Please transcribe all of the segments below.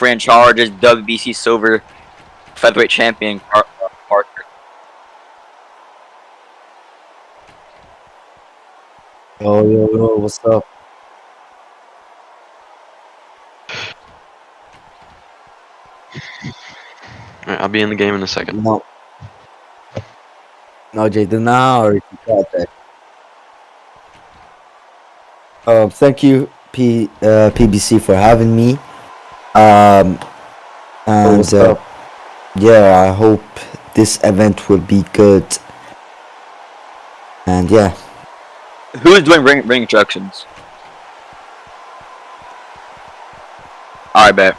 in charge is WBC Silver Featherweight Champion Parker. Yo, what's up? Alright, I'll be in the game in a second. No, Jaden, now or you got that. Thank you, PBC, for having me. And yeah, I hope this event will be good. And yeah. Who is doing ring introductions? Alright, bet.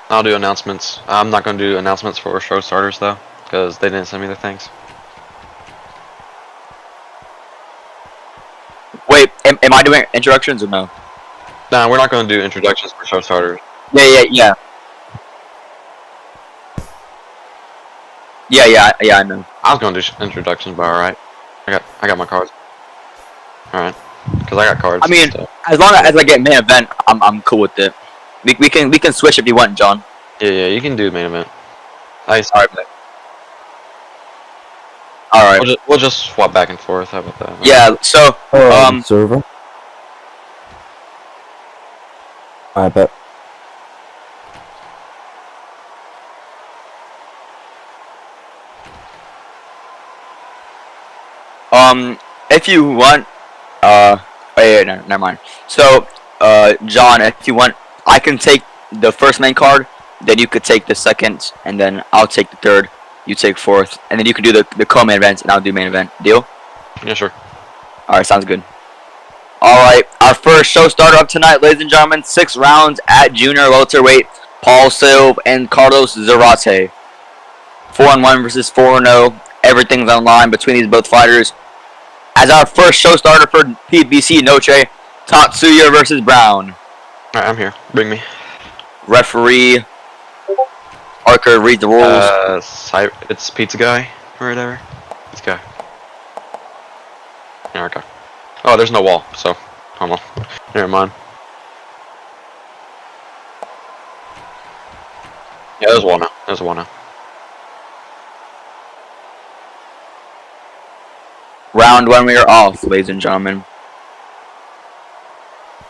I'll do announcements. I'm not going to do announcements for show starters though, because they didn't send me the things. Wait, am I doing introductions or no? Nah, we're not going to do introductions for show starters. Yeah. Yeah, I know. I was going to do introductions, but alright. I got my cards. Alright. Because I got cards. I mean, so. as long as I get main event, I'm cool with it. We can switch if you want, John. Yeah, you can do main event. Nice. Alright. Alright. We'll just swap back and forth. How about that? Yeah, so server. I bet. if you want, never mind. So, John, if you want, I can take the first main card, then you could take the second, and then I'll take the third, you take fourth, and then you can do the co-main events, and I'll do main event. Deal? Yeah, sure. Alright, sounds good. Alright, our first show starter of tonight, ladies and gentlemen, 6 rounds at junior welterweight, Paul Silva and Carlos Zerate. 4-1 versus 4-0. Everything's on line between these both fighters. As our first show starter for PBC Noche, Tatsuya versus Brown. Alright, I'm here. Bring me. Referee Parker, read the rules. It's Pizza Guy or whatever. Pizza Guy. Yeah, okay. Oh, there's no wall, so hold on. Never mind. Yeah, there's a wall now. There's a wall now. Round 1, we are off, ladies and gentlemen.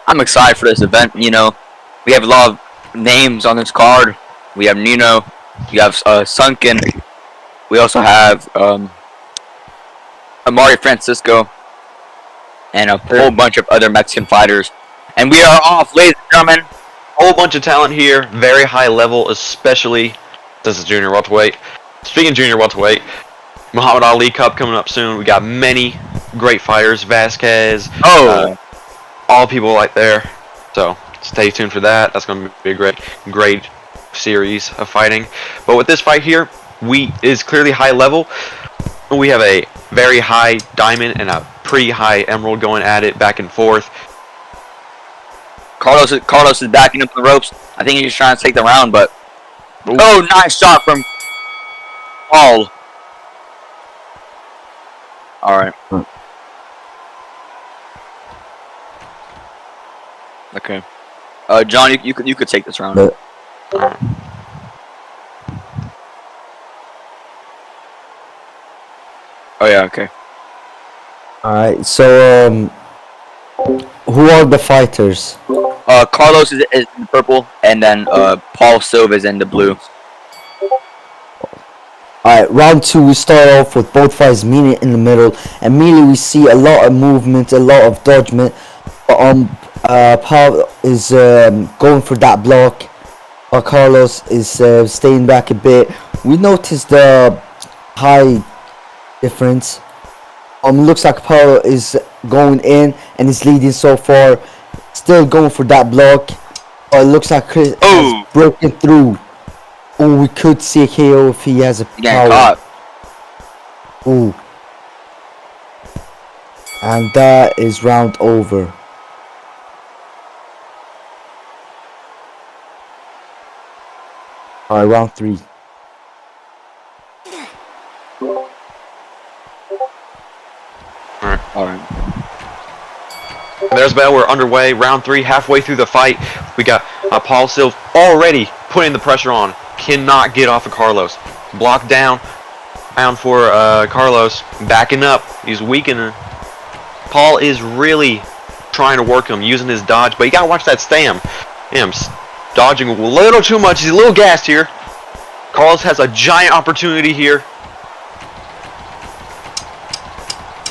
I'm excited for this event. You know, we have a lot of names on this card. We have Nino. We have Sunken. We also have Amari Francisco. And a whole bunch of other Mexican fighters. And we are off, ladies and gentlemen. Whole bunch of talent here. Very high level, especially this is junior welterweight. Speaking of junior welterweight, Muhammad Ali Cup coming up soon. We got many great fighters. Vasquez. All people like there. So stay tuned for that. That's going to be a great series of fighting. But with this fight here, is clearly high level. We have a very high diamond and a pretty high emerald going at it back and forth. Carlos is backing up the ropes. I think he's just trying to take the round, but nice shot from Paul. All right. Okay. John, you could take this round. Oh yeah, okay. Alright, so who are the fighters? Carlos is in the purple, and then Paul Silva is in the blue. Alright, round 2, we start off with both fighters meeting in the middle. Immediately we see a lot of movement, a lot of dodgement. Paul is going for that block. Carlos is staying back a bit. We noticed the high difference. Looks like Paul is going in and is leading so far. Still going for that block. It looks like Chris has broken through. Oh, we could see a KO if he has a power. Ooh. And that is round over. Alright, round 3. Alright. There's bell. We're underway. Round 3, halfway through the fight. We got Paul Silva. already putting the pressure on. Cannot get off of Carlos. Block down for Carlos. Backing up. He's weakening. Paul is really trying to work him, using his dodge, but you gotta watch that stam. Damn, dodging a little too much. He's a little gassed here. Carlos has a giant opportunity here.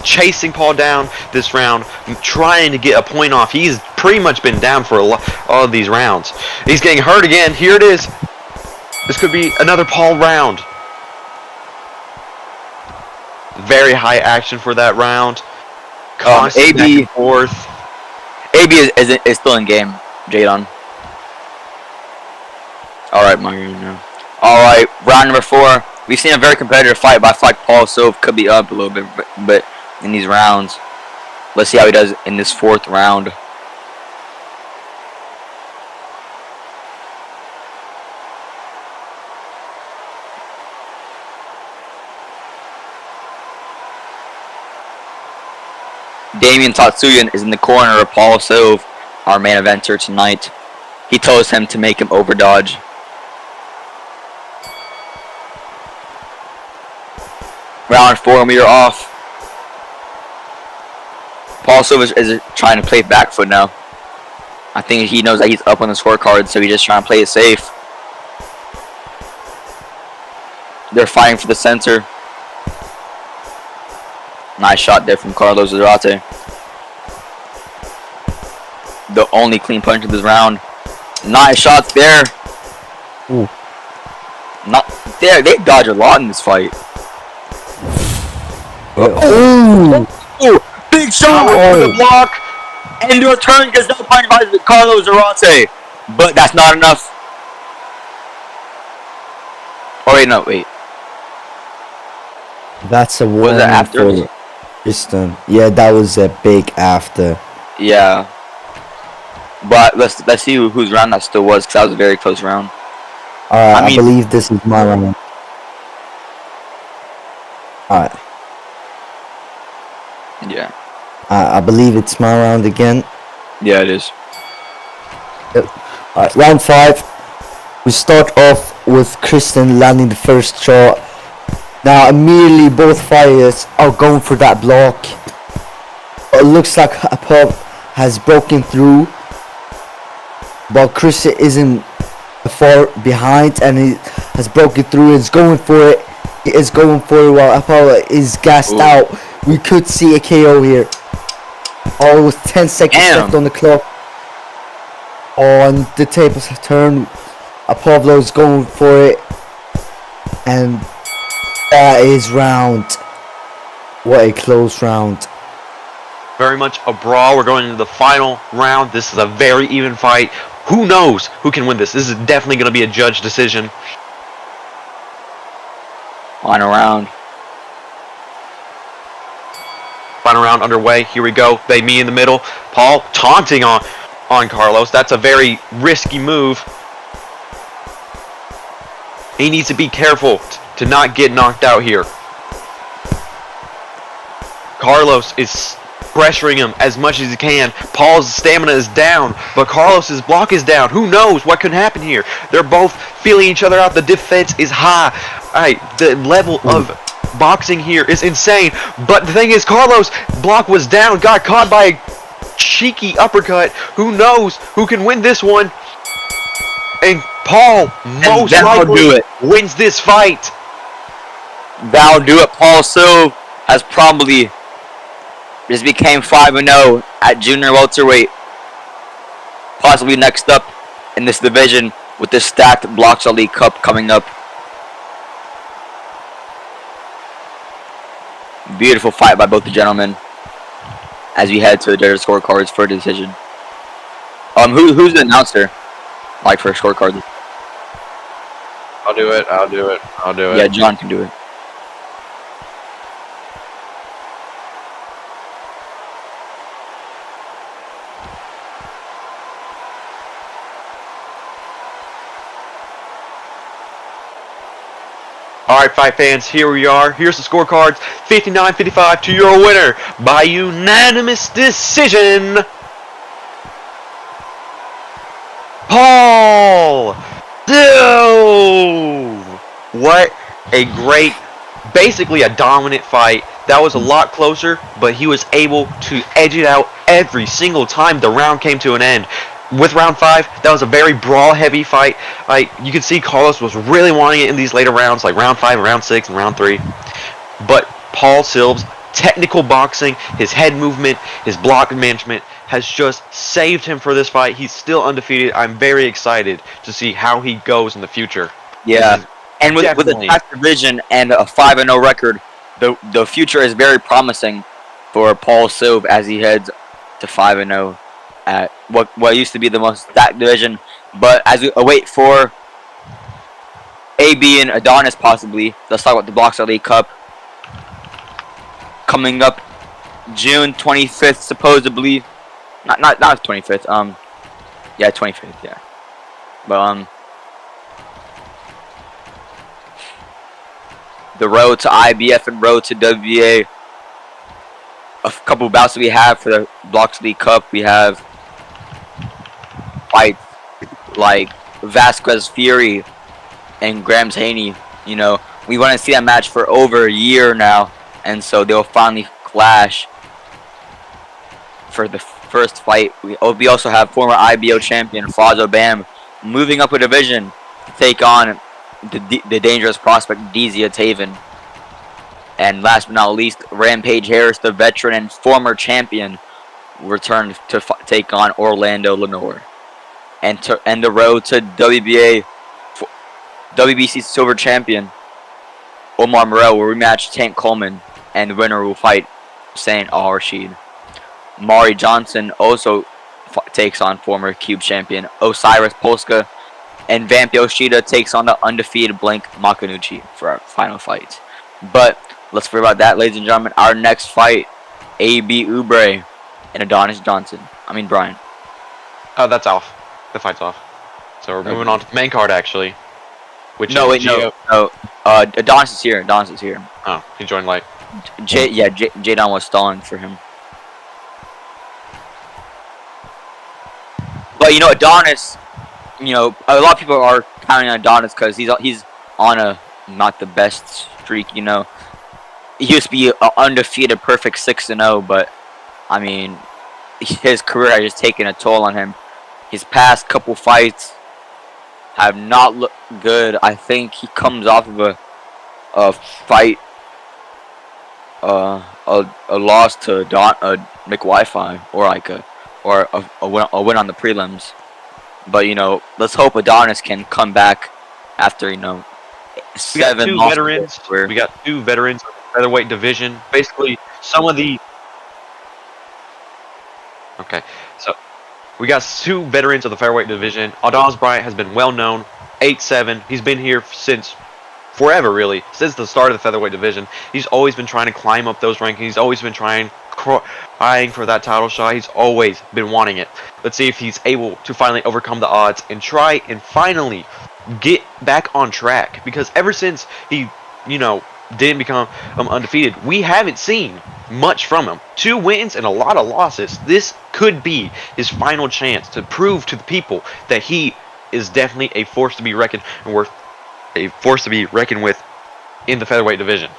Chasing Paul down this round, trying to get a point off. He's pretty much been down for all of these rounds. He's getting hurt again. Here it is. This could be another Paul round. Very high action for that round. Constant back and forth. AB is still in game, Jadon. Alright, Mario now. Alright, round number 4. We've seen a very competitive fight, but I feel like Paul Silva could be up a little bit, but in these rounds. Let's see how he does in this 4th round. Damian Tatsuya is in the corner of Paul Silva, our main eventer tonight. He tells him to make him overdodge. Round 4 and we are off. Paul Silva is trying to play back foot now. I think he knows that he's up on the scorecard, so he's just trying to play it safe. They're fighting for the center. Nice shot there from Carlos Zerate. The only clean punch of this round. Nice shots there. Ooh. Not there. They dodge a lot in this fight. Ooh. Ooh. Big shot with the block. And the return gets no punch by Carlos Zerate. But that's not enough. Oh wait, no, wait. That's a Was that after? Yeah, that was a big after. Yeah. But let's see whose round that still was, because that was a very close round. Alright, I believe this is my round. Alright. Yeah. I believe it's my round again. Yeah, it is. Alright, round 5. We start off with Kristen landing the first shot. Now immediately both fighters are going for that block. It looks like a pub has broken through, but Kristen isn't far behind and he has broken through. Is going for it. He is going for it while Apollo is gassed out. We could see a KO here. Oh, with 10 seconds left on the clock. On the tables turn, Apollo is going for it, and that is round. What a close round. Very much a brawl. We're going into the final round. This is a very even fight. Who knows who can win this? This is definitely going to be a judge decision. Final round. Final round underway. Here we go. They meet in the middle. Paul taunting on Carlos. That's a very risky move. He needs to be careful to not get knocked out here. Carlos is pressuring him as much as he can. Paul's stamina is down, but Carlos's block is down. Who knows what could happen here? They're both feeling each other out. The defense is high. Alright, the level of boxing here is insane. But the thing is, Carlos' block was down, got caught by a cheeky uppercut. Who knows who can win this one? And Paul most likely wins this fight. That'll do it. Paul Silva has probably just became 5-0 at junior welterweight. Possibly next up in this division with the stacked Blocks Elite Cup coming up. Beautiful fight by both the gentlemen as we head to the judges' scorecards for a decision. Who's the announcer? Like for a scorecard? I'll do it. Yeah, John can do it. Alright, fight fans, here we are. Here's the scorecards. 59-55 to your winner by unanimous decision, Paul Paul! Dude! What a great, basically a dominant fight. That was a lot closer, but he was able to edge it out every single time the round came to an end. With round 5, that was a very brawl-heavy fight. Like, you could see Carlos was really wanting it in these later rounds, like round 5, round 6, and round 3. But Paul Silva's technical boxing, his head movement, his block management has just saved him for this fight. He's still undefeated. I'm very excited to see how he goes in the future. Yeah, and with a tax division and a 5-0 record, the future is very promising for Paul Silva as he heads to 5-0 at what used to be the most stacked division. But as we await for AB and Adonis possibly, let's talk about the Boxer League Cup coming up June 25th supposedly. Not 25th. Yeah, 25th. Yeah, but the road to IBF and road to WBA. A couple of bouts that we have for the Boxer League Cup. We have fights like Vasquez Fury and Grams Haney. You know, we want to see that match for over a year now, and so they'll finally clash for the first fight. We also have former IBO champion Fazo Bam moving up a division to take on the dangerous prospect 𝐍𝐸𝐴𝐬𝐴𝐬. And last but not least, Rampage Harris, the veteran and former champion, returned to take on Orlando Lenore. And the road to WBC silver champion Omar Morel will rematch Tank Coleman, and the winner will fight Saint Al Rashid. Mari Johnson also takes on former Cube champion Osiris Polska, and Vamp Yoshida takes on the undefeated Blank Makanuchi for our final fight. But let's forget about that, ladies and gentlemen. Our next fight, AB Oubre and Adonis Bryant. Oh, that's off. The fight's off. So we're moving on to the main card, actually. No. Adonis is here. Oh, he joined late. J-Don was stalling for him. But you know, Adonis, you know, a lot of people are counting on Adonis because he's on a not the best streak. You know, he used to be an undefeated, perfect 6-0, but I mean, his career has just taken a toll on him. His past couple fights have not looked good. I think he comes off of a fight, a loss to Nick Wi-Fi, or like a win on the prelims. But you know, let's hope Adonis can come back after, you know, 7 losses. We got two veterans of the featherweight division. Basically, some of the so we got two veterans of the featherweight division. Adonis Bryant has been well known, 8-7. He's been here since forever, really, since the start of the featherweight division. He's always been trying to climb up those rankings. He's always been trying for that title shot. He's always been wanting it. Let's see if he's able to finally overcome the odds and try and finally get back on track. Because ever since he, you know, didn't become undefeated, we haven't seen much from him. 2 wins and a lot of losses. This could be his final chance to prove to the people that he is definitely a force to be reckoned with in the featherweight division.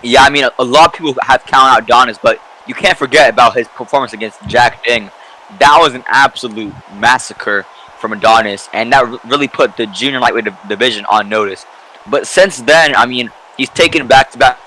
Yeah, I mean, a lot of people have counted out Adonis, but you can't forget about his performance against Jack Ding. That was an absolute massacre from Adonis, and that really put the junior lightweight division on notice. But since then, I mean, he's taken back-to-back.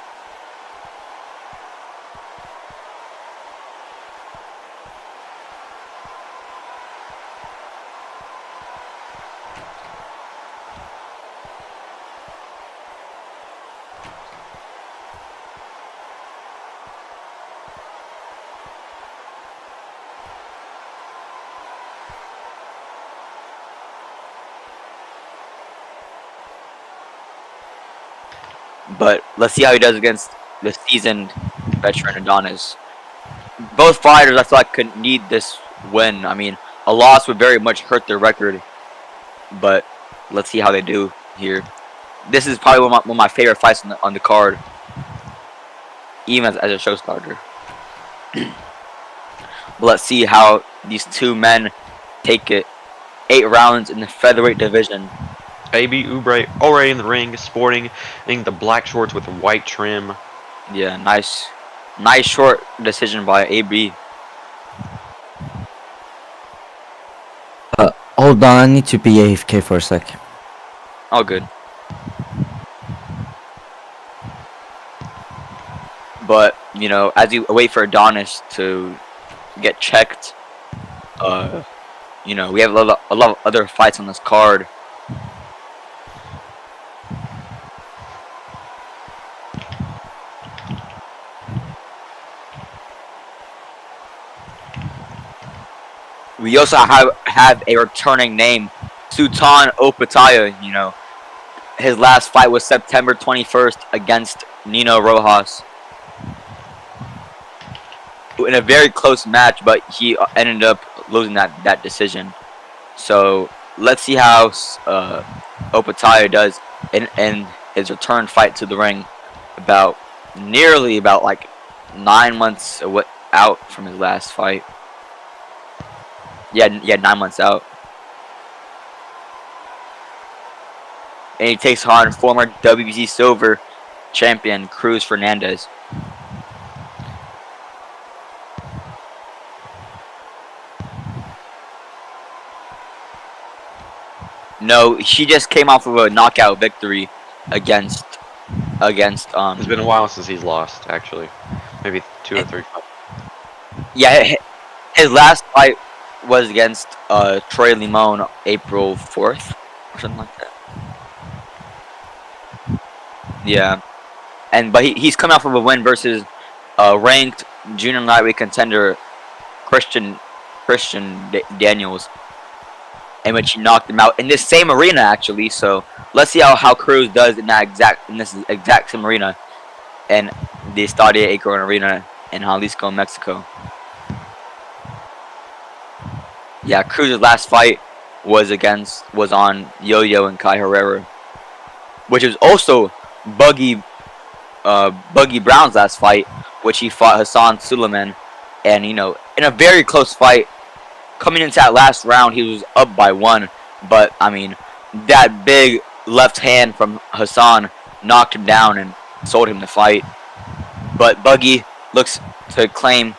But let's see how he does against the seasoned veteran Adonis. Both fighters, I feel like, could need this win. I mean, a loss would very much hurt their record. But let's see how they do here. This is probably one of my favorite fights on the card, even as a show starter. Let's see how these two men take it 8 rounds in the featherweight division. AB Oubre already in the ring, sporting the black shorts with white trim. Yeah, nice short decision by AB. Hold on, I need to be AFK for a sec. All good. But, you know, as you wait for Adonis to get checked, you know, we have a lot of other fights on this card. We also have a returning name, Sultan Opataya. You know, his last fight was September 21st against Nino Rojos in a very close match, but he ended up losing that decision. So let's see how Opataya does in his return fight to the ring, nearly about like 9 months out from his last fight. Yeah, 9 months out. And he takes on former WBC Silver champion Cruz Hernandez. No, she just came off of a knockout victory against It's been a while since he's lost, actually. Maybe 2 or 3 fights. Yeah, his last fight was against Troy Limon April 4th or something like that. Yeah, but he's coming off of a win versus ranked junior lightweight contender Christian Daniels, in which he knocked him out in this same arena actually. So let's see how Cruz does in this exact same arena, in the Estadio Akron arena in Jalisco, Mexico. Yeah, Cruz's last fight was on Yo-Yo and Kai Herrera, which was also Buggy Brown's last fight, which he fought Hassan Suleiman, and you know, in a very close fight. Coming into that last round, he was up by 1, but I mean, that big left hand from Hassan knocked him down and sold him the fight. But Buggy looks to claim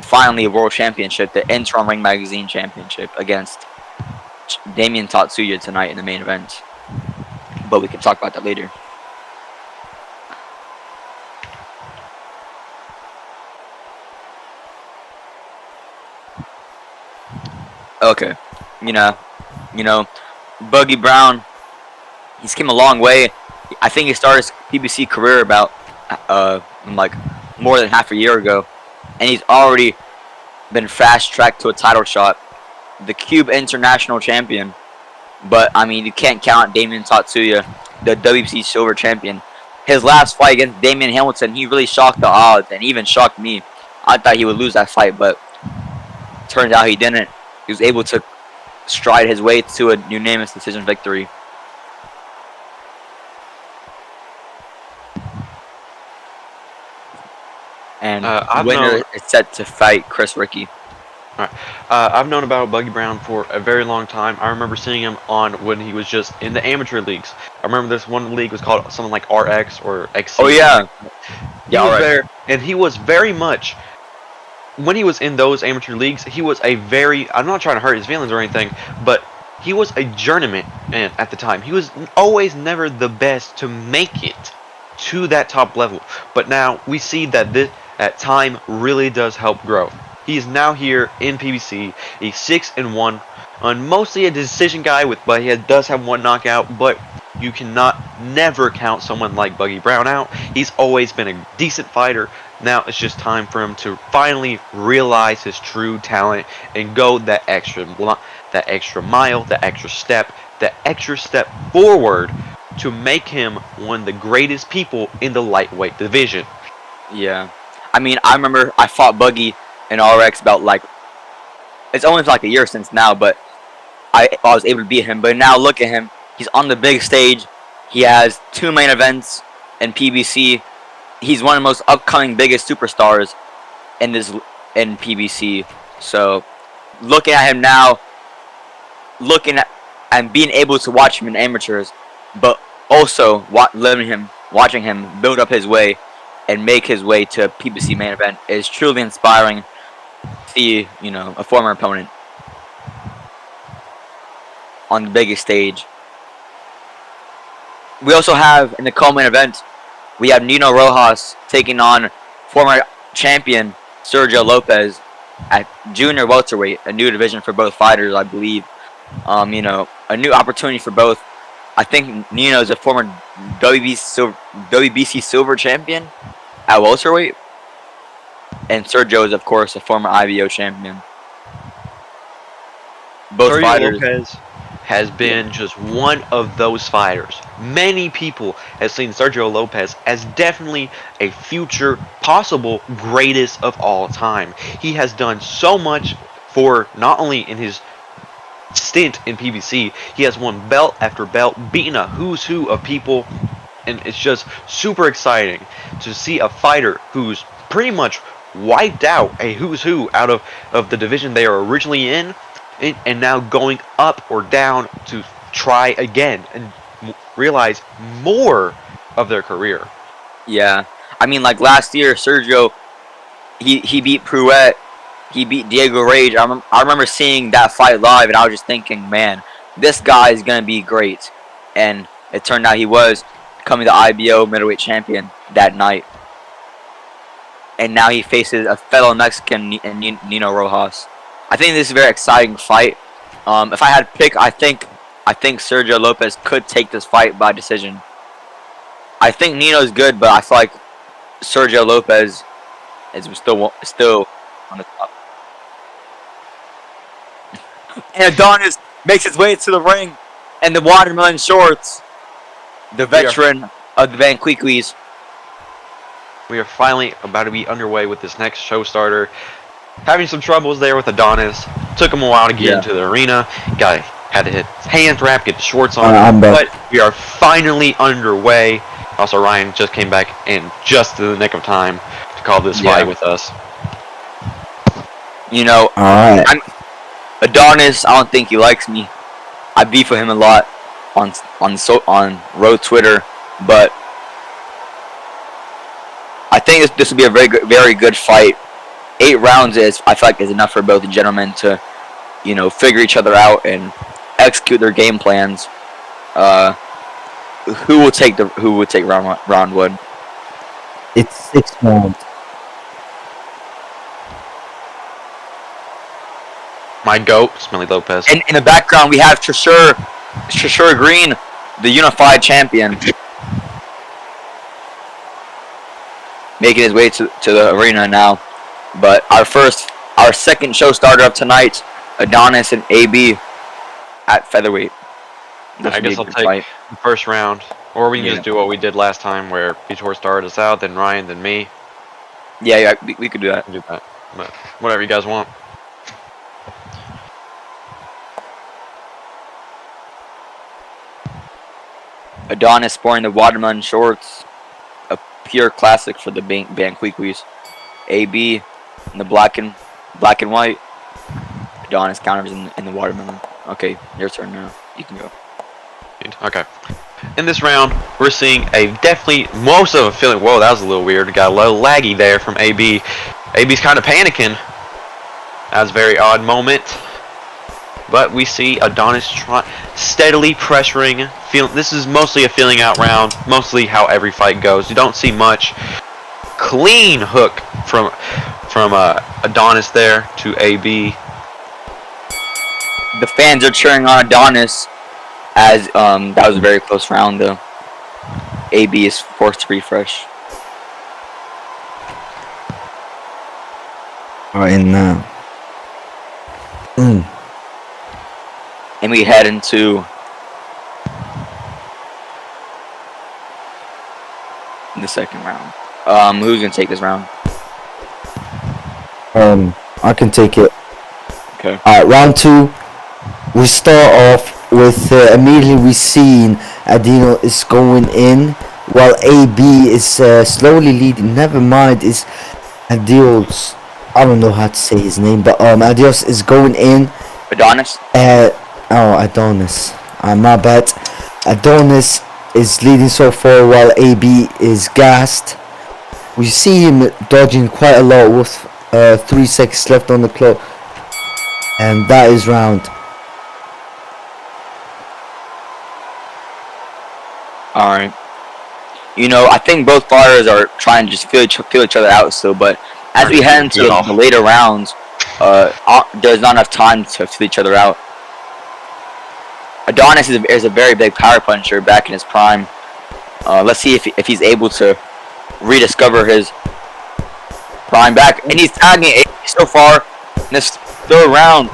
finally a world championship, the interim Ring Magazine championship, against Damian Tatsuya tonight in the main event. But we can talk about that later. Okay, you know, Buggy Brown, he's came a long way. I think he started his PBC career about like more than half a year ago, and he's already been fast-tracked to a title shot, the Cube International Champion. But I mean, you can't count Damian Tatsuya, the WBC Silver Champion. His last fight against Damian Hamilton, he really shocked the odds and even shocked me. I thought he would lose that fight, but turns out he didn't. He was able to stride his way to a unanimous decision victory. And the winner is set to fight Chris Ricky. Alright. I've known about Buggy Brown for a very long time. I remember seeing him on when he was just in the amateur leagues. I remember this one league was called something like RX or XC. Oh yeah. Yeah, all right. There, and he was very much, when he was in those amateur leagues, he was a very, I'm not trying to hurt his feelings or anything, but he was a journeyman at the time. He was always never the best to make it to that top level. But now we see that that time really does help grow. He is now here in PBC. He's 6-1, on mostly a decision guy, but he does have 1 knockout. But you cannot never count someone like Buggy Brown out. He's always been a decent fighter. Now it's just time for him to finally realize his true talent and go that extra mile, that extra step forward to make him one of the greatest people in the lightweight division. Yeah, I mean, I remember I fought Buggy in RX about it's only like a year since now, but I was able to beat him. But now look at him, he's on the big stage. He has 2 main events in PBC. He's one of the most upcoming biggest superstars in PBC. So looking at him now, looking at and being able to watch him in amateurs, but also watching him build up his way and make his way to PBC main event is truly inspiring to see, a former opponent on the biggest stage. We also have, in the co-main event, we have Nino Rojos taking on former champion Sergio Lopez at junior welterweight, a new division for both fighters, I believe. A new opportunity for both. I think Nino is a former WBC silver champion at welterweight, and Sergio is, of course, a former IBO champion. Both Sergio fighters. Lopez has been just one of those fighters. Many people have seen Sergio Lopez as definitely a future possible greatest of all time. He has done so much for not only in his stint in PBC, he has won belt after belt, beaten a who's who of people, and it's just super exciting to see a fighter who's pretty much wiped out a who's who out of the division they are originally in, and now going up or down to try again and realize more of their career. Yeah, I mean, like last year, Sergio, he beat Pruett, he beat Diego Rage. I remember seeing that fight live, and I was just thinking, man, this guy is gonna be great. And it turned out he was becoming the IBO middleweight champion that night. And now he faces a fellow Mexican, Nino Rojos. I think this is a very exciting fight. If I had to pick, I think Sergio Lopez could take this fight by decision. I think Nino's good, but I feel like Sergio Lopez is still on the top. And Adonis makes his way to the ring, and the watermelon shorts, the veteran of the 𝐓𝐴𝐿𝐴𝐽𝐽𝐻. We are finally about to be underway with this next show starter. Having some troubles there with Adonis. Took him a while to get into the arena. Had to hit his hands wrap, get the shorts on. But we are finally underway. Also, Ryan just came back in just in the nick of time to call this fight with us. Alright. Adonis, I don't think he likes me. I beef with him a lot on road Twitter, but I think this will be a very good fight. 8 rounds I feel like is enough for both the gentlemen to, figure each other out and execute their game plans. Who will take round 1? It's 6 rounds. My GOAT, Smelly Lopez. And in the background we have Trishur Green, the unified champion, making his way to the arena now. But our second show starter of tonight, Adonis and AB at featherweight. I guess I'll take the first round, or we can just do what we did last time, where Vitor started us out, then Ryan, then me. Yeah, we could do that. But whatever you guys want. Adonis sporting the watermelon shorts, a pure classic for the 𝐓𝐴𝐿𝐴𝐽𝐽𝐻. AB in the black and white. Adonis counters in the watermelon. Okay, your turn now. You can go. Okay. In this round, we're seeing most of a feeling. Whoa, that was a little weird. Got a little laggy there from AB. AB's kind of panicking. That was a very odd moment. But we see Adonis steadily pressuring. This is mostly a feeling out round. Mostly how every fight goes. You don't see much. Clean hook from Adonis there to AB. The fans are cheering on Adonis as that was a very close round though. AB is forced to refresh. Alright, now. And we head into the second round. Who's gonna take this round? I can take it. Okay. Alright, round 2. We start off with immediately we seen Adino is going in while AB is slowly leading. Never mind, is Adios. I don't know how to say his name, but Adios is going in. Adonis? Adonis. My bad. Adonis is leading so far while AB is gassed. We see him dodging quite a lot with 3 seconds left on the clock. And that is round. Alright. You know, I think both fighters are trying to just feel each other out still, but as we head into the later rounds, there's not enough time to feel each other out. Adonis is a very big power puncher back in his prime. Let's see if he's able to rediscover his prime back. And he's tagging AB so far in this third round.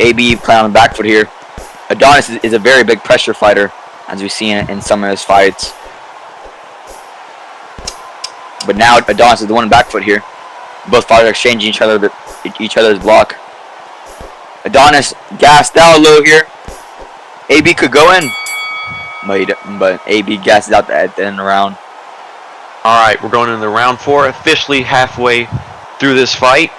AB playing on the back foot here. Adonis is a very big pressure fighter, as we've seen in some of his fights. But now Adonis is the one on the back foot here. Both fighters are exchanging each other's block. Adonis gassed out a little here. AB could go in, but AB gasses out at the end of the round. Alright, we're going into round 4, officially halfway through this fight.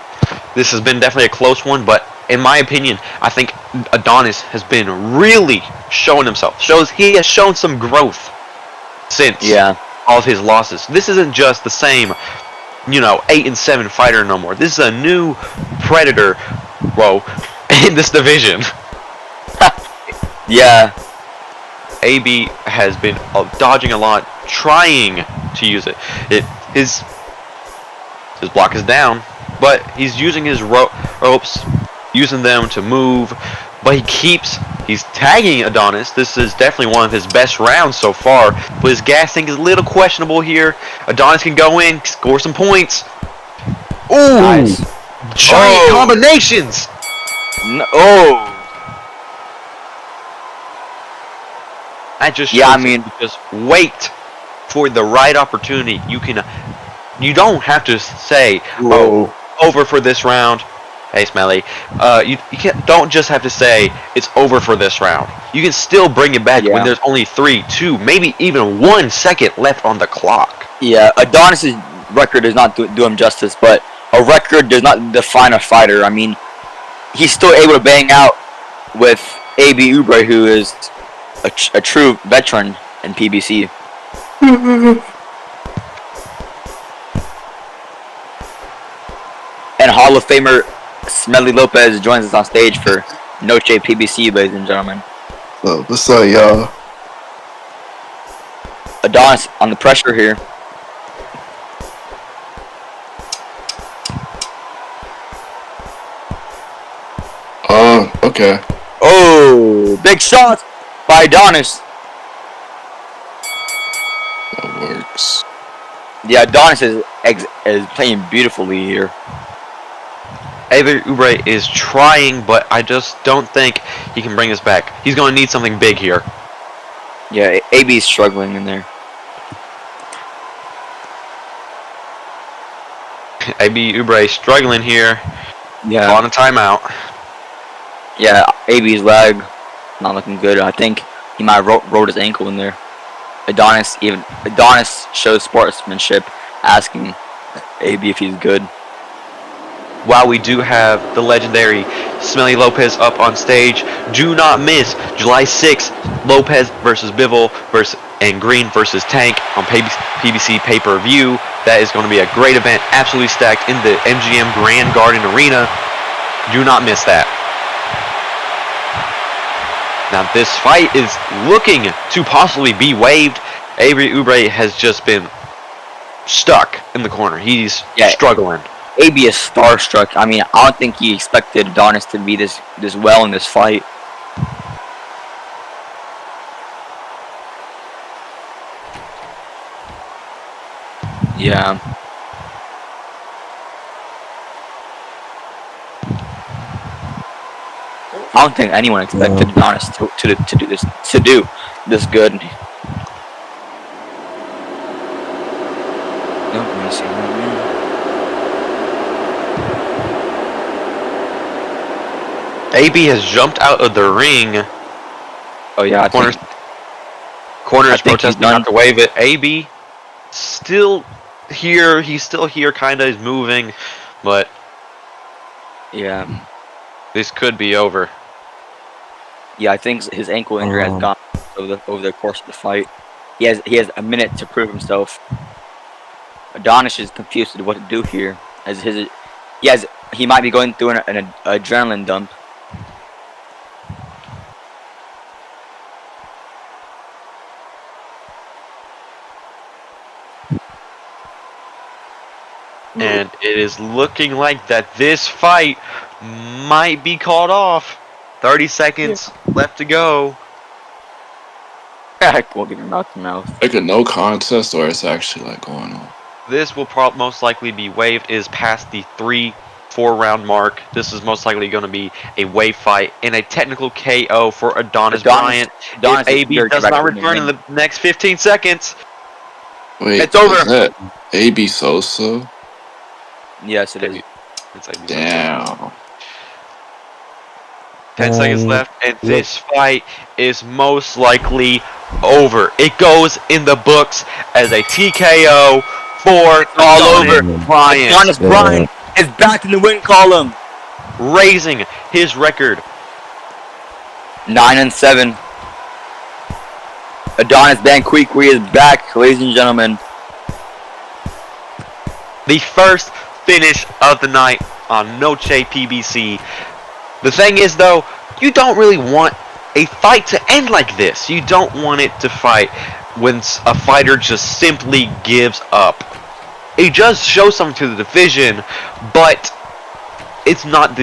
This has been definitely a close one, but in my opinion, I think Adonis has been really showing himself. He has shown some growth since all of his losses. This isn't just the same, 8-7 fighter no more. This is a new predator, in this division. Yeah. AB has been dodging a lot, trying to use it. His block is down, but he's using his ropes, using them to move, but he's tagging Adonis. This is definitely one of his best rounds so far, but his gassing is a little questionable here. Adonis can go in, score some points. Ooh, nice. Giant combinations. No, that just shows just wait for the right opportunity. You don't have to say, over for this round. Hey, Smelly. You don't just have to say it's over for this round. You can still bring it back when there's only 3, 2, maybe even 1 second left on the clock. Yeah, Adonis's record does not do him justice, but a record does not define a fighter. I mean, he's still able to bang out with AB Ubre, who is a true veteran in PBC. And Hall of Famer Smelly Lopez joins us on stage for Noche PBC, ladies and gentlemen. What's up, y'all? Adonis on the pressure here. Okay. Oh, big shot by Adonis. That works. Yeah, Adonis is playing beautifully here. AB Ubre is trying, but I just don't think he can bring us back. He's going to need something big here. Yeah, AB is struggling in there. AB Ubre struggling here. Yeah. On a timeout. Yeah, AB's leg not looking good. I think he might have rolled his ankle in there. Adonis shows sportsmanship, asking AB if he's good. While we do have the legendary Smelly Lopez up on stage, do not miss July 6th, Lopez versus Bivol and Green versus Tank on PBC pay-per-view. That is going to be a great event, absolutely stacked in the MGM Grand Garden Arena. Do not miss that. Now this fight is looking to possibly be waived. AB Ubre has just been stuck in the corner. He's struggling. AB is starstruck. I mean, I don't think he expected Adonis to be this well in this fight. Yeah. I don't think anyone expected Adonis to do this good. AB has jumped out of the ring. Oh yeah, Corner is protesting not to waive it. AB still here. He's still here, kinda is moving, but Yeah. This could be over. Yeah, I think his ankle injury has gone over the course of the fight. He has a minute to prove himself. Adonis is confused with what to do here, as he might be going through an adrenaline dump. And it is looking like that this fight might be called off. 30 seconds left to go. Won't give him mouth to mouth. Like a no contest, or it's actually like going on. This will most likely be waived. It is past the 3-4 round mark. This is most likely going to be a wave fight and a technical KO for Adonis Bryant. If AB does not return in the next 15 seconds. Wait, it's over. Is that AB Sosa? Yes, it is. It's AB Damn. Sosa. 10 seconds left, and this fight is most likely over. It goes in the books as a TKO for all over. Bryant. Adonis Bryant is back in the win column, raising his record 9-7. Adonis Bryant is back, ladies and gentlemen. The first finish of the night on Noche PBC. The thing is, though, you don't really want a fight to end like this. You don't want it to fight when a fighter just simply gives up. It does show something to the division, but it's not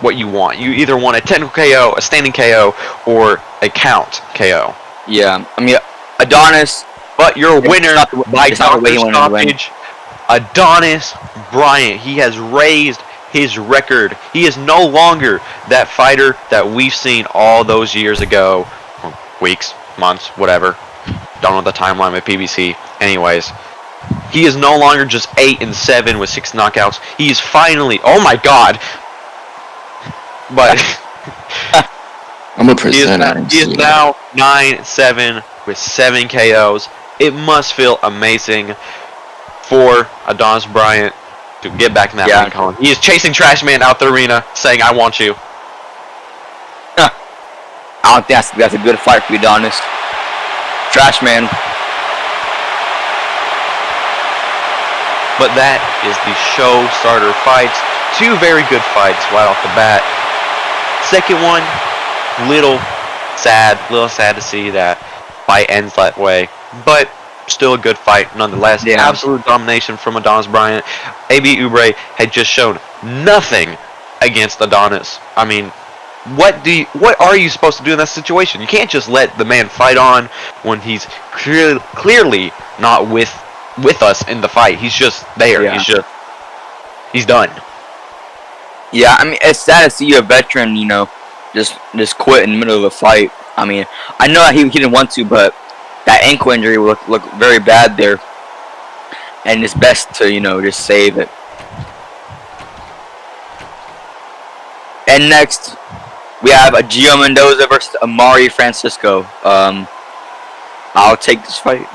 what you want. You either want a technical KO, a standing KO, or a count KO. Yeah, I mean, Adonis, but your winner by doctor stoppage, Adonis Bryant. He has raised his record. He is no longer that fighter that we've seen all those years ago, weeks, months, whatever. Don't know the timeline with PBC. Anyways, he is no longer just 8-7 with 6 knockouts. He is finally, oh my god. But I'm a presenter. He is now 9-7 with 7 KOs. It must feel amazing for Adonis Bryant to get back in that win column. He is chasing Trash Man out the arena, saying, "I want you." I don't think that's a good fight for you, Adonis. Trash Man. But that is the show starter fights. 2 very good fights right off the bat. Second one, little sad to see that fight ends that way, but still a good fight nonetheless. Yeah. Absolute domination from Adonis Bryant. AB Ubre had just shown nothing against Adonis. I mean, what are you supposed to do in that situation? You can't just let the man fight on when he's clearly not with us in the fight. He's just there. Yeah. He's done. Yeah, I mean, it's sad to see a veteran, just quit in the middle of a fight. I mean, I know that he didn't want to, but that ankle injury will look very bad there, and it's best to just save it. And next, we have a Gio Mendoza versus Amari Francisco. I'll take this fight.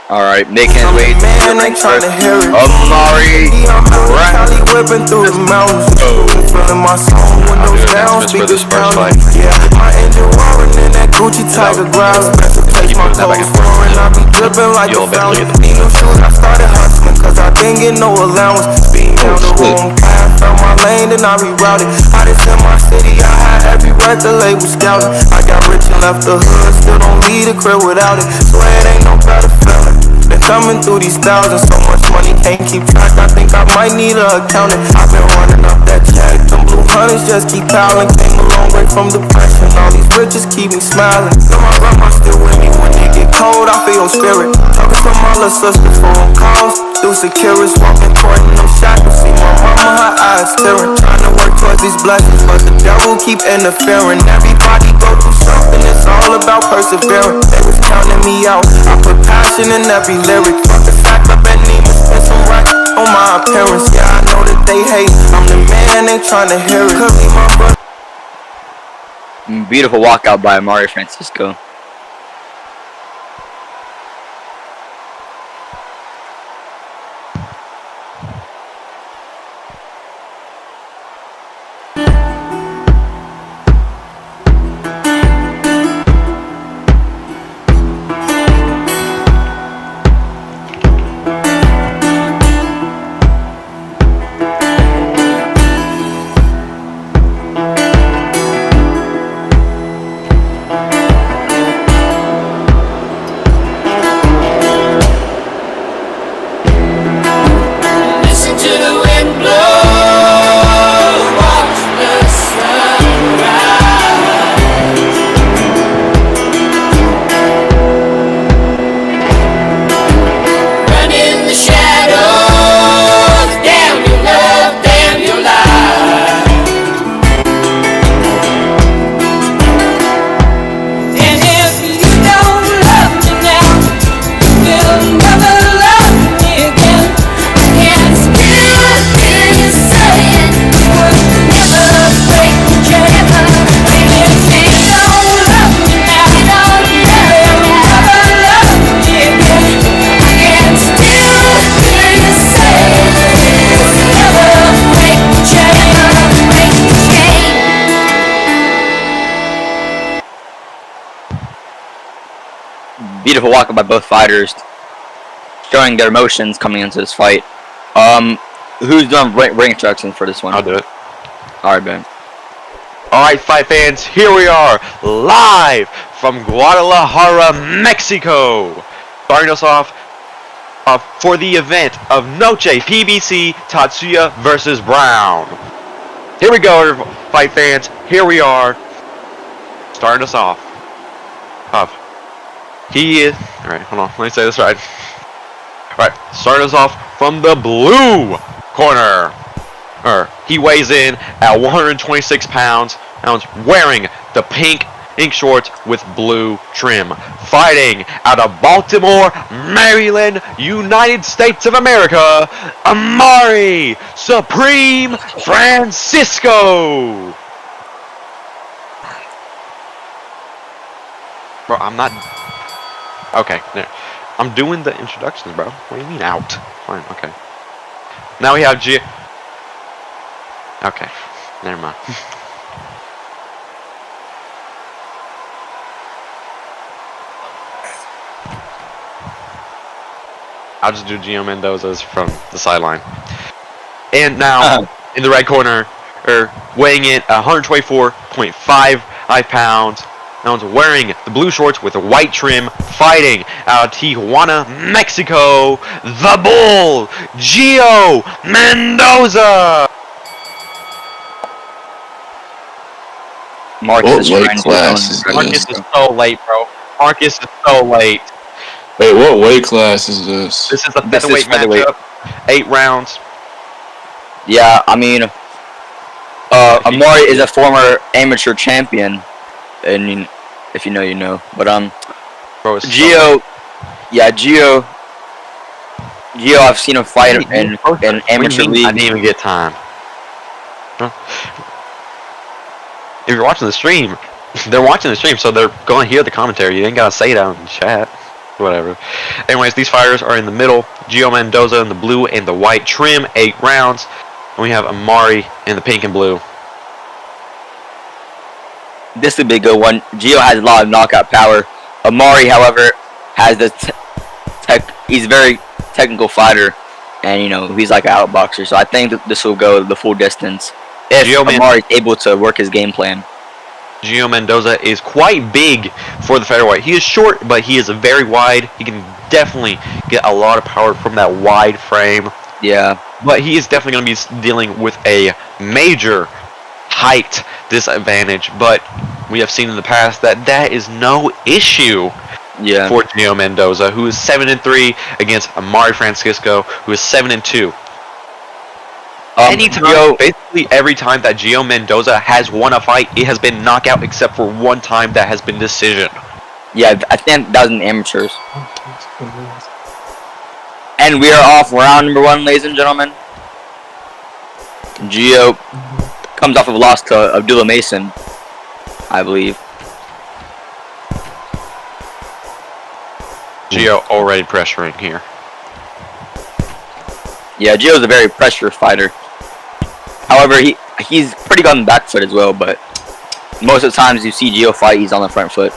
Alright, making his way to the ring first. Amari whipping through the mountains. Feeling my soul with those down speakers pounding. Yeah, my engine roaring in that Gucci Tiger ground. Take my clothes foreign, I be dripping like a fountain. Nino shoes, I started hustling cause I didn't get no allowance. Being on the wrong path, found my lane and I rerouted. I just in my city, I had every record label scouting. I got rich and left the hood, still don't leave the crib without it. Swear it ain't no better feeling. Been coming through these thousands, so much money can't keep track. I think I might need an accountant. I've been running up that check. Them blue hunters just keep piling. Came a long way from depression. All these riches keep me smiling. Know my grandma still with me when it get cold. I feel spirit. Talking to my little sisters, phone calls. Through securities, walking court in them shackles. See my mama, her eyes tearing. Trying to work towards these blessings, but the devil keep interfering. Everybody go through something. It's all about persevering. They was counting me out. I put passion in every lyric. Fuck the fact up at Nemo, spend some racks on my appearance. Yeah, I know that they hate. I'm the man, they tryna hear it. Cause me, my brother. Beautiful walkout by Amari Francisco. beautiful walk by both fighters, showing their emotions coming into this fight. Who's doing ring instructions for this one? I'll do it. Alright, Ben. Alright, fight fans, here we are, live from Guadalajara, Mexico. Starting us off for the event of Noche PBC Tatsuya versus Brown. Here we go, fight fans. Here we are. Starting us off. He is. Alright, hold on. Let me say this right. Alright, starting us off from the blue corner. He weighs in at 126 pounds. Wearing the pink shorts with blue trim. Fighting out of Baltimore, Maryland, United States of America, Amari Supreme Francisco. Bro, I'm not. Okay, there. I'm doing the introductions, bro. What do you mean out? Fine, okay. Now we have Okay, never mind. I'll just do Gio Mendoza's from the sideline. And now, in the red corner, weighing in 124.5 pounds. Now he's wearing the blue shorts with a white trim, fighting out of Tijuana, Mexico, the Bull, Gio Mendoza! Marcus What weight class is Marcus this? is so late, bro. Marcus is so late. Wait, what weight class is this? This is a featherweight matchup. 8 rounds. Yeah, I mean, Amari is a former amateur champion, and if you know, you know. But Bro, it's Gio, yeah, Gio, I've seen him fight in amateur league. I didn't even get time. If you're watching the stream, they're watching the stream, so they're going to hear the commentary. You ain't gotta say it out in the chat. Whatever. Anyways, these fighters are in the middle. Gio Mendoza in the blue and the white trim, 8 rounds. And we have Amari in the pink and blue. This would be a good one. Gio has a lot of knockout power. Amari, however, has the he's a very technical fighter, and he's like an outboxer. So I think that this will go the full distance if Amari is able to work his game plan. Gio Mendoza is quite big for the featherweight. He is short, but he is very wide. He can definitely get a lot of power from that wide frame. Yeah. But he is definitely going to be dealing with a major height disadvantage. But we have seen in the past that is no issue for Gio Mendoza, who is 7-3 against Amari Francisco, who is 7-2. Basically every time that Gio Mendoza has won a fight, it has been knockout except for one time that has been decision. Yeah, I think that was in the amateurs. And we are off round number 1, ladies and gentlemen. Gio comes off of a loss to Abdullah Mason, I believe. Gio already pressuring here. Yeah, Gio's a very pressure fighter. However, he's pretty good on the back foot as well, but most of the times you see Gio fight, he's on the front foot.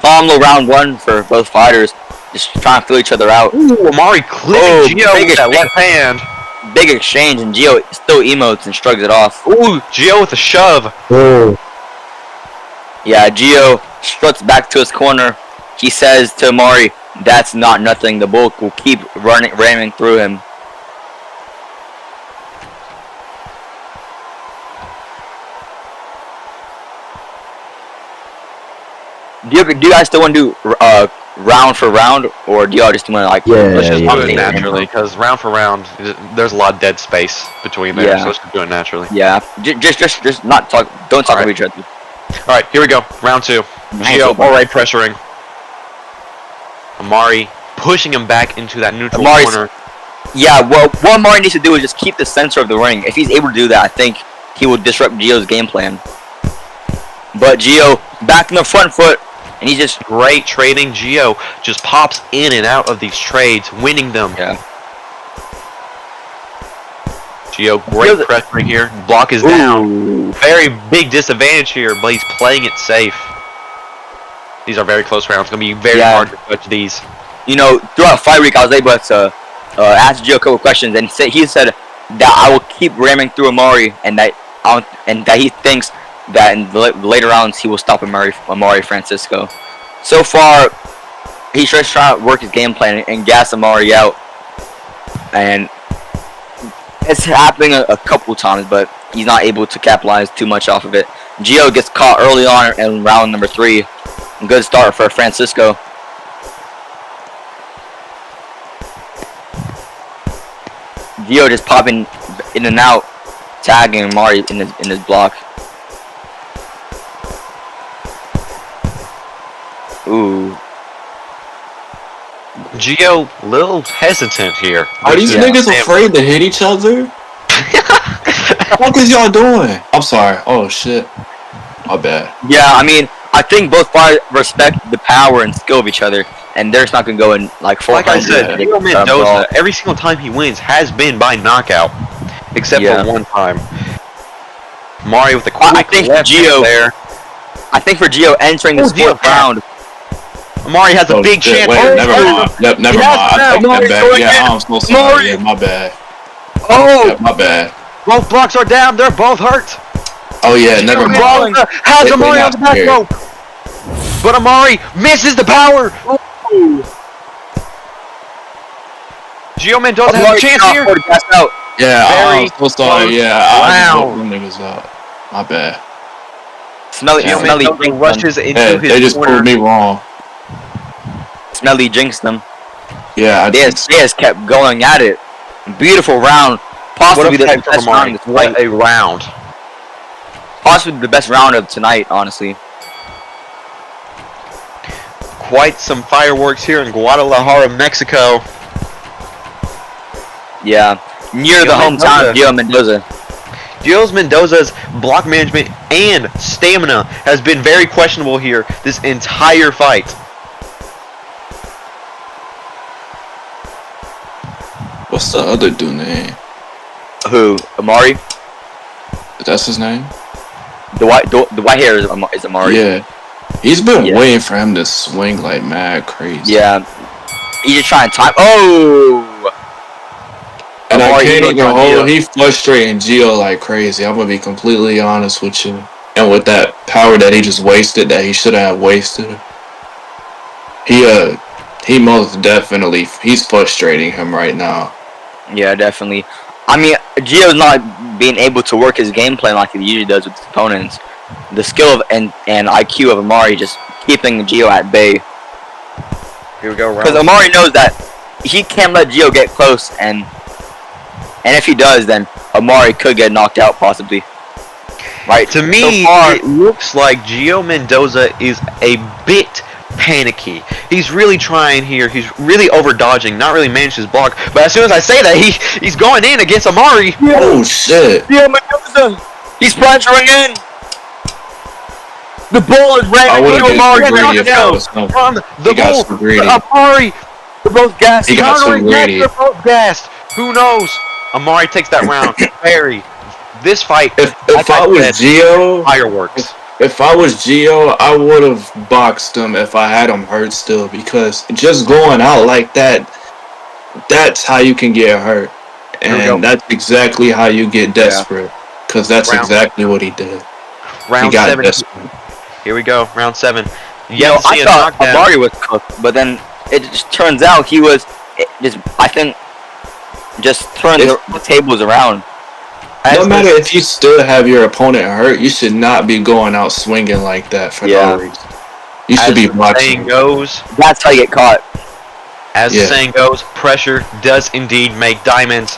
Calm little round 1 for both fighters, just trying to feel each other out. Ooh, Amari clipping Gio with that left hand. Big exchange, and Gio still emotes and shrugs it off. Ooh, Gio with a shove. Oh. Yeah, Gio struts back to his corner. He says to Amari, "That's not nothing. The Bull will keep ramming through him." Do you guys still want to do round for round, or do y'all just want to let's just do it naturally, because round for round, there's a lot of dead space between there, so let's just do it naturally. Yeah, just not talk. Don't talk over each other. All right, here we go. Round 2. Gio already pressuring. Amari pushing him back into that neutral corner. Yeah, well, what Amari needs to do is just keep the center of the ring. If he's able to do that, I think he will disrupt Gio's game plan. But Gio back in the front foot. And he's just great trading. Gio just pops in and out of these trades, winning them. Yeah. Gio, great pressure here. Block is down. Very big disadvantage here, but he's playing it safe. These are very close rounds. It's gonna be very hard to judge these. You know, throughout fight week, I was able to ask Gio a couple questions, and he said that I will keep ramming through Amari, and that he thinks that in the later rounds he will stop Amari Francisco. So far, he's just trying to work his game plan and gas Amari out, and it's happening a couple times, but he's not able to capitalize too much off of it. Gio gets caught early on in round number 3. Good start for Francisco. Gio just popping in and out, tagging Amari in his block. Ooh. Gio, little hesitant here. Are these niggas afraid to hit each other? What is y'all doing? I'm sorry. Oh shit. My bad. Yeah, I mean, I think both fighters respect the power and skill of each other, and they're just not gonna go in like 400. Like I said, Gio Mendoza, every single time he wins has been by knockout, except for one time. Amari with the quick I think Gio there. I think for Gio entering this 4th round, Amari has a big chance. Wait, never mind. Never mind. I take that back. Yeah, I'm so sorry. Yeah, my bad. Oh! Yeah, my bad. Both blocks are down. They're both hurt. Oh yeah, never mind. Has Amari on the back rope. But Amari misses the power. Gio Mendoza has a chance here. Yeah, Very I'm so sorry. Yeah, I just round. broke them niggas out. My bad. Smelly Mendoza rushes into Hey, his they just corner. proved me wrong. Smelly jinxed them. Yeah, They just kept going at it. Beautiful round. Possibly the best round of the What fight. a round. Possibly the best round of tonight, honestly. Quite some fireworks here in Guadalajara, Mexico. Yeah. Near the hometown of Gio Mendoza. Gio Mendoza's block management and stamina has been very questionable here this entire fight. What's the other dude name? Who? Amari? That's his name? The white hair is Amari. Yeah. He's been waiting for him to swing like mad crazy. Yeah. He's just trying to time. Oh! And Amari, I can't even Gio. He's frustrating Gio like crazy. I'm gonna be completely honest with you. And with that power that he just wasted, that he should have wasted, he most definitely, he's frustrating him right now. Yeah, definitely. I mean, Gio's not being able to work his game plan like he usually does with his opponents. The skill of and IQ of Amari just keeping Gio at bay. Here we go, Because Amari knows that he can't let Gio get close, and if he does, then Amari could get knocked out possibly. Right. To me, so far, it looks like Gio Mendoza is a bit panicky. He's really trying here. He's really over dodging, not really managed his block. But as soon as I say that, he's going in against Amari. Oh shit! Gio Mendoza, he's plunging in. The ball is I ramming would've into been Amari. greedy if I was him. From the He got bull, so greedy. Amari. They're both gassed. He got so Countering back, greedy. they're both gassed. Who knows? Amari takes that round. This fight, If like I was said, Gio, fireworks. if I was Gio, I would have boxed him if I had him hurt still, because just going out like that, that's how you can get hurt. And that's exactly how you get desperate, because that's exactly what he did. Round He got 7. desperate. Here we go. Round 7. You know, I thought Amari was cooked, but then it just turns out he was just turned the tables around. No matter if you still have your opponent hurt, you should not be going out swinging like that for no reason. You should be watching. That's how you get caught. As the saying goes, pressure does indeed make diamonds.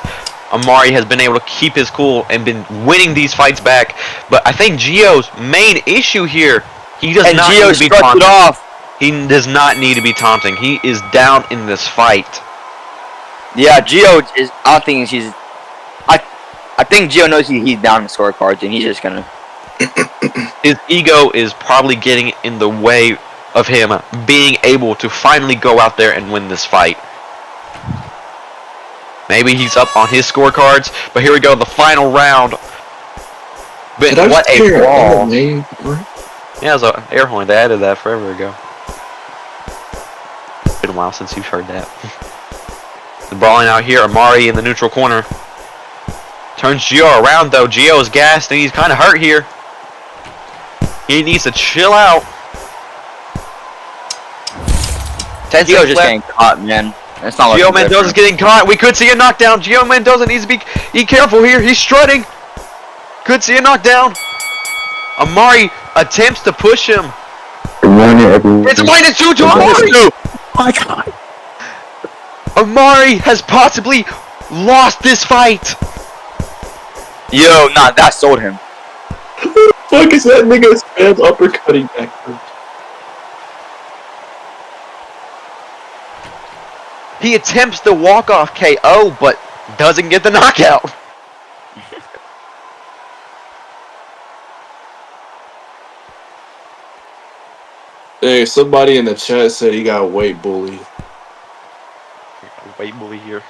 Amari has been able to keep his cool and been winning these fights back. But I think Gio's main issue here, he does not need to be taunting. He does not need to be taunting. He is down in this fight. Yeah, Gio is. I don't think he's. I think Gio knows he's down in the scorecards, and he's just gonna. His ego is probably getting in the way of him being able to finally go out there and win this fight. Maybe he's up on his scorecards, but here we go, the final round. But what a brawl! Yeah, it was an air horn. They added that forever ago. a while since you've heard that. The brawling out here, Amari in the neutral corner. Turns Gio around though. Gio is gassed and he's kind of hurt here. He needs to chill out. Gio's just getting caught, man. It's not Gio Mendoza's getting caught. We could see a knockdown. Gio Mendoza needs to be careful here. He's strutting. Could see a knockdown. Amari attempts to push him. It's -2 to Amari. Oh my god. Amari has possibly lost this fight. Yo, nah, that sold him. Who the fuck is that nigga spam uppercutting back there? He attempts the walk-off KO, but doesn't get the knockout. Hey, somebody in the chat said he got weight bullied. Weight bully here.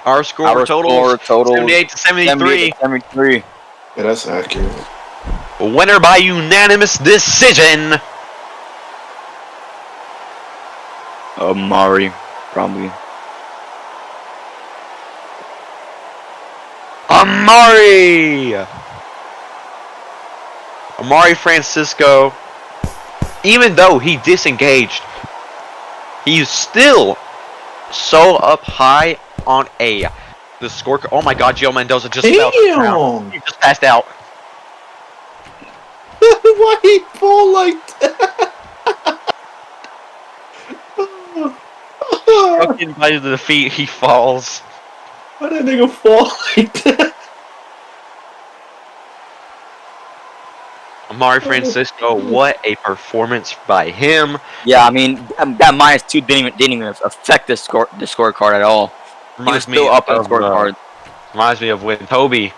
Our score total 78 to 73. 73. Yeah, that's accurate. Winner by unanimous decision. Amari, probably. Amari Francisco, even though he disengaged, he's still so up high on the scorecard. Oh my god, Gio Mendoza just fell to the ground. He just passed out. Why he fall like that? Broken by the defeat, he falls. Why that nigga fall like that? Amari Francisco, what a performance by him. Yeah, I mean that -2 didn't even affect the scorecard at all. He was still up on the scorecard. Reminds me of when Toby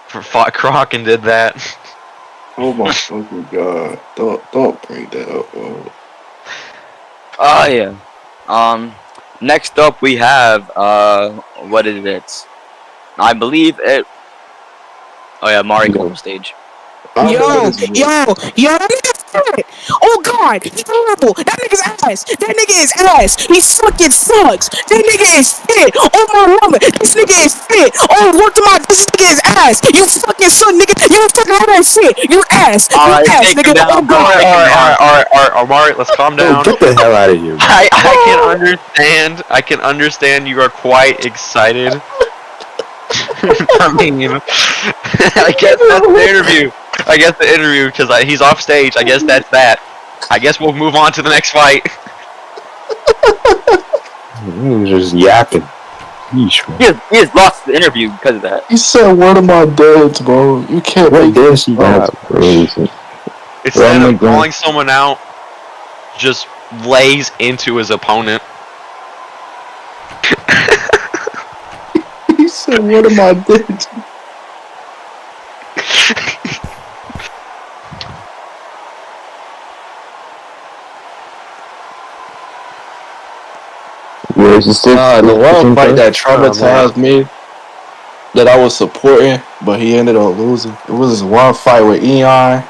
fought Croc and did that. Oh my fucking god! Don't bring that up. Oh yeah. Next up we have what is it? I believe it. Oh yeah, Amari Golden Stage. Yo, that nigga's fat. Oh god, he's horrible. That nigga's ass. That nigga is ass. He fucking sucks. That nigga is fit. Oh my mama, this nigga is fit. Oh, word to my, this nigga is ass. You fucking suck, nigga. You fucking all that shit. You ass. You ass, nigga. Oh god. Alright, Amari, let's calm down. Get the hell out of here. I can understand you are quite excited. I mean, I guess that's the interview. Because he's off stage. I guess that's that. I guess we'll move on to the next fight. He was just yapping. He has lost the interview because of that. He said, "What am I dead, bro? You can't make this up." Instead of calling someone out, just lays into his opponent. He said, "What am I dead?" The one fight that traumatized me, that I was supporting, but he ended up losing. It was this one fight with Eon,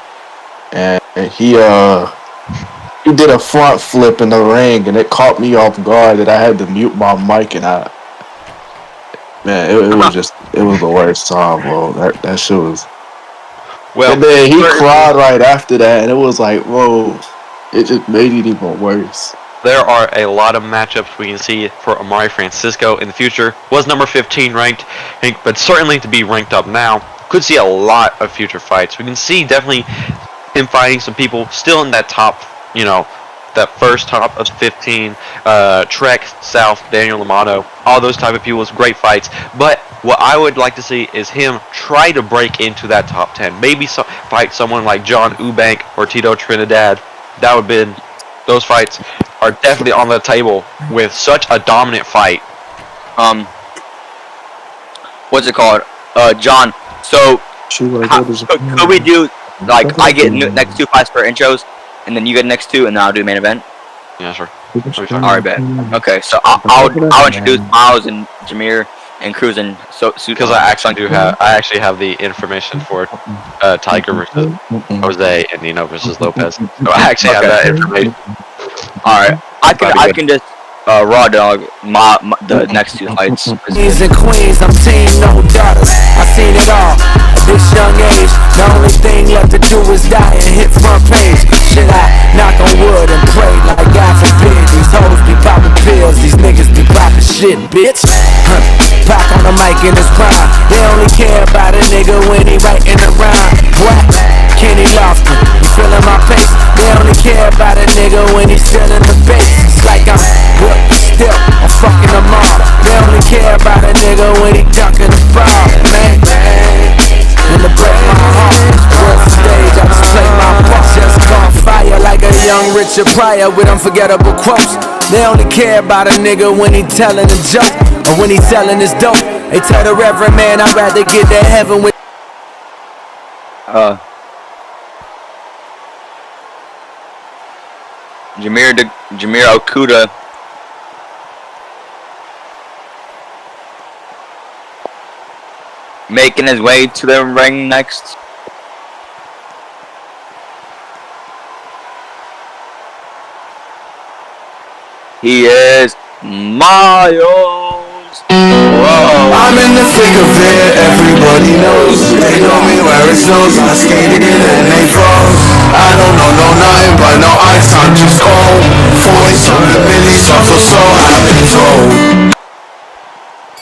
and he did a front flip in the ring, and it caught me off guard that I had to mute my mic, and it was the worst time, bro. That shit was. Well, and then he cried right after that, and it was like, whoa, it just made it even worse. There are a lot of matchups we can see for Amari Francisco in the future. Was number 15 ranked, but certainly to be ranked up now. Could see a lot of future fights. We can see definitely him fighting some people still in that top, that first top of 15. Trek, South, Daniel Lamado, all those type of people. Great fights. But what I would like to see is him try to break into that top 10. Maybe fight someone like John Eubank or Tito Trinidad. That would have been. Those fights are definitely on the table with such a dominant fight. What's it called? John. So, could we do like I get next 2 fights for intros, and then you get next 2, and then I'll do main event? Yeah, sure. Alright, bet. Okay, so I'll introduce Miles and Jamir, and cruising. So Because I actually have the information for Tiger versus Jose and Nino versus Lopez. So I actually have that information. All right, I can just raw dog the next two fights. Kings and queens, I'm team, no daughters. I seen it all at this young age. The only thing left to do is die and hit front page. Should I knock on wood and pray like God forbid these hoes be popping pills, these niggas be popping shit, bitch. Pack on the mic in his prime. They only care about a nigga when he writing a rhyme. What? Kenny Lofton, you feeling my pace? They only care about a nigga when he's still in the base. It's like I'm still, I'm fucking them all. They only care about a nigga when he dunking the ball, man. And to break my heart, world stage, I just play my part. Just caught fire like a young Richard Pryor with unforgettable quotes. They only care about a nigga when he telling a joke or when he selling his dope. They tell the reverend man I'd rather get to heaven with. Jamir Okuda. Making his way to the ring next. He is Miles. Whoa. I'm in the thick of it, everybody knows. They know me where it's nose. I skated in and they froze. I don't know nothing but no ice, I'm just cold. 47 million so I've been told.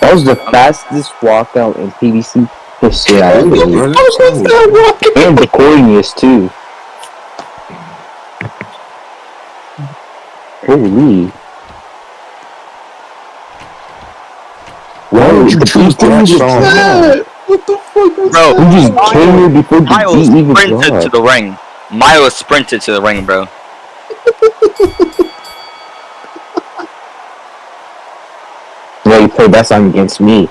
That was the fastest walkout in PBC history. And the corniest too. Holy. Whoa, the beast What the fuck? Bro, he just came here before the Miles beat even sprinted dropped. to the ring. Miles sprinted to the ring, bro. Yeah, you played that song against me.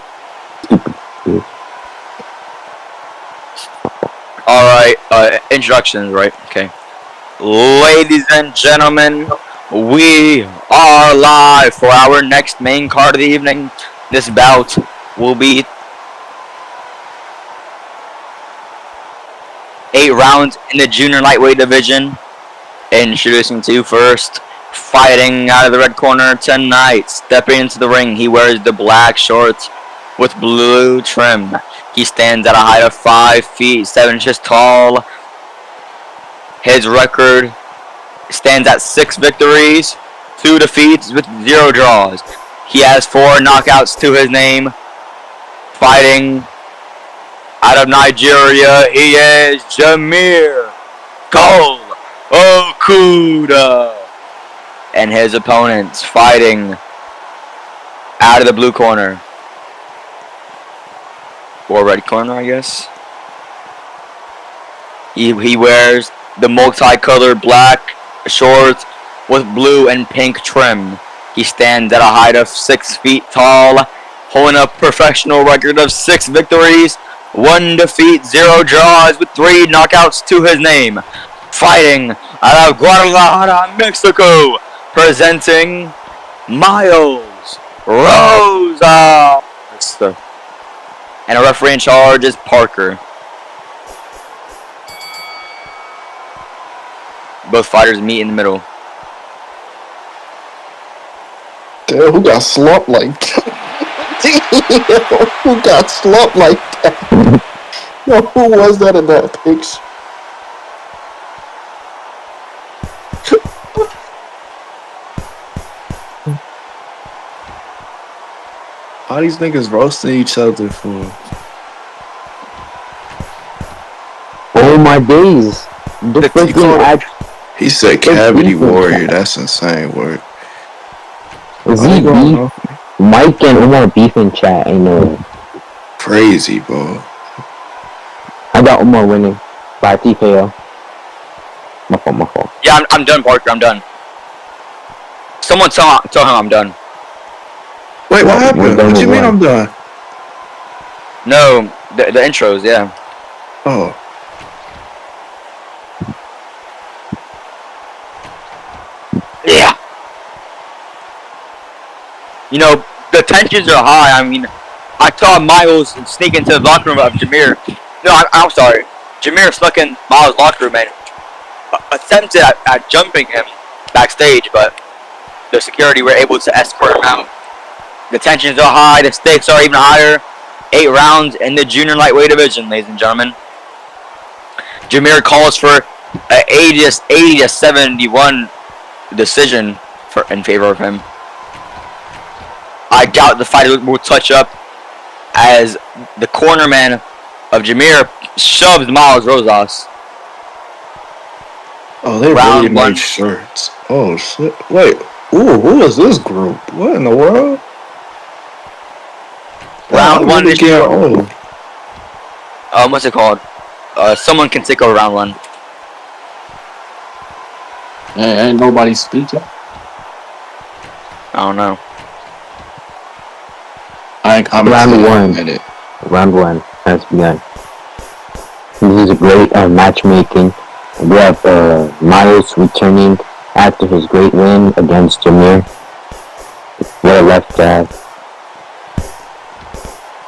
Stupid bitch. Alright, introductions, right? Okay. Ladies and gentlemen, we are live for our next main card of the evening. This bout will be 8 rounds in the junior lightweight division. Introducing to you first, fighting out of the red corner tonight, stepping into the ring, he wears the black shorts with blue trim. He stands at a height of 5 feet 7 inches tall. His record stands at 6 victories, 2 defeats with 0 draws. He has 4 knockouts to his name. Fighting out of Nigeria, he is Jamir Okuda. And his opponents fighting out of the blue corner. Or red corner, I guess. He wears the multicolored black shorts with blue and pink trim. He stands at a height of 6 feet tall, holding a professional record of 6 victories, 1 defeat, 0 draws with 3 knockouts to his name. Fighting out of Guadalajara, Mexico, presenting Miles Rosa. And a referee in charge is Parker. Both fighters meet in the middle. Damn, who got slumped like that? Damn, who got slumped like that? Yo, who was that in that picture? All these niggas roasting each other for. Oh my days. The freaking He said cavity warrior. That's insane word. Is he beef? Mike and Omar beef in chat, I know. Crazy, bro. I got Omar winning by TKO. My fault. Yeah, I'm done, Parker. I'm done. Someone tell him I'm done. Wait, what happened? What do you mean I'm done? No, the intros, yeah. Oh. Yeah. You know, the tensions are high. I mean, I saw Miles sneak into the locker room of Jamir. No, I'm sorry. Jamir snuck in Miles' locker room and attempted at jumping him backstage, but the security were able to escort him out. The tensions are high. The stakes are even higher. 8 rounds in the junior lightweight division, ladies and gentlemen. Jamir calls for an 80-71 decision in favor of him. I doubt the fight will touch up as the cornerman of Jamir shoves Miles Rosas. Oh, they Round really one. make shirts. Oh shit! Wait, ooh, who is this group? What in the world? Round one is old. what's it called? Someone can take over round one. Hey, ain't nobody speaking. I don't know. I ain't coming. Round one. Minute. Round 1 has begun. This is a great matchmaking. We have Miles returning after his great win against Jamir. What a left jab.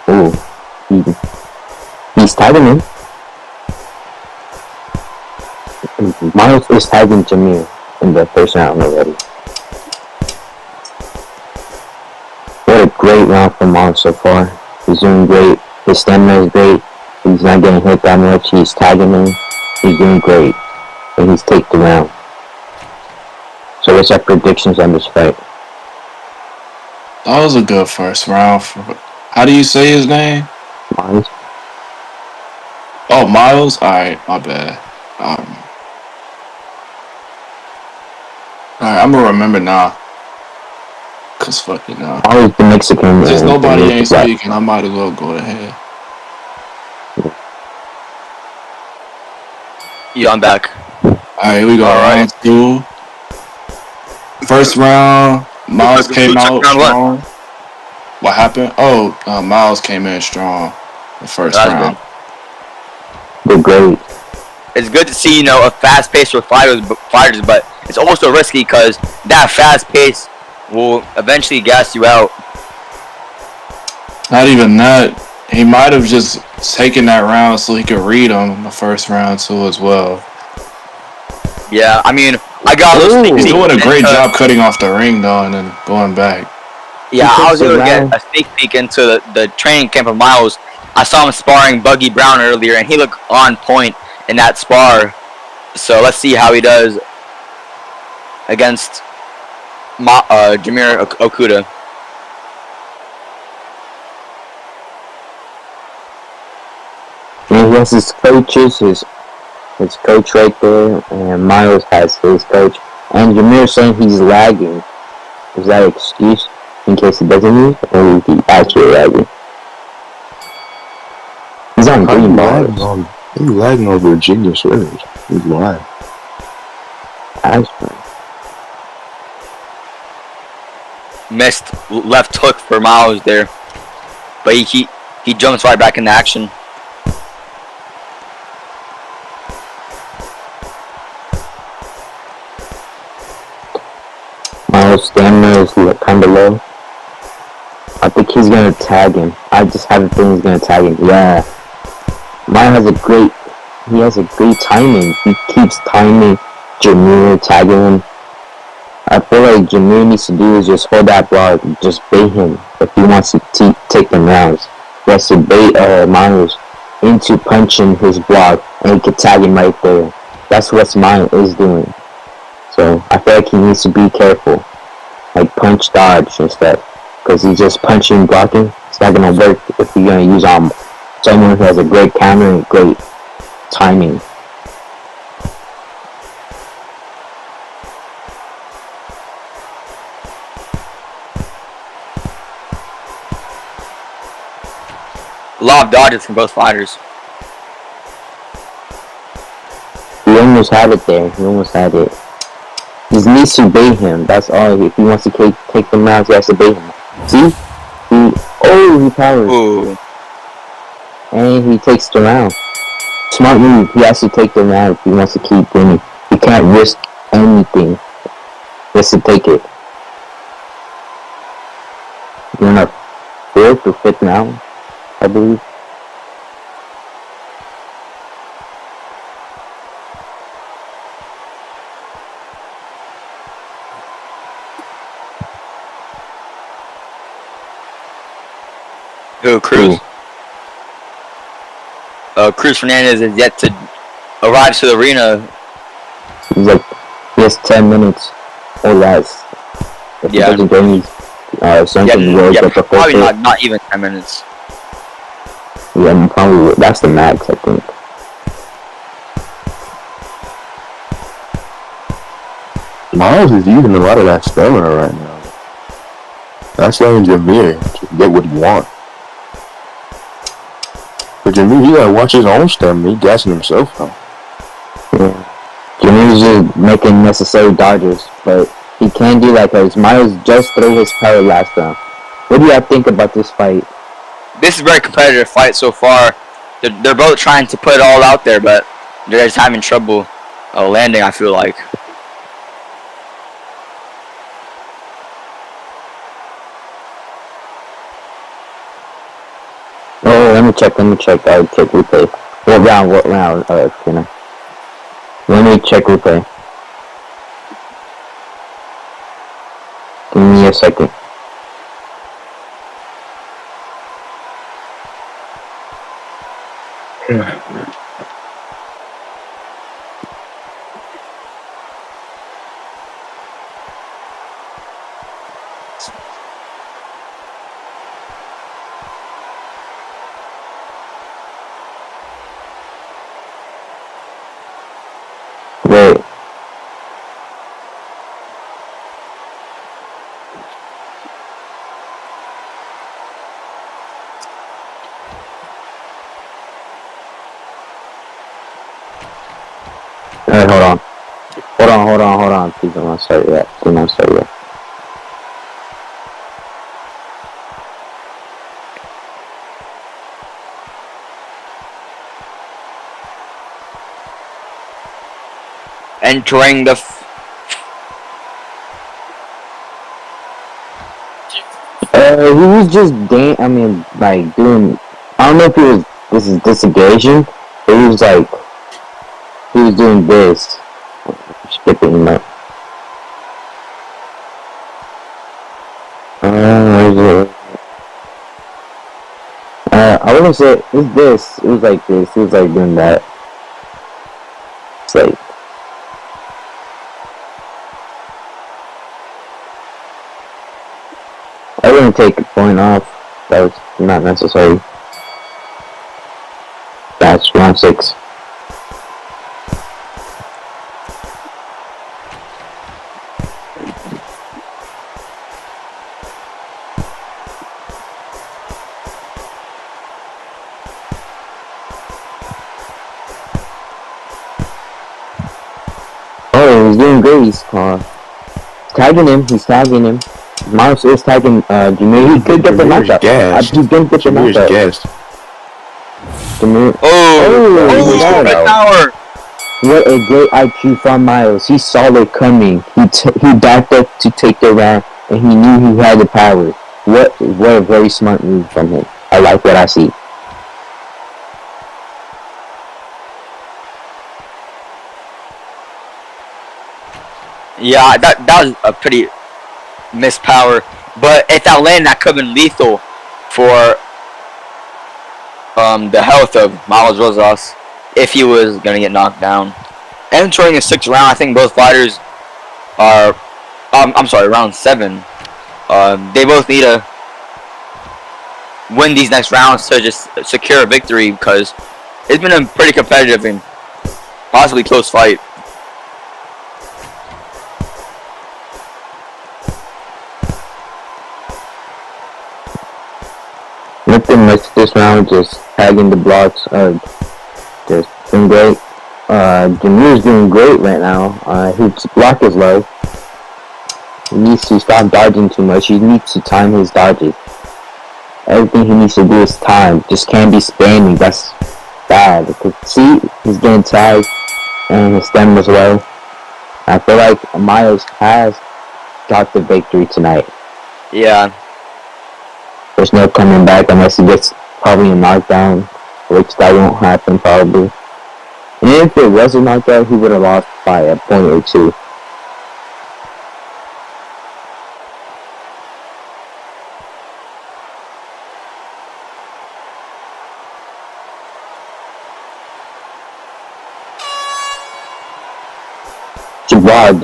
Ooh, he's tagging him. Miles is tagging Jamir in the first round already. What a great round for Miles so far. He's doing great. His stamina is great. He's not getting hit that much. He's tagging him. He's doing great. And he's taken the round. So what's our predictions on this fight? That was a good first round. How do you say his name? Miles? Oh, Miles. All right, my bad. All right, I'm gonna remember now. Cause fucking now. Miles the Mexican. Since nobody the ain't black. speaking, I might as well go ahead. Yeah, I'm back. Alright, we go. All right. Round 2. First round, Miles came out strong. What happened? Oh, Miles came in strong the first round. They're great. It's good to see, a fast pace with fighters, but it's also risky because that fast pace will eventually gas you out. Not even that. He might have just taken that round so he could read him in the first round too as well. Yeah, I mean, I got a little He's doing a great job cutting off the ring though and then going back. Yeah, I was able to get a sneak peek into the training camp of Miles. I saw him sparring Buggy Brown earlier, and he looked on point in that spar. So let's see how he does against Jamir Okuda. And he has his coaches, his coach right there, and Miles has his coach. And Jamir saying he's lagging. Is that an excuse in case he doesn't use, or is he actually lagging? He's on green bars. He's lagging on Virginia servers. He's lying. That's right. Missed left hook for Miles there, but he jumps right back into action. Miles' stamina is kind of low. I think he's gonna tag him. I just have a feeling he's gonna tag him. Yeah. Miles has a great timing. He keeps timing Jamir, tagging him. I feel like Jamir needs to do is just hold that block, just bait him if he wants to take them rounds. He has to bait Miles into punching his block, and he can tag him right there. That's what Miles is doing. So I feel like he needs to be careful, like punch dodge instead, because he's just punching, blocking. It's not gonna work if you're gonna use someone who has a great counter and great timing. A lot of dodges from both fighters. He almost had it there. He almost had it. He needs to bait him. That's all. If he wants to take them rounds, he has to bait him. See? He powers. Ooh. And he takes the round. Smart move. He has to take the round if he wants to keep winning. He can't risk anything. He has to take it. You're not 4 4th or 5th round, I believe. Who, Cruz? Cruz Hernandez is yet to arrive to the arena. He's like, he has 10 minutes or less. If he doesn't get any something probably not even 10 minutes. Yeah, probably that's the max, I think. Miles is using a lot of that stamina right now. That's letting Jamir just get what he wants. But Jamir, he gotta watch his own stamina. He gassing himself now. Yeah. Jamir's just making necessary dodges, but he can do that because Miles just threw his power last round. What do y'all think about this fight? This is a very competitive fight so far. They're both trying to put it all out there, but they're just having trouble landing, I feel like. Oh, let me check. I'll check replay. What round? Let me check replay. Give me a second. Wait. Alright, hold on. Please don't start yet. Entering the he was just doing, I don't know if this is disengaging, but he was doing this. Skipping him up. I wouldn't say, it's this. It was like this. It was like doing that. It's like, I wouldn't take a point off. That was not necessary. That's round 6. Oh, he's doing great. He's tagging him. Miles is tagging Jamir. He could get the knockout. He's gonna get the knockout. Jamir. Oh, power! What a great IQ from Miles. He saw it coming. He backed up to take the round, and he knew he had the power. What a very smart move from him. I like what I see. Yeah, that was a pretty missed power, but if that landed, that could have been lethal for the health of Miles Rosas if he was gonna get knocked down. Entering the 6th round, I think both fighters are, round 7. They both need to win these next rounds to just secure a victory because it's been a pretty competitive and possibly close fight. Nothing much this round, just tagging the blocks, just doing great. Jamir's doing great right now. His block is low. He needs to stop dodging too much. He needs to time his dodges. Everything he needs to do is time. Just can't be spamming. That's bad. Because see, he's getting tagged and his stamina as well. I feel like Miles has got the victory tonight. Yeah. There's no coming back unless he gets probably a knockdown, which that won't happen probably. And if it was a knockout, he would have lost by a point or two.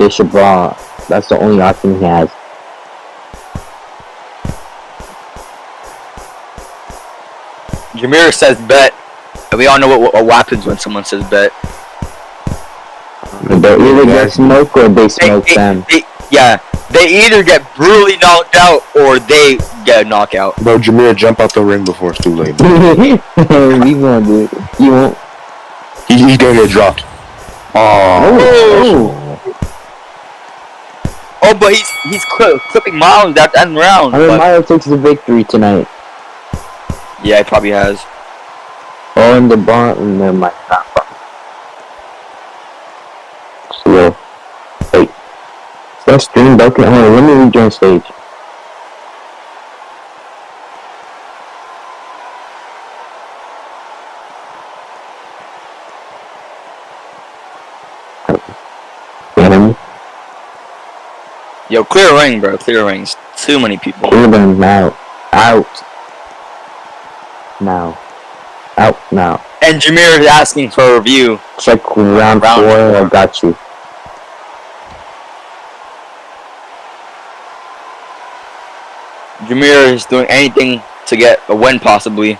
Shabbat. That's the only option he has. Jamir says bet. And we all know what happens when someone says bet. They either get smoked or they smoke them. They either get brutally knocked out or they get a knockout. Bro, Jamir, jump out the ring before it's too late. We gonna do it. You won't. He gonna get dropped. Oh, but he's clipping Miles that end round. I mean, Miles takes the victory tonight. Yeah, he probably has. Oh, and the bottom, never mind. Slow. Wait. Is that stream broken? Hold on, let me rejoin stage. Yo, clear ring, bro. Clear rings. Too many people. Clear them now. Out. Now. Out now. And Jamir is asking for a review. Check round 4. I got you. Jamir is doing anything to get a win, possibly.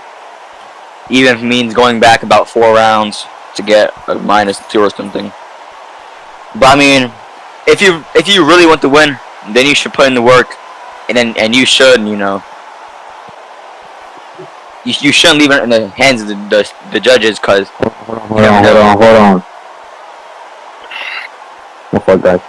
Even if it means going back about 4 rounds to get a -2 or something. But I mean, if you really want to win, then you should put in the work, and you should, you know. You shouldn't leave it in the hands of the judges, cause Hold on. Oh fuck that.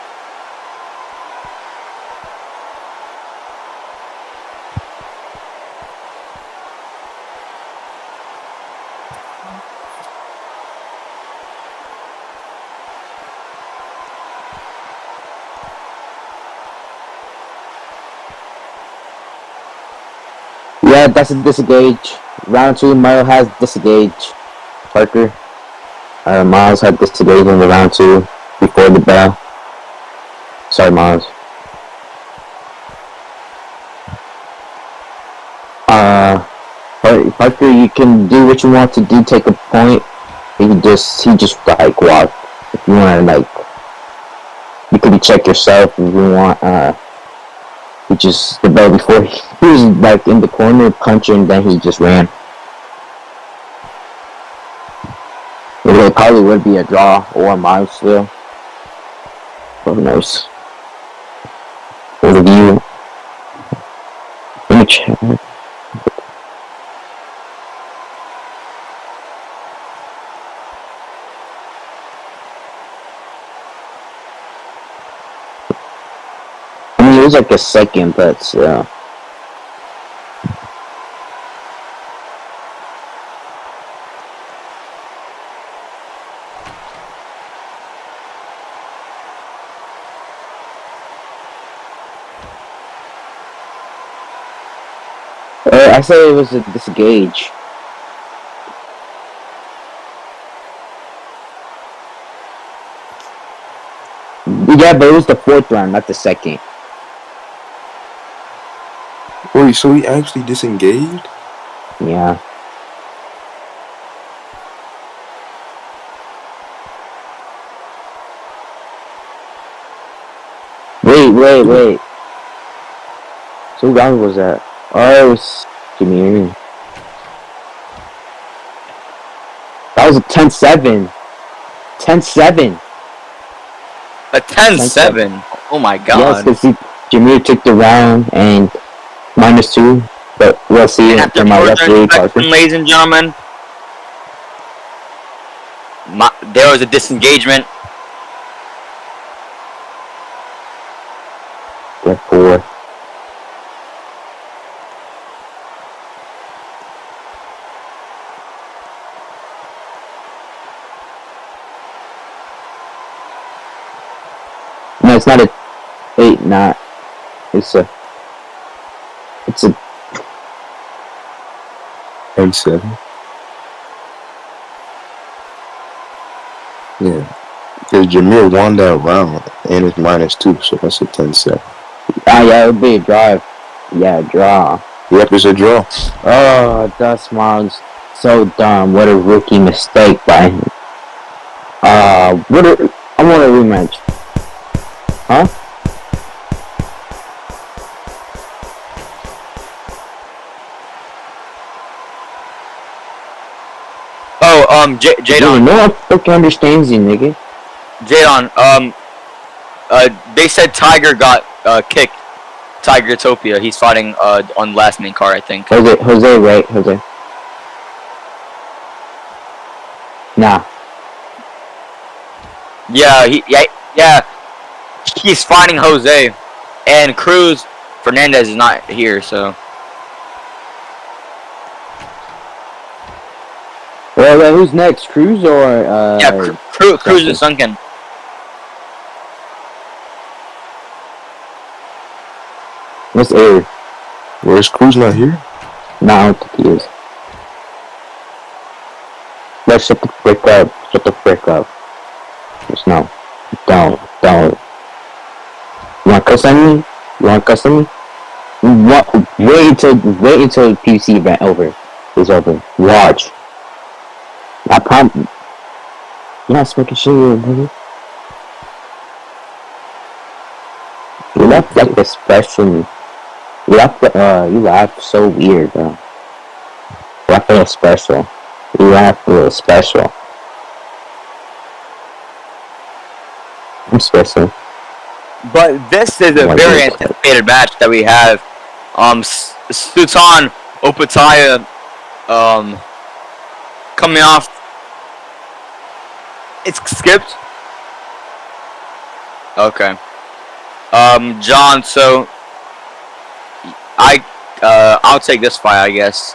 Yeah, that's a disengage. Round 2, Mario has disengage. Parker. Miles had disengage in the round 2 before the bell. Sorry, Miles. Parker, you can do what you want to do. Take a point. He just like walk. If you want to like, you could check yourself if you want. He just the bell before he was like in the corner punching, then he just ran. It probably would be a draw or a Miles still. Who knows? What of you? Let me check. I mean, it was like a second, but I say it was a disengage. Yeah, but it was the 4th round, not the 2nd. Wait, so he actually disengaged? Yeah. Wait. So what round was that? Oh, it was Jamir. That was a 10-7. 10-7. A 10-7. Oh my god. Yes, because Jamir took the round and -2. But we'll see it After from my referee, Parker. ladies and gentlemen, there was a disengagement. Get 4. No, it's not a 8, not. It's a 10-7. Yeah. Because Jamir won that round and it's -2, so that's a 10-7. Ah, yeah, it'll be a drive. Yeah, draw. Yep, it's a draw. Oh, that smiles so dumb. What a rookie mistake by him. I want a rematch. Huh? Oh, Jadon. No one fucking understands you, nigga. Jadon, they said Tiger got kicked. Tiger Topia. He's fighting on last main card, I think. Jose, right? Jose. Nah. Yeah. He's fighting Jose, and Cruz Hernandez is not here, so. Well, who's next? Cruz or Yeah, Cruz and Sunken. What's Air? Where's Cruz not here? No, I don't think he is. Let's shut the frick up. Shut the frick up. Just no. Don't. You wanna cuss at me? Wait until the PC event is over. Watch. I promise. You're not smoking shit, nigga. You laugh like a special. You laugh so weird, bro. You laugh a little special. I'm special. But this is a very anticipated match that we have. Sultan Opataya, coming off. It's skipped. Okay. John. So I'll take this fight, I guess.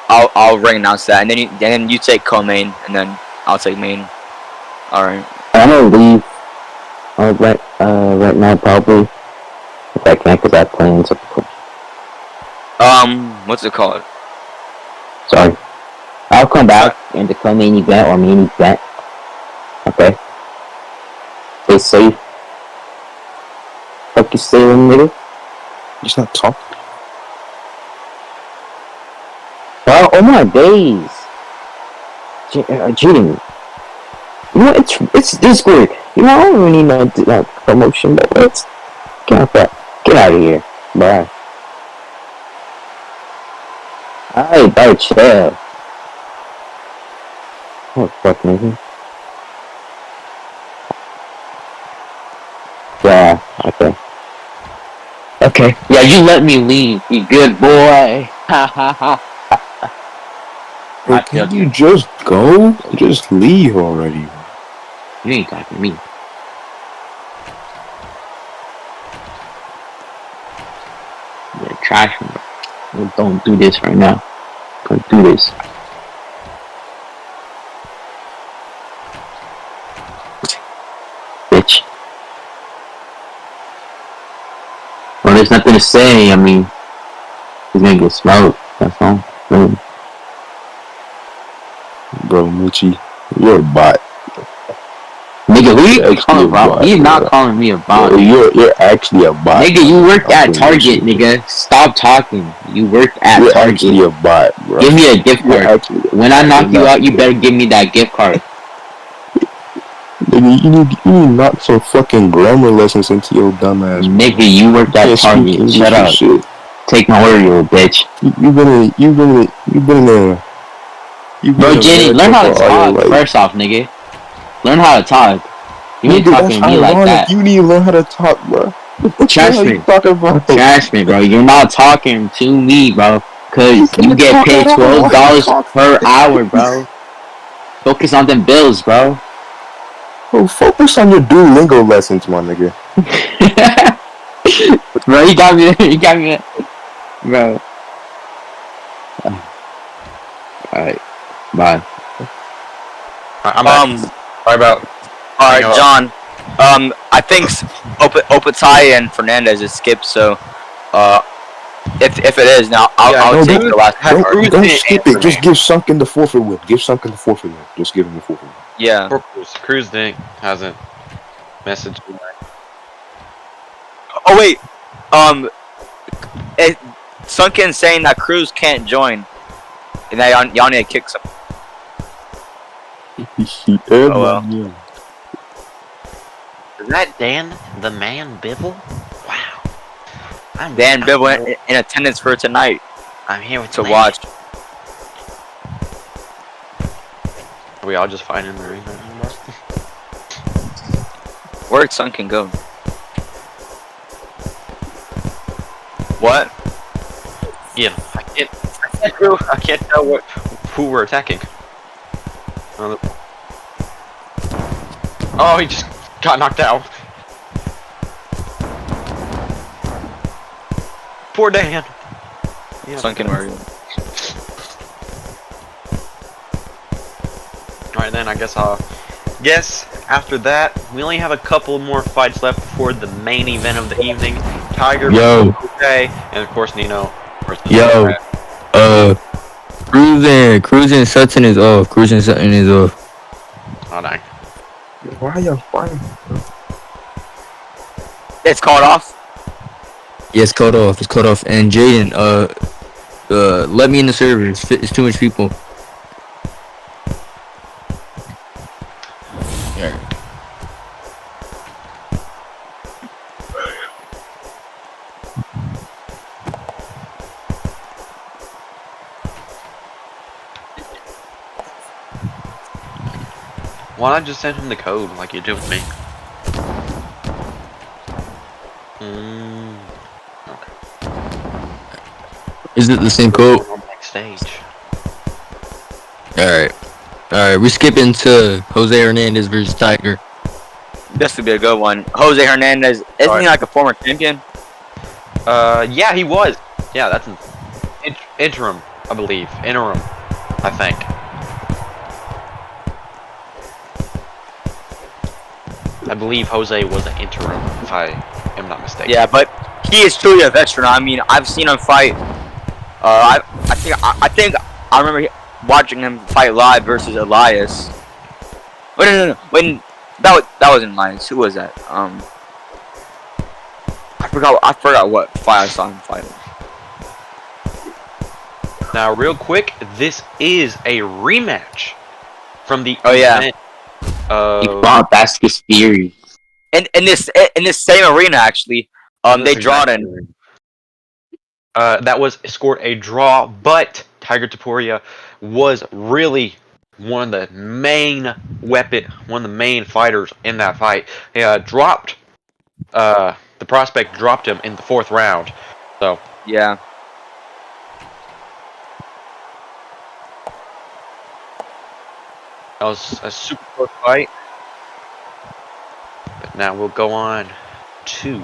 I'll ring announce that, and then you take co-main, and then I'll take main. All right. I'm gonna leave. Right now probably. If I can, cause I have plans. What's it called? Sorry. I'll come back in the co-main event or main event. Okay. Stay safe. Fuck you, sailing nigga. He's not talking. Oh my days. Cheating. You know, it's Discord. You know, I don't really need no promotion, but let's get out of here. Bye. Alright, bye, chill. Oh, fuck, nigga. Yeah, okay. Okay, yeah, you let me leave, you good boy. Ha ha ha. Bro, can you just go? Just leave already. You ain't talking to me. You're trash me. Don't do this right now. Don't do this. Bitch. Well, there's nothing to say. I mean, he's gonna get smoked. That's all. Bro, Michi, you're a bot. Nigga, who you calling about? He's not calling me a bot. You're actually a bot. Nigga, you worked at Target, nigga. Stop talking. You worked at Target. You're actually a bot, bro. Give me a gift card. When I knock you out, you better give me that gift card. Nigga, you need to knock some fucking grammar lessons into your dumb ass. Nigga, you worked at Target. Shut up. Shit. Take my order, you bitch. You've been there. Bro, Jenny, learn how to talk first off, nigga. Learn how to talk. You ain't talking to me like that. You need to learn how to talk, bro. Trash me, bro. You're not talking to me, bro. Cause you get paid $12 per hour, bro. Focus on them bills, bro. Bro, focus on your Duolingo lessons, my nigga. Bro, you got me. Bro. Alright. Bye. Alright, John. I think Opatai and Hernandez is skipped, so If it is, now I'll take the last. Don't skip it. Just give Sunken the forfeit win. Give Sunken the forfeit win. Just give him the forfeit win. Yeah. Cruz hasn't messaged me. Oh wait, Sunken saying that Cruz can't join, and that y'all need to kick some. Oh well. Is that Dan the Man Bibble? Wow. Dan Bibble in attendance for tonight. I'm here to watch. Are we all just fighting the ring? Where'd Sunken go? What? Yeah, I can't tell who we're attacking. Oh, he just got knocked out. Poor Dan. Yeah. Sunken Mario. Alright then, I guess after that, we only have a couple more fights left before the main event of the evening. Tiger versus Jose, and of course Nino versus Cruising Sutton is off. Oh dang. Why are y'all fighting? It's called off? Yeah, it's cut off. And Jaden, let me in the server. It's too much people. Why not just send him the code like you did with me? Okay. Is it the same code? Backstage. Alright, we're skipping to Jose Hernandez versus Tiger. This would be a good one. Jose Hernandez, isn't he like a former champion? Yeah, he was. Yeah, that's an interim, I believe. I think. I believe Jose was an interim, if I am not mistaken. Yeah, but he is truly a veteran. I mean, I've seen him fight. I think I remember watching him fight live versus Elias. Wait, no. When that wasn't Elias. Who was that? I forgot what fight I saw him fighting. Now, real quick, this is a rematch from the event. He fought Vasquez Fury. In this same arena actually, they drawed in. That was scored a draw, but Tiger Topia was really one of the main fighters in that fight. He dropped the prospect dropped him in the 4th round. So yeah. That was a super close fight. But now we'll go on to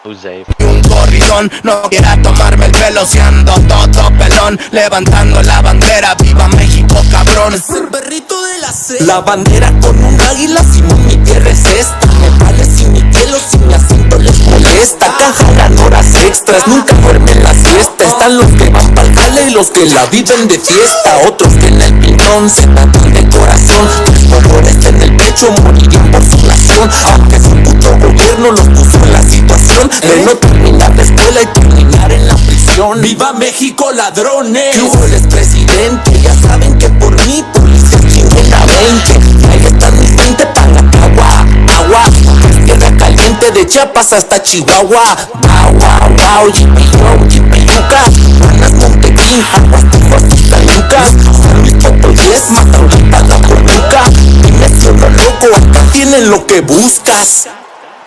Jose. Un corridón, no quiera tomarme el pelo, siendo todo pelón, levantando la bandera, viva México, cabrón. Es el perrito de la selva. La bandera con un águila, si no mi tierra es esta. Me vale si mi pelo, si mi acento les molesta. Acá jalan horas extras, nunca duermen la siesta. Están los que van pa'l jale y los que la viven de fiesta. Otros que en el pintón se matan de corazón. Los colores en el pecho morirían por su nación. Aunque su puto gobierno los puso en la situación de no terminar la escuela y terminar en la prisión. ¡Viva México, ladrones! Que hubo el expresidente, ya saben que por mí policías chinguen a 20. Ahí están mis 20 para la agua. Es tierra caliente de Chiapas hasta Chihuahua. Wow, Jipeyuca, Buenas Montequín, Aguas Tijos y Lucas. San Luis Potoyes, Mataulipas, La Coruca. Dime si uno loco, acá tienen lo que buscas.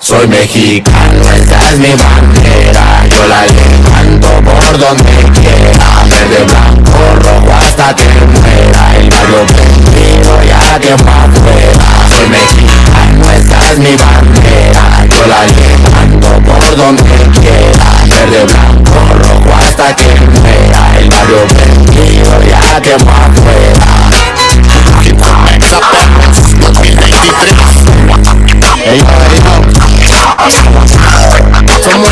Soy mexicano, esa es mi bandera. Yo la levanto por donde quiera. Verde, blanco, rojo hasta que muera. El barrio prendido ya que más fuera. Soy mexicano, esa es mi bandera. Yo la levanto por donde quiera. Verde, blanco, rojo hasta que muera. El barrio prendido ya que más fuera. 2023. Somos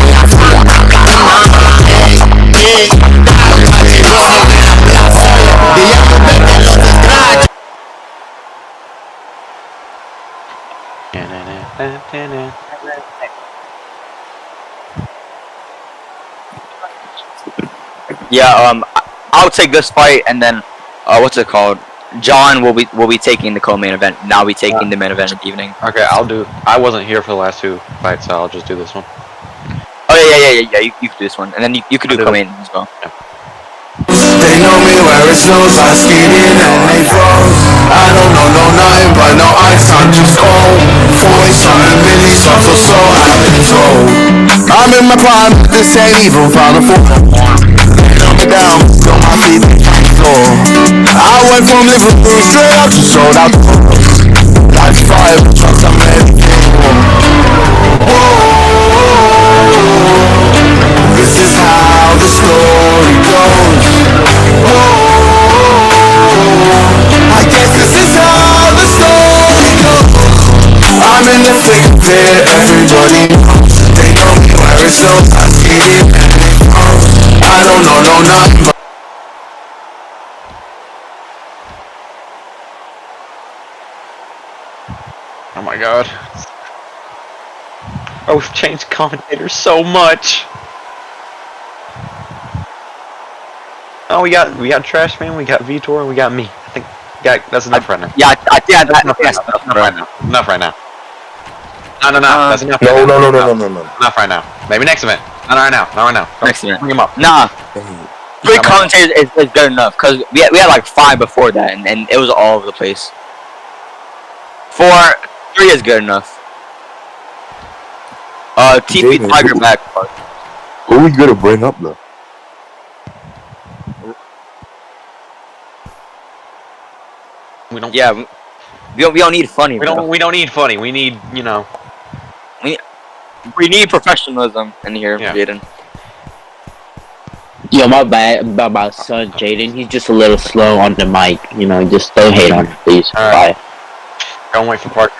Yeah. I'll take this fight, and then what's it called? John will be taking the co-main event. Now we taking the main event of the evening. Okay, I wasn't here for the last 2 fights, so I'll just do this one. Oh yeah. You can do this one, and then you can do co-main as well. Yeah. They know me where it's loose, I skid in and they froze. I don't know nothing but no ice, I'm just cold. 40-something million songs or so, I've been told. I'm in my prime, this ain't even Father 4. They know me down, so my feet on the floor. I went from Liverpool straight up to sold out the world. Life's fire, trucks I'm ready for. This is how the story goes. I guess this is how the story goes. I'm in the thick of it, everybody knows. They know me where it's so I see it and they know. I don't know nothing but Oh my god. Oh, we've changed commentators so much. Oh, we got Trash Man, we got Vitor, and we got me. I think that's enough right now. Yeah, I think that's Enough right now. Enough right now. No. That's enough. No. Enough right now. Maybe next event. Not right now. next event. Bring him up. Nah. 3 commentators is good enough because we had like 5 before that, and it was all over the place. 3 is good enough. TP Jamie, Tiger back. Who we gonna bring up though? We don't. Yeah, we don't need funny. We don't need funny. We need, you know. We need professionalism in here, Yeah. Jaden. Yo, my bad about my son Jaden. He's just a little slow on the mic. You know, just don't hate on him, please. Alright. Bye. Don't wait for Parker.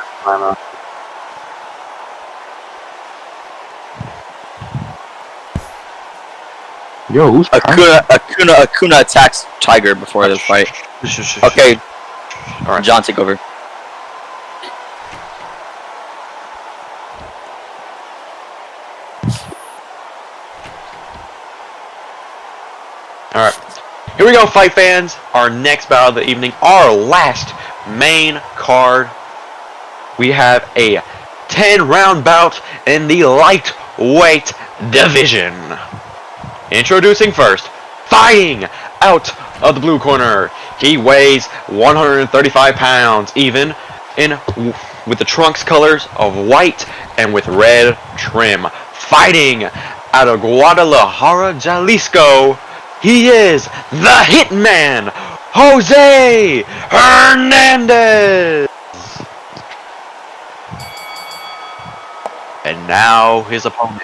Yo, who's Akuna attacks Tiger before this fight. Okay, Alright. John, take over. Alright. Here we go, fight fans. Our next battle of the evening, our last main card. We have a 10-round bout in the lightweight division. Introducing first, fighting out of the blue corner. He weighs 135 pounds, even with the trunks colors of white and with red trim. Fighting out of Guadalajara, Jalisco. He is the Hitman, Jose Hernandez. And now his opponent.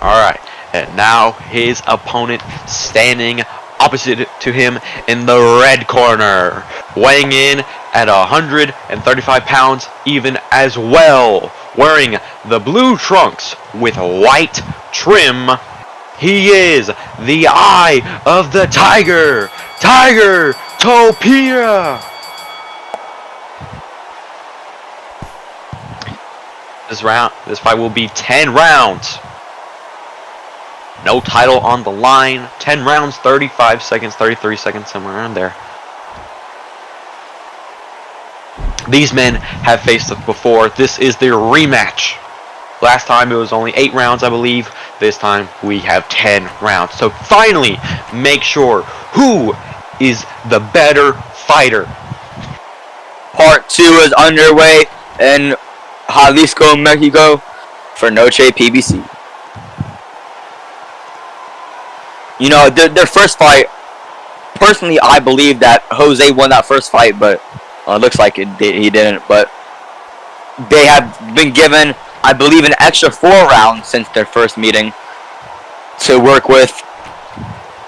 Alright, and now his opponent standing opposite to him in the red corner, weighing in at 135 pounds even as well, wearing the blue trunks with white trim. He is the Eye of the Tiger, Topia. This fight will be 10 rounds. No title on the line. 10 rounds, 35 seconds, 33 seconds, somewhere around there. These men have faced us before. This is their rematch. Last time it was only 8 rounds, I believe. This time we have 10 rounds. So finally, make sure who is the better fighter. Part 2 is underway in Jalisco, Mexico for Noche PBC. You know, their first fight, personally, I believe that Jose won that first fight, but it looks like he didn't. But they have been given, I believe, an extra 4 rounds since their first meeting to work with.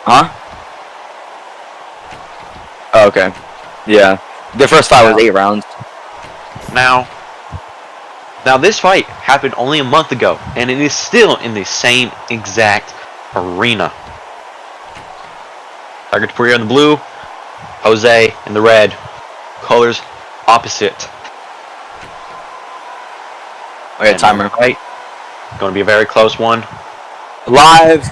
Huh? Oh, okay. Yeah. Their first fight was 8 rounds. Now this fight happened only a month ago, and it is still in the same exact arena. Tiger Topia in the blue, Jose in the red. Colors opposite. Okay, timer. Right. Going to be a very close one. Live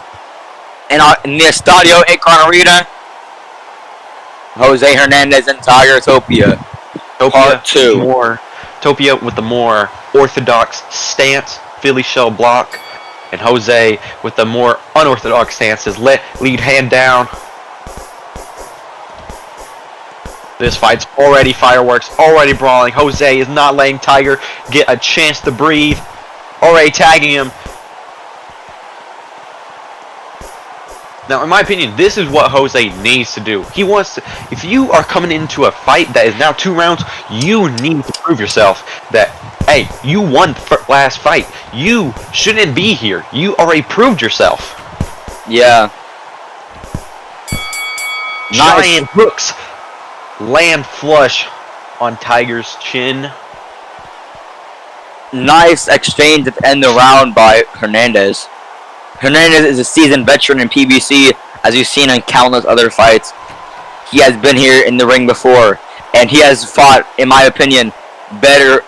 in the Estadio Akron Arena. Jose Hernandez and Tiger Topia. Part 2. Topia with the more orthodox stance, Philly shell block, and Jose with the more unorthodox stance, his lead hand down. This fight's already fireworks, already brawling. Jose is not letting Tiger get a chance to breathe. Already tagging him. Now, in my opinion, this is what Jose needs to do. He wants to, if you are coming into a fight that is now 2 rounds, you need to prove yourself that, hey, you won the last fight. You shouldn't be here. You already proved yourself. Yeah. Giant hooks land flush on Tiger's chin. Nice exchange at the end of the round by Hernandez. Hernandez is a seasoned veteran in PBC, as you've seen in countless other fights. He has been here in the ring before, and he has fought, in my opinion, better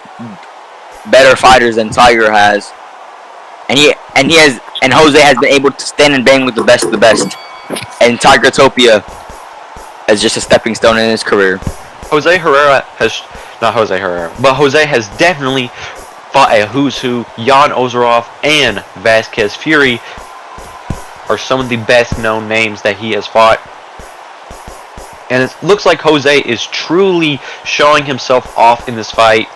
fighters than Tiger has. And Jose has been able to stand and bang with the best of the best. And Tiger Topia is just a stepping stone in his career. Jose has definitely fought a who's who. Jan Ozerov and Vasquez Fury are some of the best known names that he has fought. And it looks like Jose is truly showing himself off in this fight,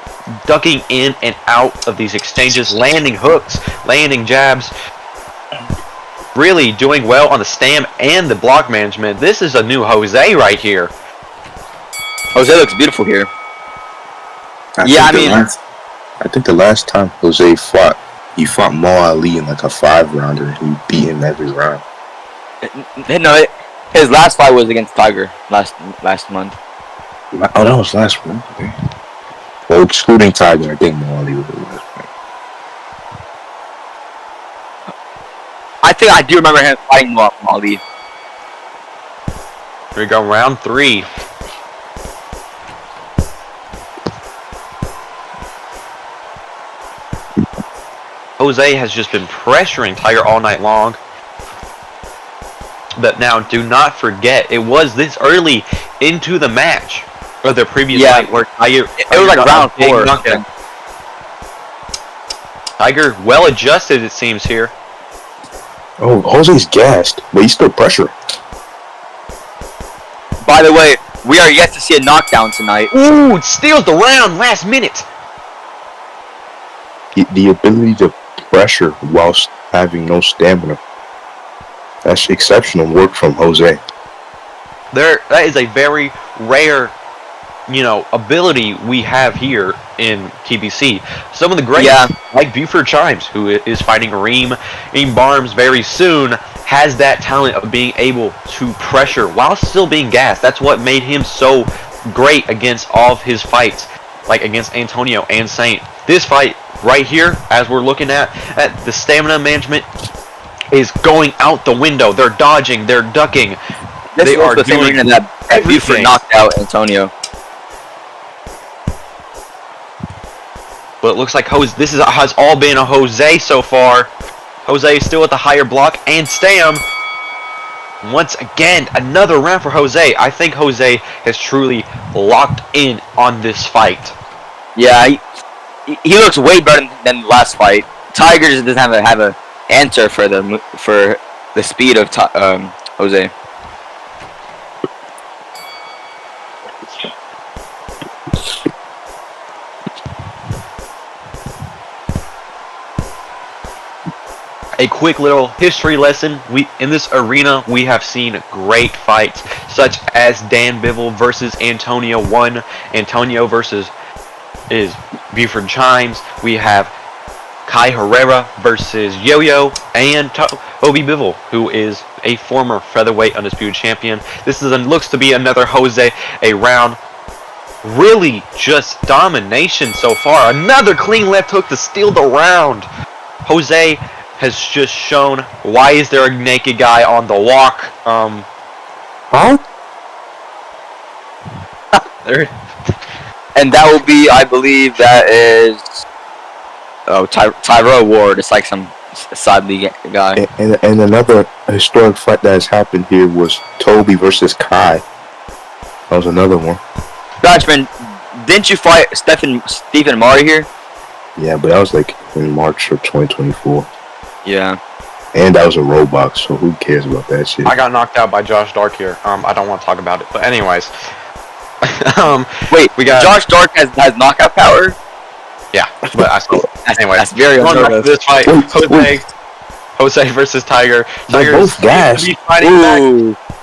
ducking in and out of these exchanges, landing hooks, landing jabs, really doing well on the stam and the block management. This is a new Jose right here. Jose looks beautiful here. I think the last time Jose fought, he fought Mo Ali in like a 5-rounder, and he beat him every round. No, his last fight was against Tiger last month. Oh, that was last month. Okay. Well, excluding Tiger, I think Mo Ali was the last fight. I think I do remember him fighting Mo Ali. Here we go, round 3. Jose has just been pressuring Tiger all night long. But now, do not forget, it was this early into the match, or the previous night, where Tiger... It was like round 4. Tiger, well adjusted, it seems, here. Oh, Jose's gassed, but he's still pressure. By the way, we are yet to see a knockdown tonight. Ooh, it steals the round last minute. The ability to pressure whilst having no stamina. That's exceptional work from Jose. That is a very rare, ability we have here in TBC. Some of the greats, like Buford Chimes, who is fighting Reem Barnes very soon, has that talent of being able to pressure while still being gassed. That's what made him so great against all of his fights, like against Antonio and Saint. This fight right here, as we're looking at the stamina management is going out the window. They're dodging, they're ducking. They are the same reason that Buford knocked out Antonio. But it looks like this has all been a Jose so far. Jose is still at the higher block and stam. Once again, another round for Jose. I think Jose has truly locked in on this fight. Yeah, he looks way better than the last fight. Tiger just doesn't have a answer for the speed of Jose. A quick little history lesson. In this arena, we have seen great fights, such as Dan Bivol versus Antonio 1. Antonio versus Buford Chimes. We have Kai Herrera versus Yo-Yo, and Obi Bivol, who is a former featherweight undisputed champion. This looks to be another Jose round. Really just domination so far. Another clean left hook to steal the round. Jose has just shown, why is there a naked guy on the walk? Huh? And that will be, I believe, that is Tyrell Ward. It's like some side league guy. And another historic fight that has happened here was Toby versus Kai. That was another one. Dutchman, didn't you fight Stephen Amari here? Yeah, but that was like in March of 2024. Yeah. And that was a Roblox, so who cares about that shit? I got knocked out by Josh Dark here. I don't want to talk about it, but anyways. Wait, we got Josh Dark has knockout power? Yeah, but I still. Anyway, that's very going back unheard to of. this fight, Jose versus Tiger. They're both gassed. Back,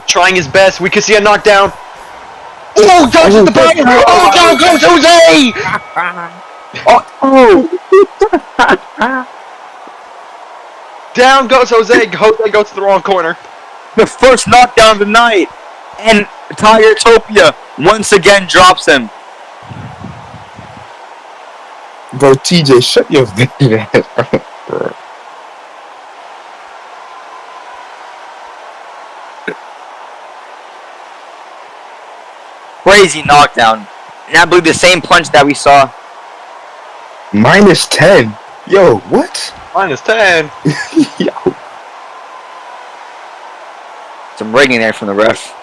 trying his best. We could see a knockdown. Oh, dodges the button! Oh, down goes Jose! Down goes Jose. Jose goes to the wrong corner. The first knockdown of the night, and Tiger Topia once again drops him. Bro, TJ, shut your fucking ass up, bro. Crazy knockdown. And I believe the same punch that we saw. -10. Yo, what? -10. Yo. Some rigging there from the ref.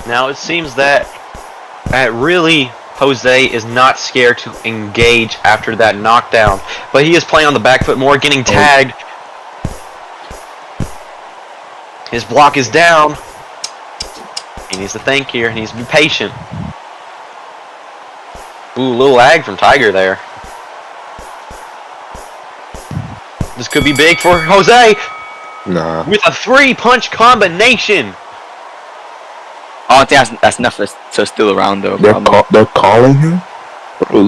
Now it seems that really Jose is not scared to engage after that knockdown, but he is playing on the back foot more, getting tagged. His block is down. He needs to think here. He needs to be patient. Ooh, little lag from Tiger there. This could be big for Jose. Nah. With a 3-punch combination. I don't think that's enough to still around though. They're calling him? Bro,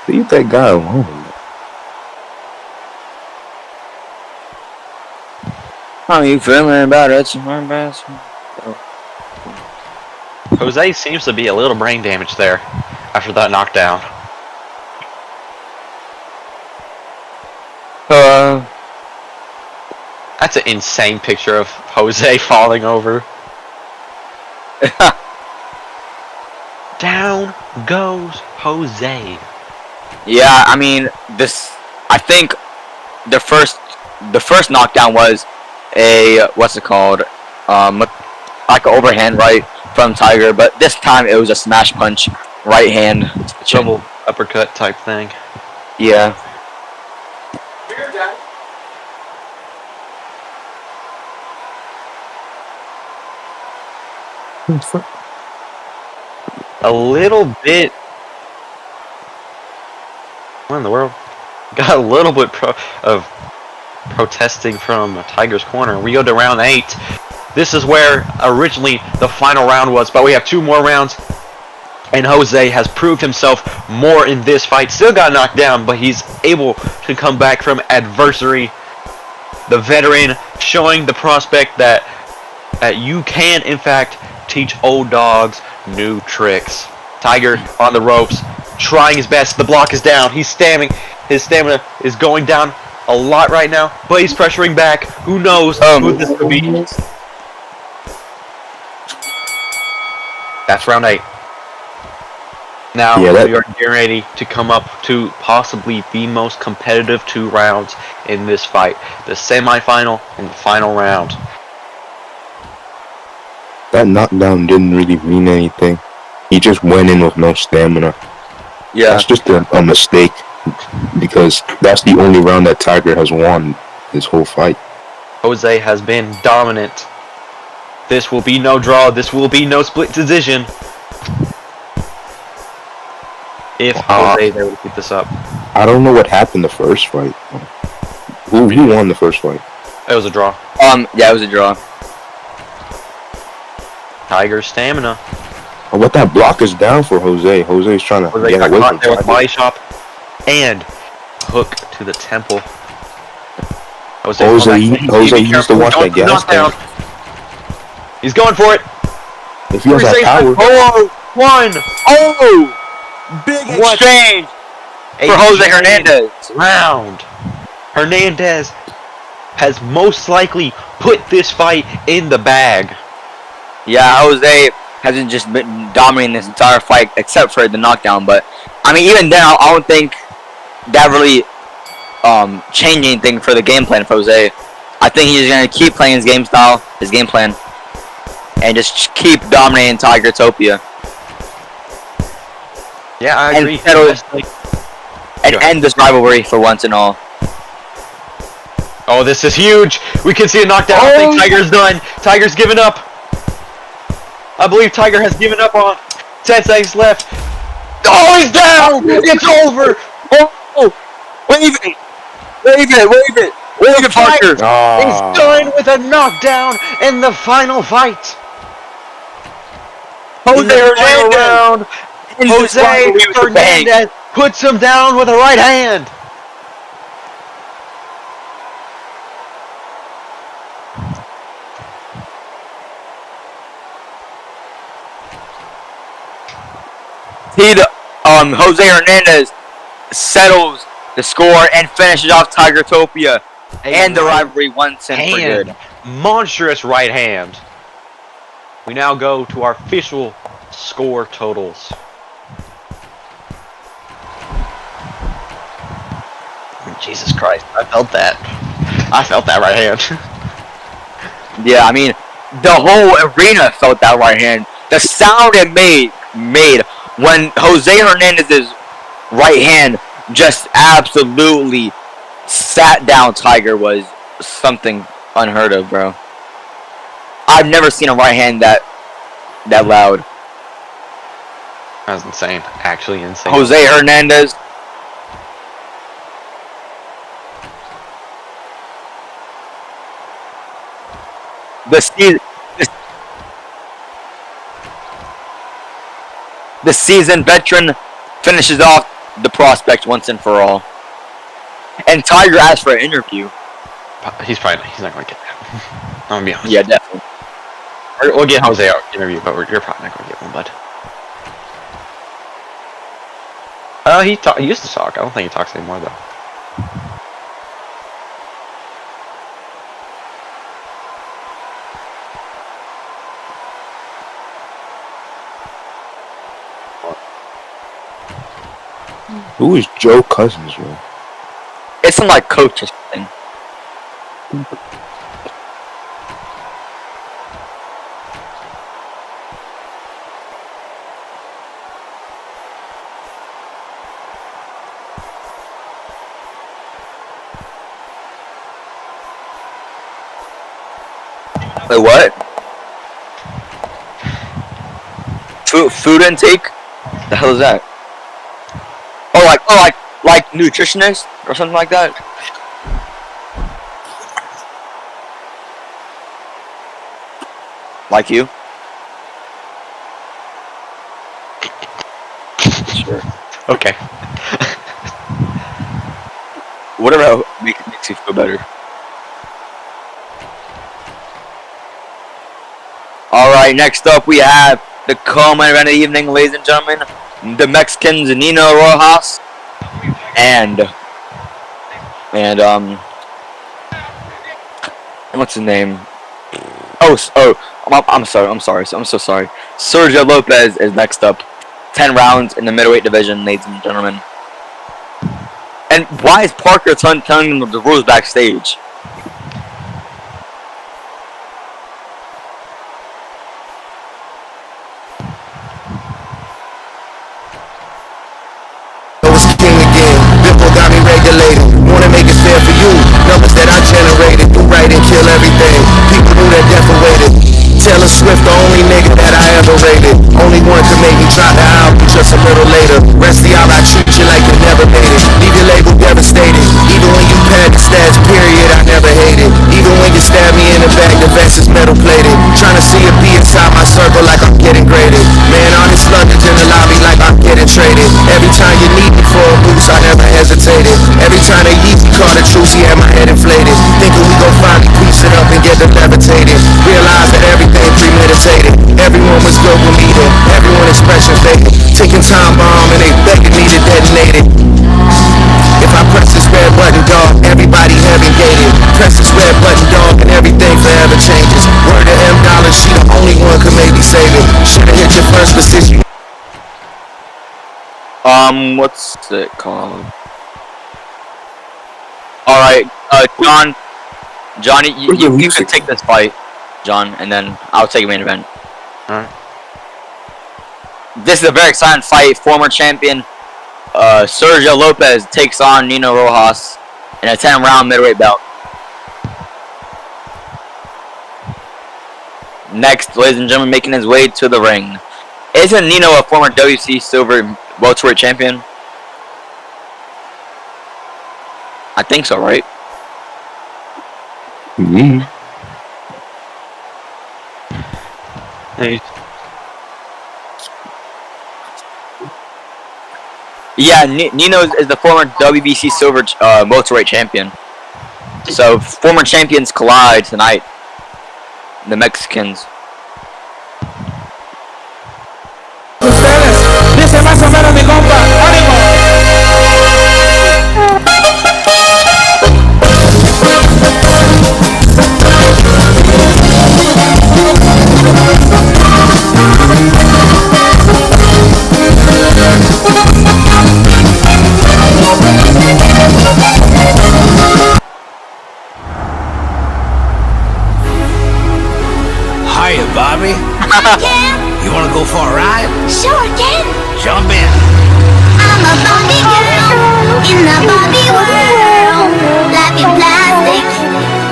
leave that guy alone. How are you feeling about it? Jose seems to be a little brain damaged there after that knockdown. That's an insane picture of Jose falling over. Down goes Jose. Yeah, I mean I think the first knockdown was a like an overhand right from Tiger, but this time it was a smash punch, right hand, Double uppercut type thing. Yeah. A little bit. What in the world? Got a little bit of protesting from Tiger's corner. We go to round 8. This is where originally the final round was, but we have 2 more rounds. And Jose has proved himself more in this fight. Still got knocked down, but he's able to come back from adversity. The veteran showing the prospect that you can, in fact, teach old dogs new tricks. Tiger on the ropes, trying his best. The block is down. He's stamming. His stamina is going down a lot right now, but he's pressuring back. Who knows who this could be? That's round 8. Now we are getting ready to come up to possibly the most competitive 2 rounds in this fight. The semifinal and the final round. That knockdown didn't really mean anything. He just went in with no stamina. Yeah. That's just a mistake, because that's the only round that Tiger has won this whole fight. Jose has been dominant. This will be no draw. This will be no split decision. If Jose is able to keep this up. I don't know what happened the first fight. Who won the first fight? It was a draw. Yeah, it was a draw. Tiger's stamina. Oh, what that block is down for Jose. Jose's trying to get away from there with Tiger. body shot and hook to the temple. Jose used to watch that gas tank. He's going for it. If he has that power. Oh, one. Oh! Big exchange! For Jose Hernandez. Round. Hernandez has most likely put this fight in the bag. Yeah, Jose hasn't just been dominating this entire fight except for the knockdown, but I mean, even then, I don't think that really changed anything for the game plan for Jose. I think he's gonna keep playing his game style, his game plan, and just keep dominating Tiger Topia. Yeah, I agree. And end this rivalry for once and all. Oh, this is huge. We can see a knockdown. I think Tiger's done. Tiger's given up. I believe Tiger has given up on 10 seconds left. Oh, he's down! It's over! Oh! Wave it! Wave it! Wave it! Wave it, Parker! He's done with a knockdown in the final fight. Jose Hernandez! Jose Hernandez puts him down with a right hand. Jose Hernandez settles the score and finishes off Tiger Topia and the rivalry once and for good. Monstrous right hand. We now go to our official score totals. Jesus Christ, I felt that. I felt that right hand. Yeah, I mean, the whole arena felt that right hand. The sound it made when Jose Hernandez's right hand just absolutely sat down Tiger was something unheard of, bro. I've never seen a right hand that loud. That was insane. Actually insane. Jose Hernandez. The seasoned veteran finishes off the prospect once and for all. And Tiger asked for an interview. He's not going to get that. I'm going to be honest. Yeah, definitely. We'll get Jose an interview, but you're probably not going to get one, bud. He used to talk. I don't think he talks anymore, though. Who is Joe Cousins, bro? It's some like coach or something. Wait, what? Food intake? The hell is that? Like nutritionist or something like that. Like you? Sure. Okay. Whatever makes you feel better. Alright, next up we have the co-main event of the evening, ladies and gentlemen. The Mexicans, Nino Rojos and what's his name? I'm so sorry. Sergio Lopez is next up. 10 rounds in the middleweight division, ladies and gentlemen. And why is Parker telling them the rules backstage? Wanna make it fair for you. Numbers that I generated, do right and kill everything. People knew that death awaited. Taylor Swift, the only nigga that I ever rated. Only one could make me drop the album just a little later. Rest the hour, I treat you like you never made it. Leave your label devastated. Even when you pad the stats, period, I never hated. Even when you stab me in the back, the vest is metal plated. Trying to see a be inside my circle like I'm getting graded. Man, all this luggage in the lobby like I'm getting traded. Every time you need me for a boost, I never hesitated. Every time they eat me, call the truth, he had my head inflated. Thinking we gon' finally piece it up and get them levitated. Realize that everything premeditated. Everyone was good with me then. Everyone expression faded. Ticking time bomb and they begging me to detonate it. save it. Should've hit your first position. What's it called? Alright, John, you can take this fight, John, and then I'll take a main event. Alright. This is a very exciting fight. Former champion Sergio Lopez takes on Nino Rojas in a 10-round middleweight bout. Next, ladies and gentlemen, making his way to the ring. Isn't Nino a former WC Silver welterweight champion? I think so, right? Hey. Yeah, Nino is the former WBC Silver welterweight champion. So, former champions collide tonight. The Mexicans. Dice más o menos mi compa, ánimo. Hiya, Bobby. You wanna go for a ride? Sure, Ken. Jump in. I'm a Barbie girl in the Barbie world. Life in plastic,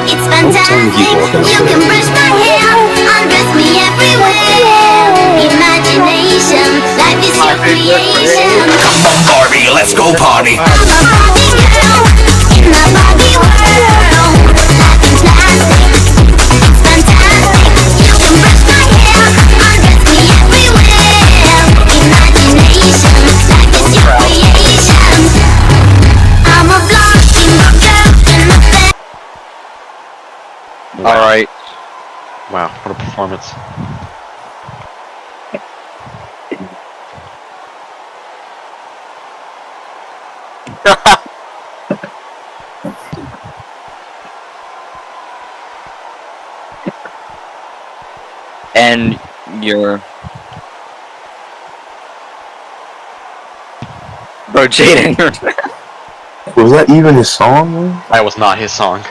it's fantastic. You can brush my hair, undress me everywhere. Imagination, life is your creation. Come on, Barbie, let's go party. I'm a Barbie girl in the Barbie world. Life in plastic, it's fantastic. You can brush my hair, undress me everywhere. Imagination, life is your creation. I'm a blonde female girl in the bed. Alright. Wow, what a performance. And you're... Bro, Jaden. Was that even his song, man? That was not his song.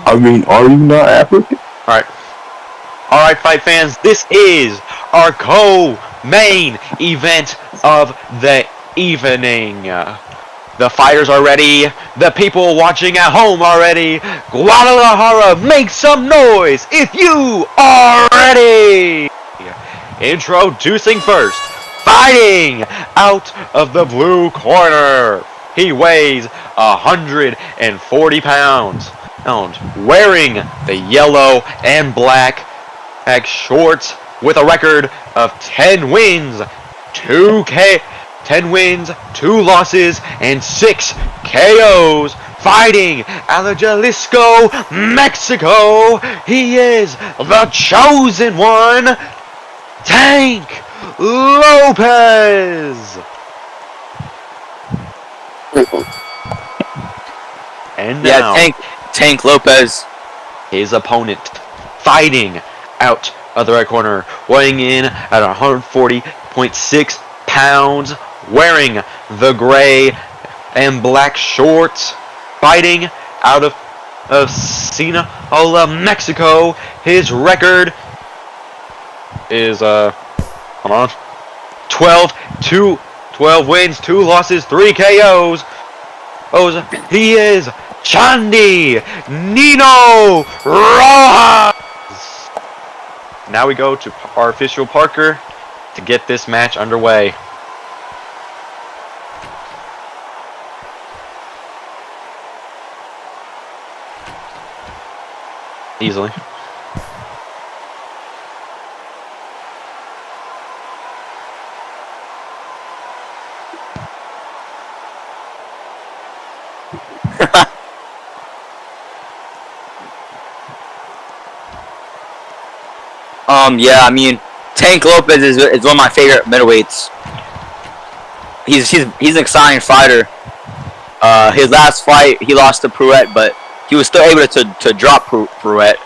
I mean, are you not African? Alright, fight fans, this is our co-main event of the evening. The fighters are ready. The people watching at home are ready. Guadalajara, make some noise if you are ready. Introducing first, fighting out of the blue corner. He weighs 140 pounds. Wearing the yellow and black shorts with a record of 10 wins, 10 wins, 2 losses, and 6 KOs. Fighting out of Jalisco, Mexico, he is the chosen one, Tank Lopez. And now, Tank Lopez, his opponent, fighting out of the right corner, weighing in at 140.6 pounds, wearing the gray and black shorts, fighting out of Sinaloa, Mexico. His record is 12 wins, 2 losses, 3 KOs. He is Chandi Nino Rojas. Now we go to our official Parker to get this match underway. Easily. Yeah, I mean, Tank Lopez is one of my favorite middleweights. He's an exciting fighter. His last fight, he lost to Pruitt, but he was still able to drop Pruitt.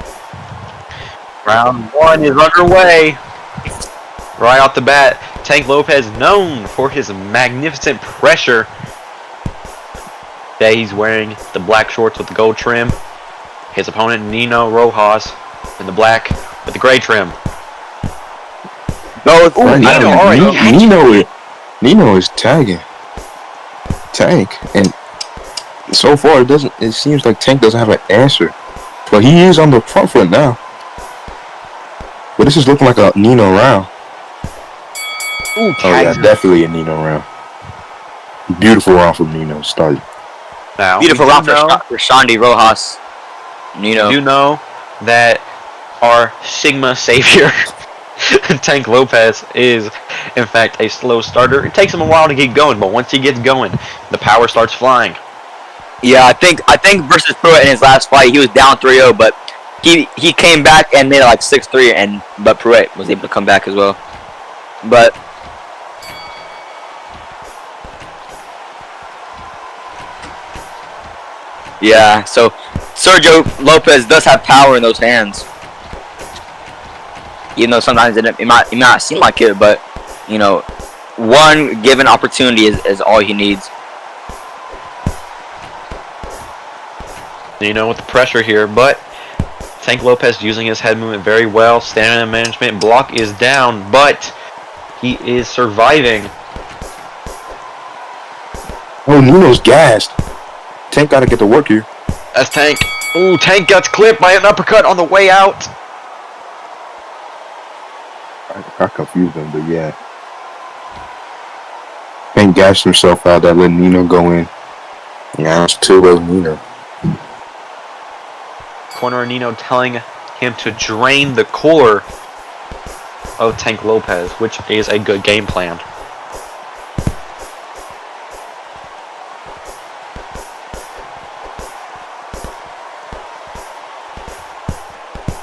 Round 1 is underway. Right off the bat, Tank Lopez, known for his magnificent pressure. Today he's wearing the black shorts with the gold trim. His opponent, Nino Rojos, in the black with the gray trim. No, Nino is tagging Tank, and so far it seems like Tank doesn't have an answer, but he is on the front foot now. But this is looking like a Nino round. Ooh, oh yeah, definitely a Nino round. Beautiful round for Nino started. Now, beautiful round for Shandy Rojas. Nino. You know that our Sigma savior, Tank Lopez, is in fact a slow starter. It takes him a while to get going, but once he gets going, the power starts flying. Yeah, I think versus Pruitt in his last fight, he was down 3-0, but he came back and made it like 6-3, but Pruitt was able to come back as well. But yeah, so Sergio Lopez does have power in those hands. Even though sometimes it might not seem like it, but you know, one given opportunity is all he needs. Nino with the pressure here, but Tank Lopez using his head movement very well. Stamina management, block is down, but he is surviving. Oh, Nino's gassed. Tank gotta get to work here. That's Tank. Ooh, Tank gets clipped by an uppercut on the way out. I confused him, but yeah. Tank gassed himself out. That let Nino go in. Yeah, it's 2-0 Nino. Corner Nino telling him to drain the core of Tank Lopez, which is a good game plan.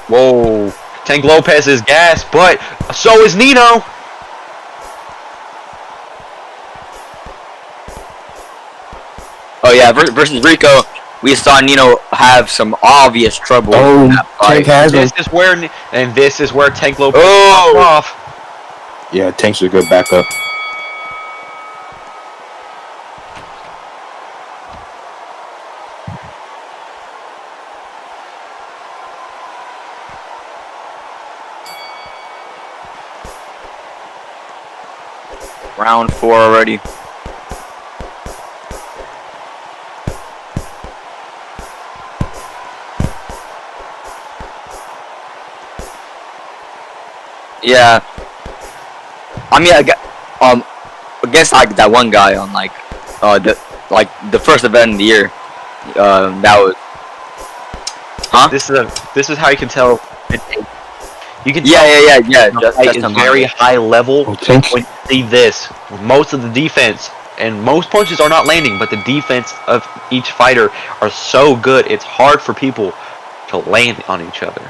Whoa, Tank Lopez is gassed, but so is Nino. Oh yeah, versus Rico, we saw Nino have some obvious trouble. Oh, Tank has him. This is where Tank Lopez popped off. Yeah, Tank's a good backup. Round 4 already. Yeah. I mean, against like that one guy on the first event of the year, that was. Huh? This is how you can tell. You can yeah. The fight is very high level. Oh, Tank. When you see this, most of the defense and most punches are not landing, but the defense of each fighter are so good. It's hard for people to land on each other.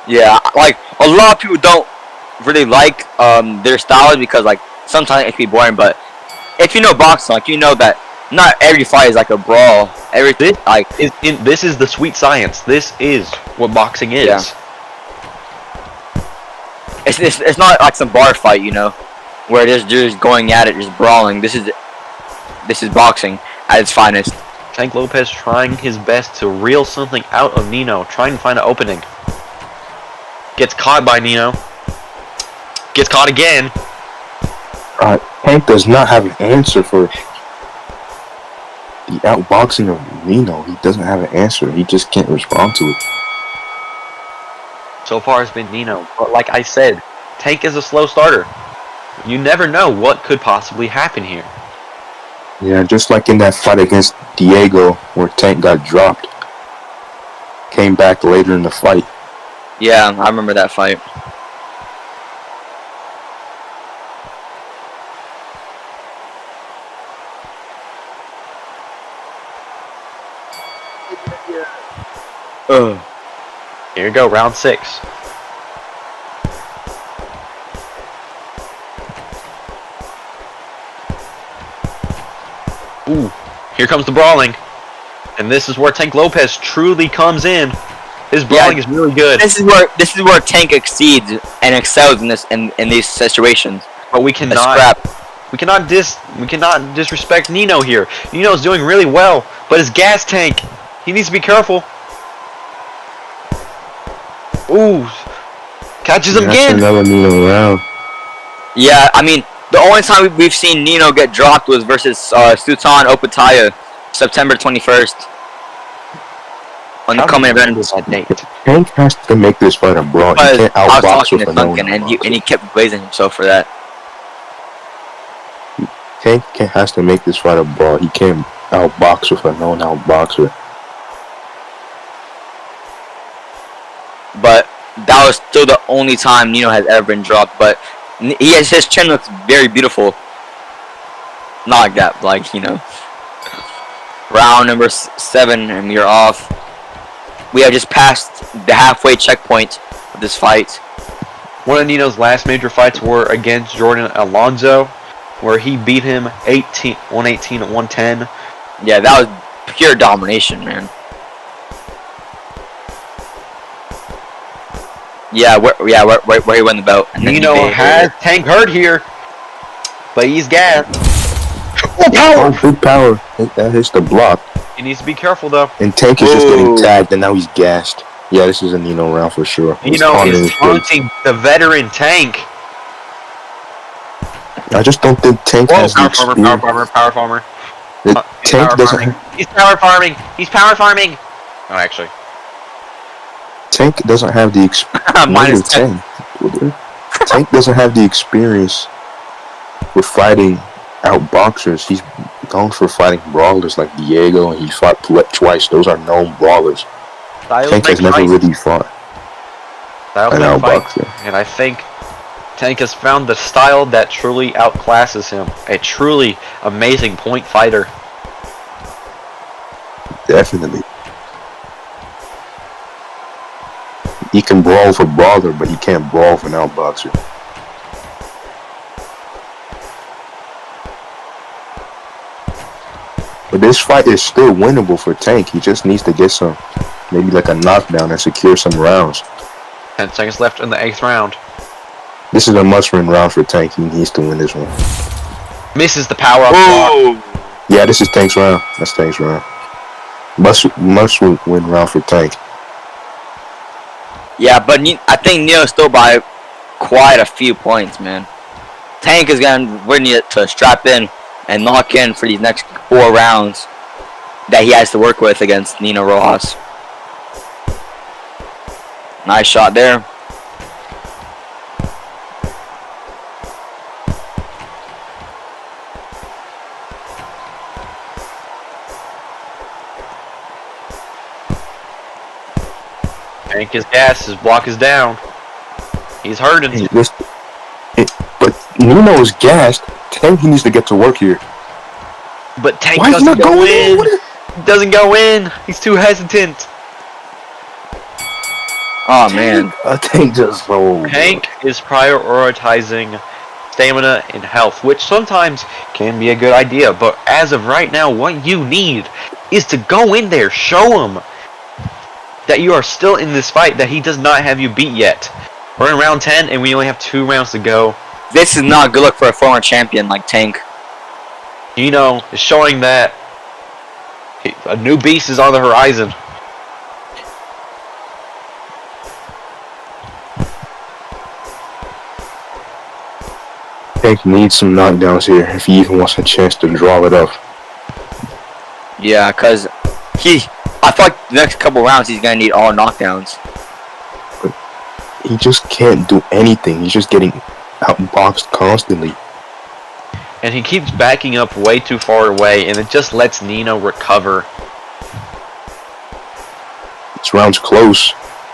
Yeah, like a lot of people don't really like their styles because like sometimes it can be boring. But if you know boxing, like you know that not every fight is like a brawl. This is the sweet science. This is what boxing is. Yeah. It's not like some bar fight, you know, where they're just going at it, just brawling. This is boxing at its finest. Tank Lopez trying his best to reel something out of Nino, trying to find an opening. Gets caught by Nino. Gets caught again. Tank does not have an answer for the outboxing of Nino. He doesn't have an answer. He just can't respond to it. So far it's been Nino, but like I said, Tank is a slow starter. You never know what could possibly happen here. Yeah, just like in that fight against Diego where Tank got dropped. Came back later in the fight. Yeah, I remember that fight. Here we go, round 6. Ooh, Here comes the brawling. And this is where Tank Lopez truly comes in. His brawling is really good. This is where Tank exceeds and excels in these situations. But we cannot disrespect Nino here. Nino's doing really well, but his gas tank, he needs to be careful. Ooh, catches him again. Another Nino round. Yeah, I mean, the only time we've seen Nino get dropped was versus Sultan Opataya, September 21st. On the coming event that date. Tank has to make this fight a brawl. He can't I was outbox talking with to a Duncan, and he kept blazing himself for that. Tank has to make this fight a brawl. He can't outbox with a known outboxer. But that was still the only time Nino has ever been dropped. But his chin looks very beautiful. Not like that, like, you know. Round number 7, and we are off. We have just passed the halfway checkpoint of this fight. One of Nino's last major fights were against Jordan Alonso, where he beat him 118 to 110. Yeah, that was pure domination, man. Yeah, where he won the belt. And Nino has Tank hurt here, but he's gassed. Oh, power! Oh, big power. That hits the block. He needs to be careful though. And Tank is just getting tagged, and now he's gassed. Yeah, this is a Nino round for sure. Nino is taunting the veteran Tank. I just don't think Tank has the experience. Power farmer. Tank doesn't. He's power farming. He's power farming. Oh, actually. Tank doesn't have the experience. Tank doesn't have the experience with fighting out boxers. He's known for fighting brawlers like Diego, and he fought twice. Those are known brawlers. Tank has never really fought an outboxer. And I think Tank has found the style that truly outclasses him. A truly amazing point fighter. Definitely. He can brawl for brawler, but he can't brawl for an outboxer. But this fight is still winnable for Tank. He just needs to get some, maybe like a knockdown and secure some rounds. 10 seconds left in the 8th round. This is a must-win round for Tank. He needs to win this one. Misses the power up block. Yeah, this is Tank's round. That's Tank's round. Must-win round for Tank. Yeah, but I think Neo's still by quite a few points, man. Tank is going to really need to strap in and lock in for these next 4 rounds that he has to work with against Nino Rojas. Nice shot there. Tank is gas, his block is down. He's hurting. But Nino is gassed. Tank, he needs to get to work here. But Tank doesn't go in. Doesn't go in. He's too hesitant. Oh man. Tank just Tank is prioritizing stamina and health, which sometimes can be a good idea. But as of right now, what you need is to go in there, show him that you are still in this fight, that he does not have you beat yet. We're in round 10 and we only have 2 rounds to go. This is not a good look for a former champion like Tank. Nino is showing that a new beast is on the horizon. Tank needs some knockdowns here if he even wants a chance to draw it up. Yeah, because I feel like the next couple rounds he's going to need all knockdowns. But he just can't do anything. He's just getting outboxed constantly. And he keeps backing up way too far away, and it just lets Nino recover. This round's close.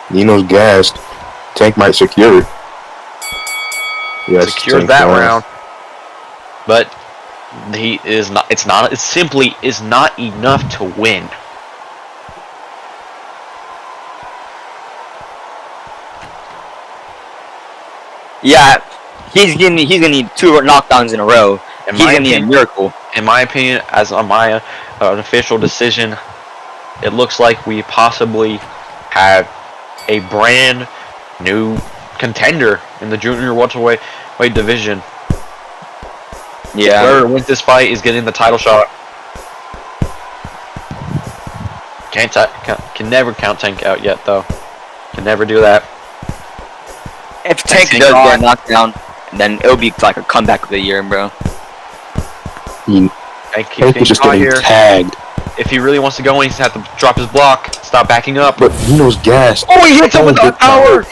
Nino's gassed. Tank might secure it. Yes, secures that round. But he is not. It simply is not enough to win. Yeah, he's gonna need 2 knockdowns in a row. He's gonna need a miracle. In my opinion, as my an official decision. It looks like we possibly have a brand new contender in the junior welterweight division. Yeah. Whoever wins this fight is getting the title shot. Can never count Tank out yet, though. Can never do that. If Tank does get knocked down, then it'll be like a comeback of the year, bro. Tank is just getting here. tagged. If he really wants to go in, he's have to drop his block, stop backing up. But Nino's gas. Oh, he hits him with the power!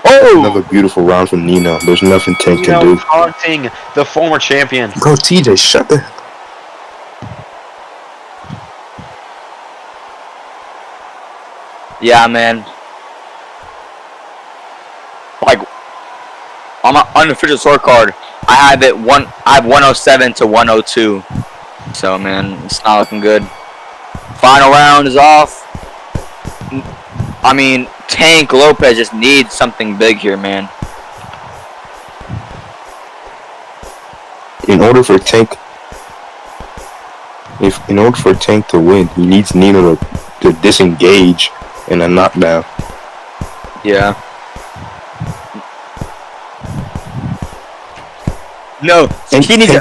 Oh! Another beautiful round from Nino. There's nothing Tank can do. Taunting the former champion. Bro, TJ, shut the... Yeah, man. Like, on my unofficial scorecard, I have 107 to 102. So, man, it's not looking good. Final round is off. I mean, Tank Lopez just needs something big here, man. In order for Tank to win, he needs Nino to disengage in a knockdown. Yeah. No, he needs a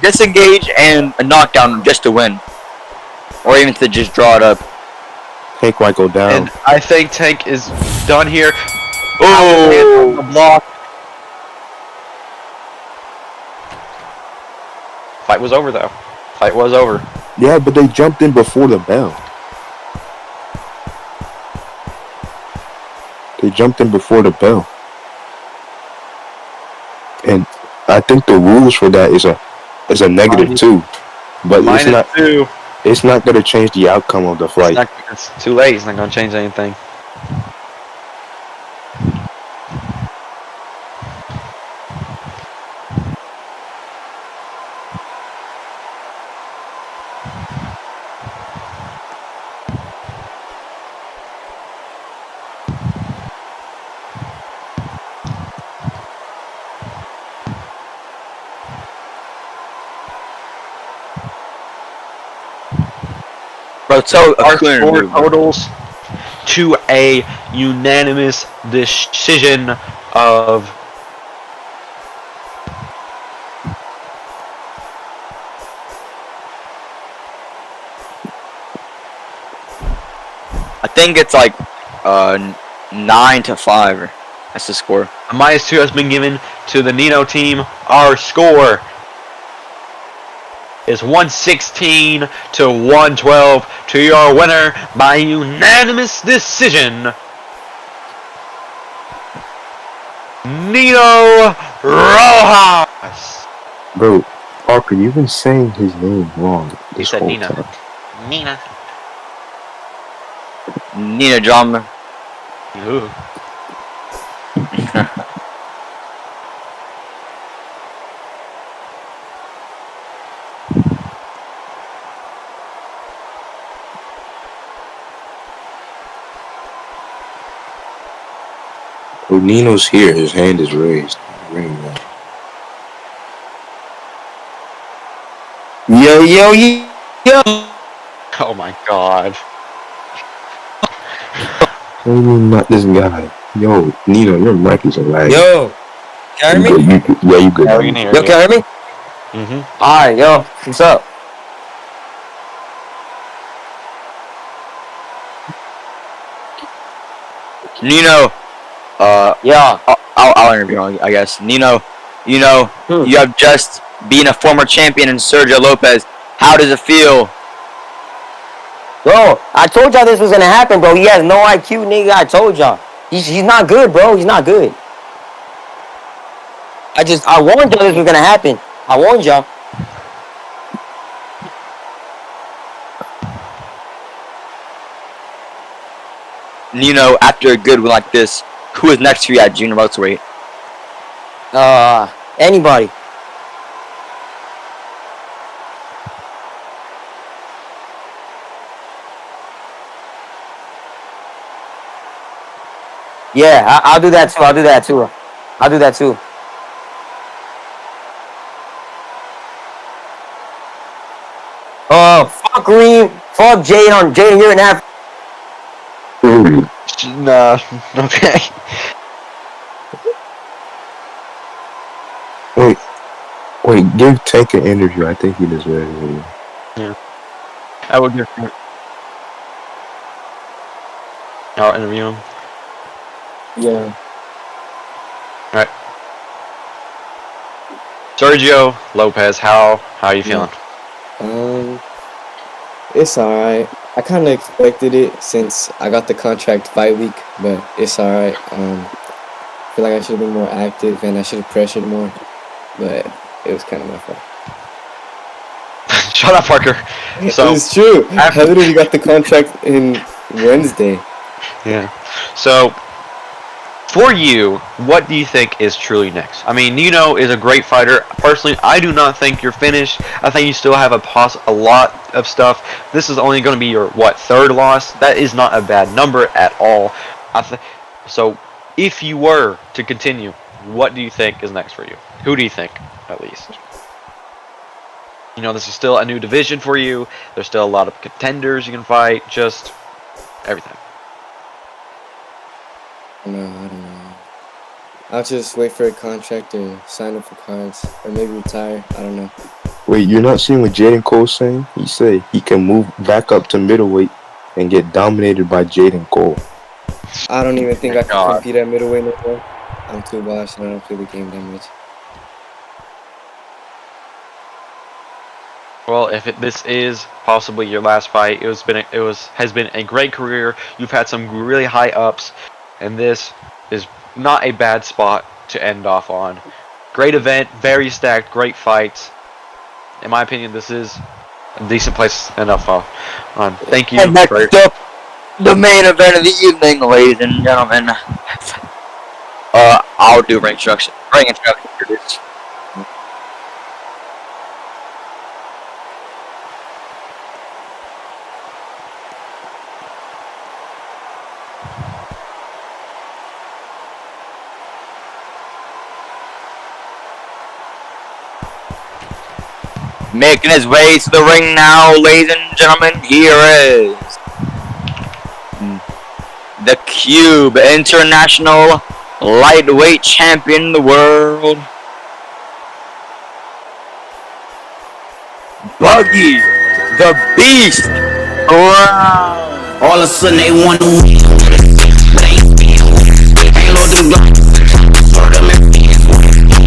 disengage and a knockdown just to win, or even to just draw it up. Tank might go down. And I think Tank is done here. Oh, the block. Fight was over, though. Fight was over. Yeah, but they jumped in before the bell. They jumped in before the bell. And I think the rules for that is a -2. But -2. It's not going to change the outcome of the fight. It's too late. It's not going to change anything. Bro, so our score totals to a unanimous decision of I think it's like 9-5. That's the score. a -2 has been given to the Nino team. Our score is 116 to 112 to your winner by unanimous decision, Nino Rojas. Bro, Parker, you've been saying his name wrong. You said Nina. Time. Nina. Nino Jamir. Ooh. Oh, Nino's here. His hand is raised. Yo. Oh my god. Not this guy. Yo, Nino, your mic is a lag. Yo. Can you hear me? Yeah, you good. Yeah, we can hear Yo, you. can you hear me? Mm-hmm. Alright, yo. What's up? Nino. Yeah. I'll interview him, I guess. Nino, you know, you have just been a former champion in Sergio Lopez. How does it feel? Bro, I told y'all this was gonna happen, bro. He has no IQ, nigga. I told y'all. He's not good, bro. He's not good. I warned y'all this was gonna happen. I warned y'all. Nino, after a good win like this, who is next to you at junior welterweight? Anybody. Yeah, I'll do that too. Fuck Reem. Fuck Jaden. Jaden, you're an African. Nah, okay. Wait, give Tank an interview. I think he deserves it. Yeah. I would give him. I'll interview him. Yeah. Alright. Sergio Lopez, how are you feeling? It's alright. I kind of expected it since I got the contract fight week, but it's alright. I feel like I should have been more active and I should have pressured more, but it was kind of my fault. Shut up, Parker. So it's true. I literally got the contract in Wednesday. Yeah. So, for you, what do you think is truly next? I mean, Nino is a great fighter. Personally, I do not think you're finished. I think you still have a lot of stuff. This is only going to be your, third loss? That is not a bad number at all. So, if you were to continue, what do you think is next for you? Who do you think, at least? You know, this is still a new division for you. There's still a lot of contenders you can fight. Just everything. No, I don't know. I'll just wait for a contract or sign up for cards or maybe retire. I don't know. Wait, you're not seeing what Jaden Cole's saying? He said he can move back up to middleweight and get dominated by Jaden Cole. I don't even think I can compete at middleweight no more. I'm too washed and I don't feel the game that much. Well, if this is possibly your last fight, has been a great career. You've had some really high ups, and this is not a bad spot to end off on. Great event, very stacked, great fights. In my opinion, this is a decent place to end off on. Thank you. And next up, the main event of the evening, ladies and gentlemen. I'll do ring instruction for this. Making his way to the ring now, ladies and gentlemen, here is the Cube International Lightweight Champion of the world, Buggy, the Beast Brown. All of a sudden they want to win. Ain't load them blocks. Sort them in fans.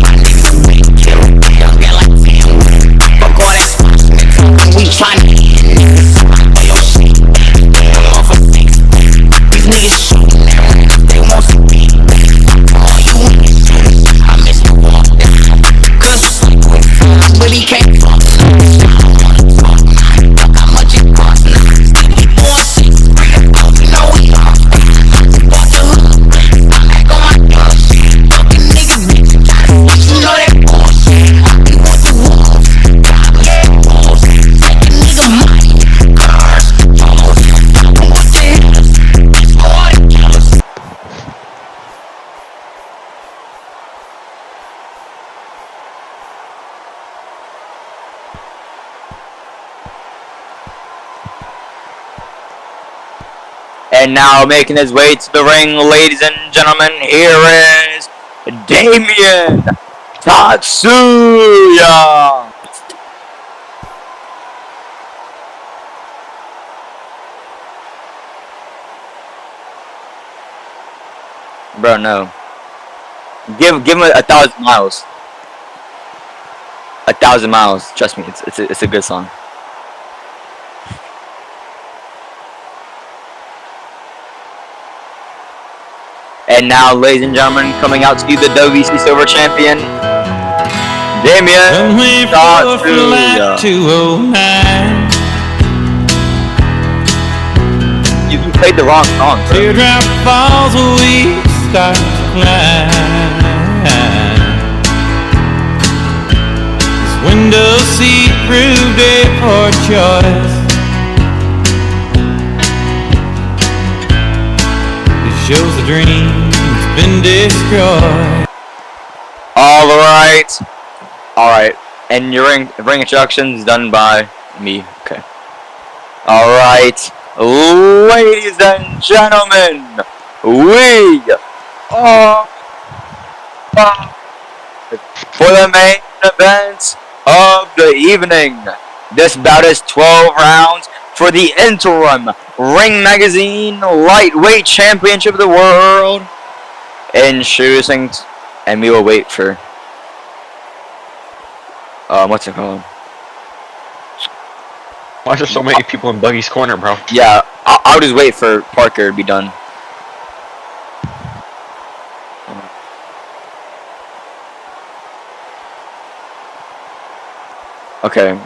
My niggas big killer. Got like 10. Fuck all that shit. We tryna get your shit. Off of things. These niggas shooting now. They want some beat. All you want is I miss the wall. Cause but he can't fuck. How much it cost now? He want shit. No, we are. Bought the hood. I'm back on my drugs. Fucking nigga bitch. You know that bullshit. You want the walls. Yeah, balls. Take a nigga money. Cars. Balls. What the hell? It's hard to kill us. And now making his way to the ring, ladies and gentlemen, here is Damian Tatsuya. Bro, no. Give him 1,000 miles. 1,000 miles. Trust me, it's a good song. And now, ladies and gentlemen, coming out to you, the WBC Silver Champion, Damian Tatsuya. You played the wrong song, bro. Teardrop falls, we start to climb. This window seat proved a poor choice. It shows the dream's been destroyed. Alright. And your ring instructions done by Me. Okay. All right, ladies and gentlemen, we are for the main event of the evening. This bout is 12 rounds for the interim Ring Magazine Lightweight Championship of the World. Introducing, and we will wait for what's it called? Why are there so many people in Buggy's corner, bro? Yeah, I'll just wait for Parker to be done. Okay,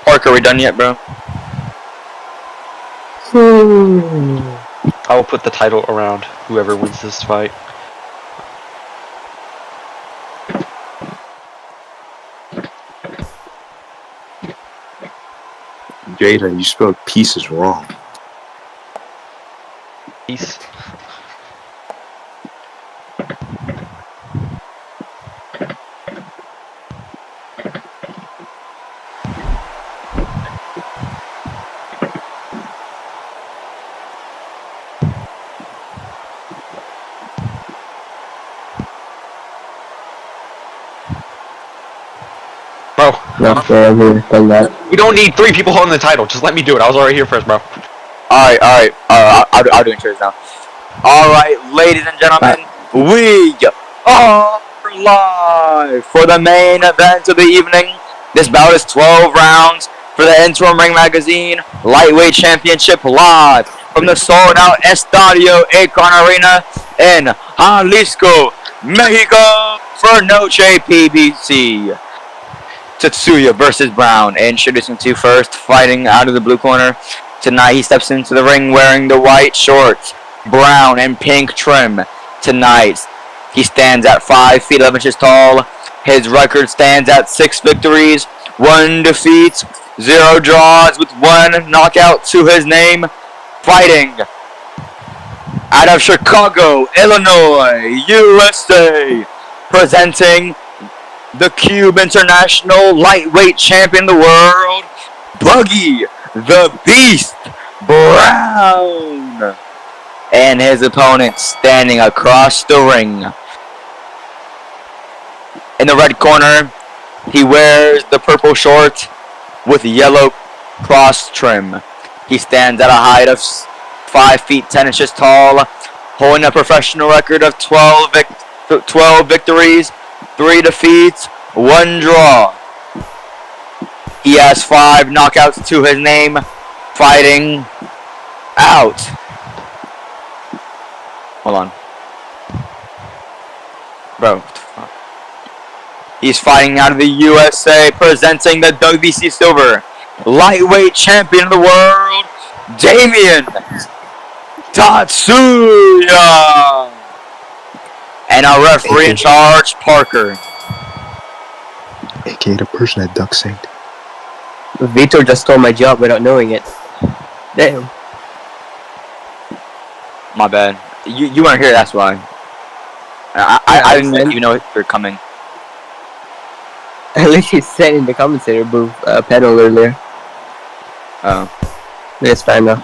Parker, are we done yet, bro? I will put the title around whoever wins this fight. Jada, you spelled pieces wrong. Peace. Bro, we don't need 3 people holding the title. Just let me do it. I was already here first, bro. Alright. I'll do interviews now. Alright, ladies and gentlemen, we are live for the main event of the evening. This bout is 12 rounds for the Interim Ring Magazine Lightweight Championship, live from the sold-out Estadio Akron Arena in Jalisco, Mexico for Noche PBC. Tatsuya versus Brown. Introducing to first, fighting out of the blue corner. Tonight he steps into the ring wearing the white shorts, brown and pink trim. Tonight he stands at 5 feet 11 inches tall. His record stands at 6 victories, 1 defeat, 0 draws with 1 knockout to his name. Fighting out of Chicago, Illinois, USA. Presenting the Cube International Lightweight Champion of the World, Buggy the Beast Brown. And his opponent standing across the ring. In the red corner, he wears the purple short with yellow cross trim. He stands at a height of 5 feet 10 inches tall, holding a professional record of 12 victories, 3 defeats, 1 draw. He has 5 knockouts to his name, fighting out. Hold on. Bro. He's fighting out of the USA, presenting the WBC Silver Lightweight Champion of the World, Damian Tatsuya. And our referee in charge, Parker. AKA the person that duck synced. Vito just stole my job without knowing it. Damn. My bad. You weren't here, that's why. I didn't even know you were coming. At least he said in the commentator booth panel earlier. Oh. It's fine though.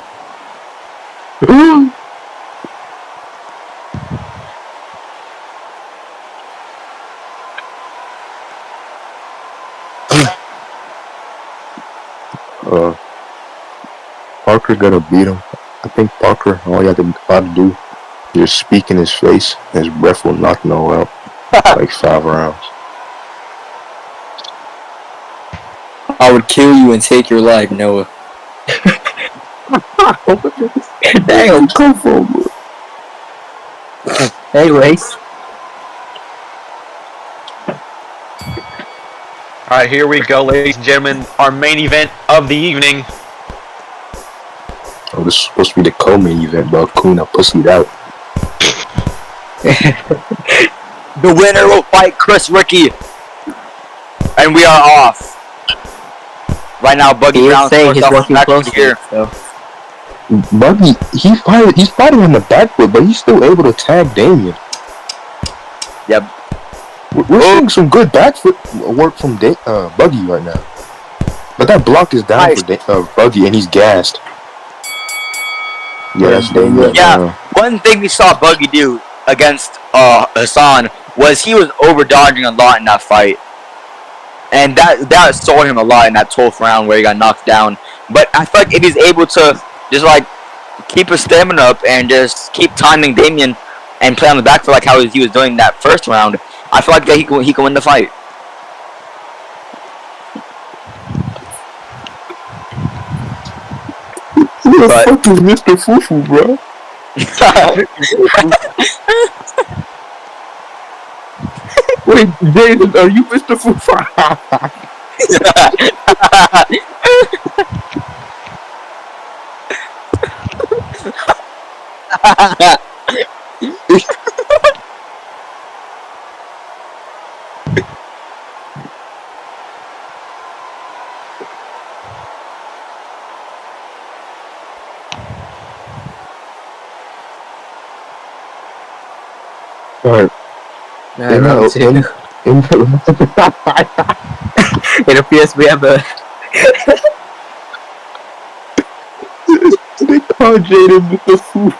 Parker gonna beat him. I think Parker, all you have to do is just speak in his face, and his breath will knock Noah out. Like 5 rounds. I would kill you and take your life, Noah. Damn, come for me. Anyways. Alright, here we go, ladies and gentlemen. Our main event of the evening. Oh, this is supposed to be the co-main event, but Kuna pussied out. The winner will fight Chris Ricky. And we are off. Right now, Buggy Brown saying he's working close here. So. Buggy, he's fighting on the back foot, but he's still able to tag Damian. Yep. We're seeing some good back foot work from Buggy right now. But that block is down Nice. for Buggy, and he's gassed. Yeah, that's Damian. Yeah, one thing we saw Buggy do against Hassan was he was over dodging a lot in that fight, and that sold him a lot in that 12th round where he got knocked down. But I feel like if he's able to just like keep his stamina up and just keep timing Damian and play on the back foot like how he was doing that first round, I feel like that he can win the fight. Who the fuck is Mr. Fufu, bro? Wait, Jaden, are you Mr. Fufu? Alright. Round two. It appears we have a. They call Jaden Mr. Fufu.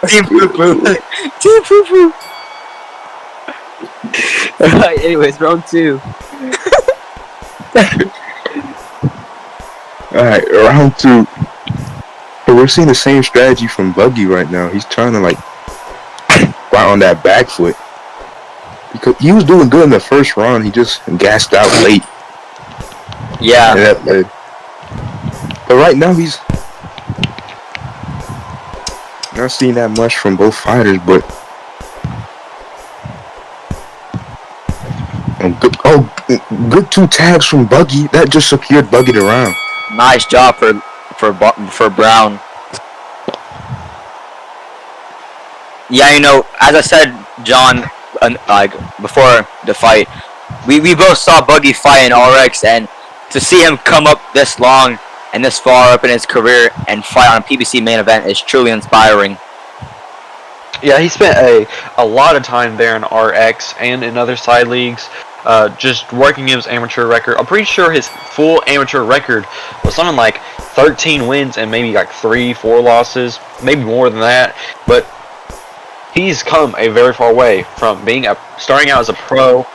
Team Fufu. Team Fufu. Alright, anyways, round two. Alright, round two. But we're seeing the same strategy from Buggy right now. He's trying to like fight on that back foot. Because he was doing good in the first round, he just gassed out late. Yeah. But right now he's not seeing that much from both fighters, but good 2 tags from Buggy. That just secured Buggy the round. Nice job for Brown. Yeah, you know, as I said, John, like before the fight, we both saw Buggy fight in RX, and to see him come up this long and this far up in his career and fight on a PBC main event is truly inspiring. Yeah, he spent a lot of time there in RX and in other side leagues, just working his amateur record. I'm pretty sure his full amateur record was something like 13 wins and maybe like 3-4 losses, maybe more than that. But he's come a very far way from starting out as a pro.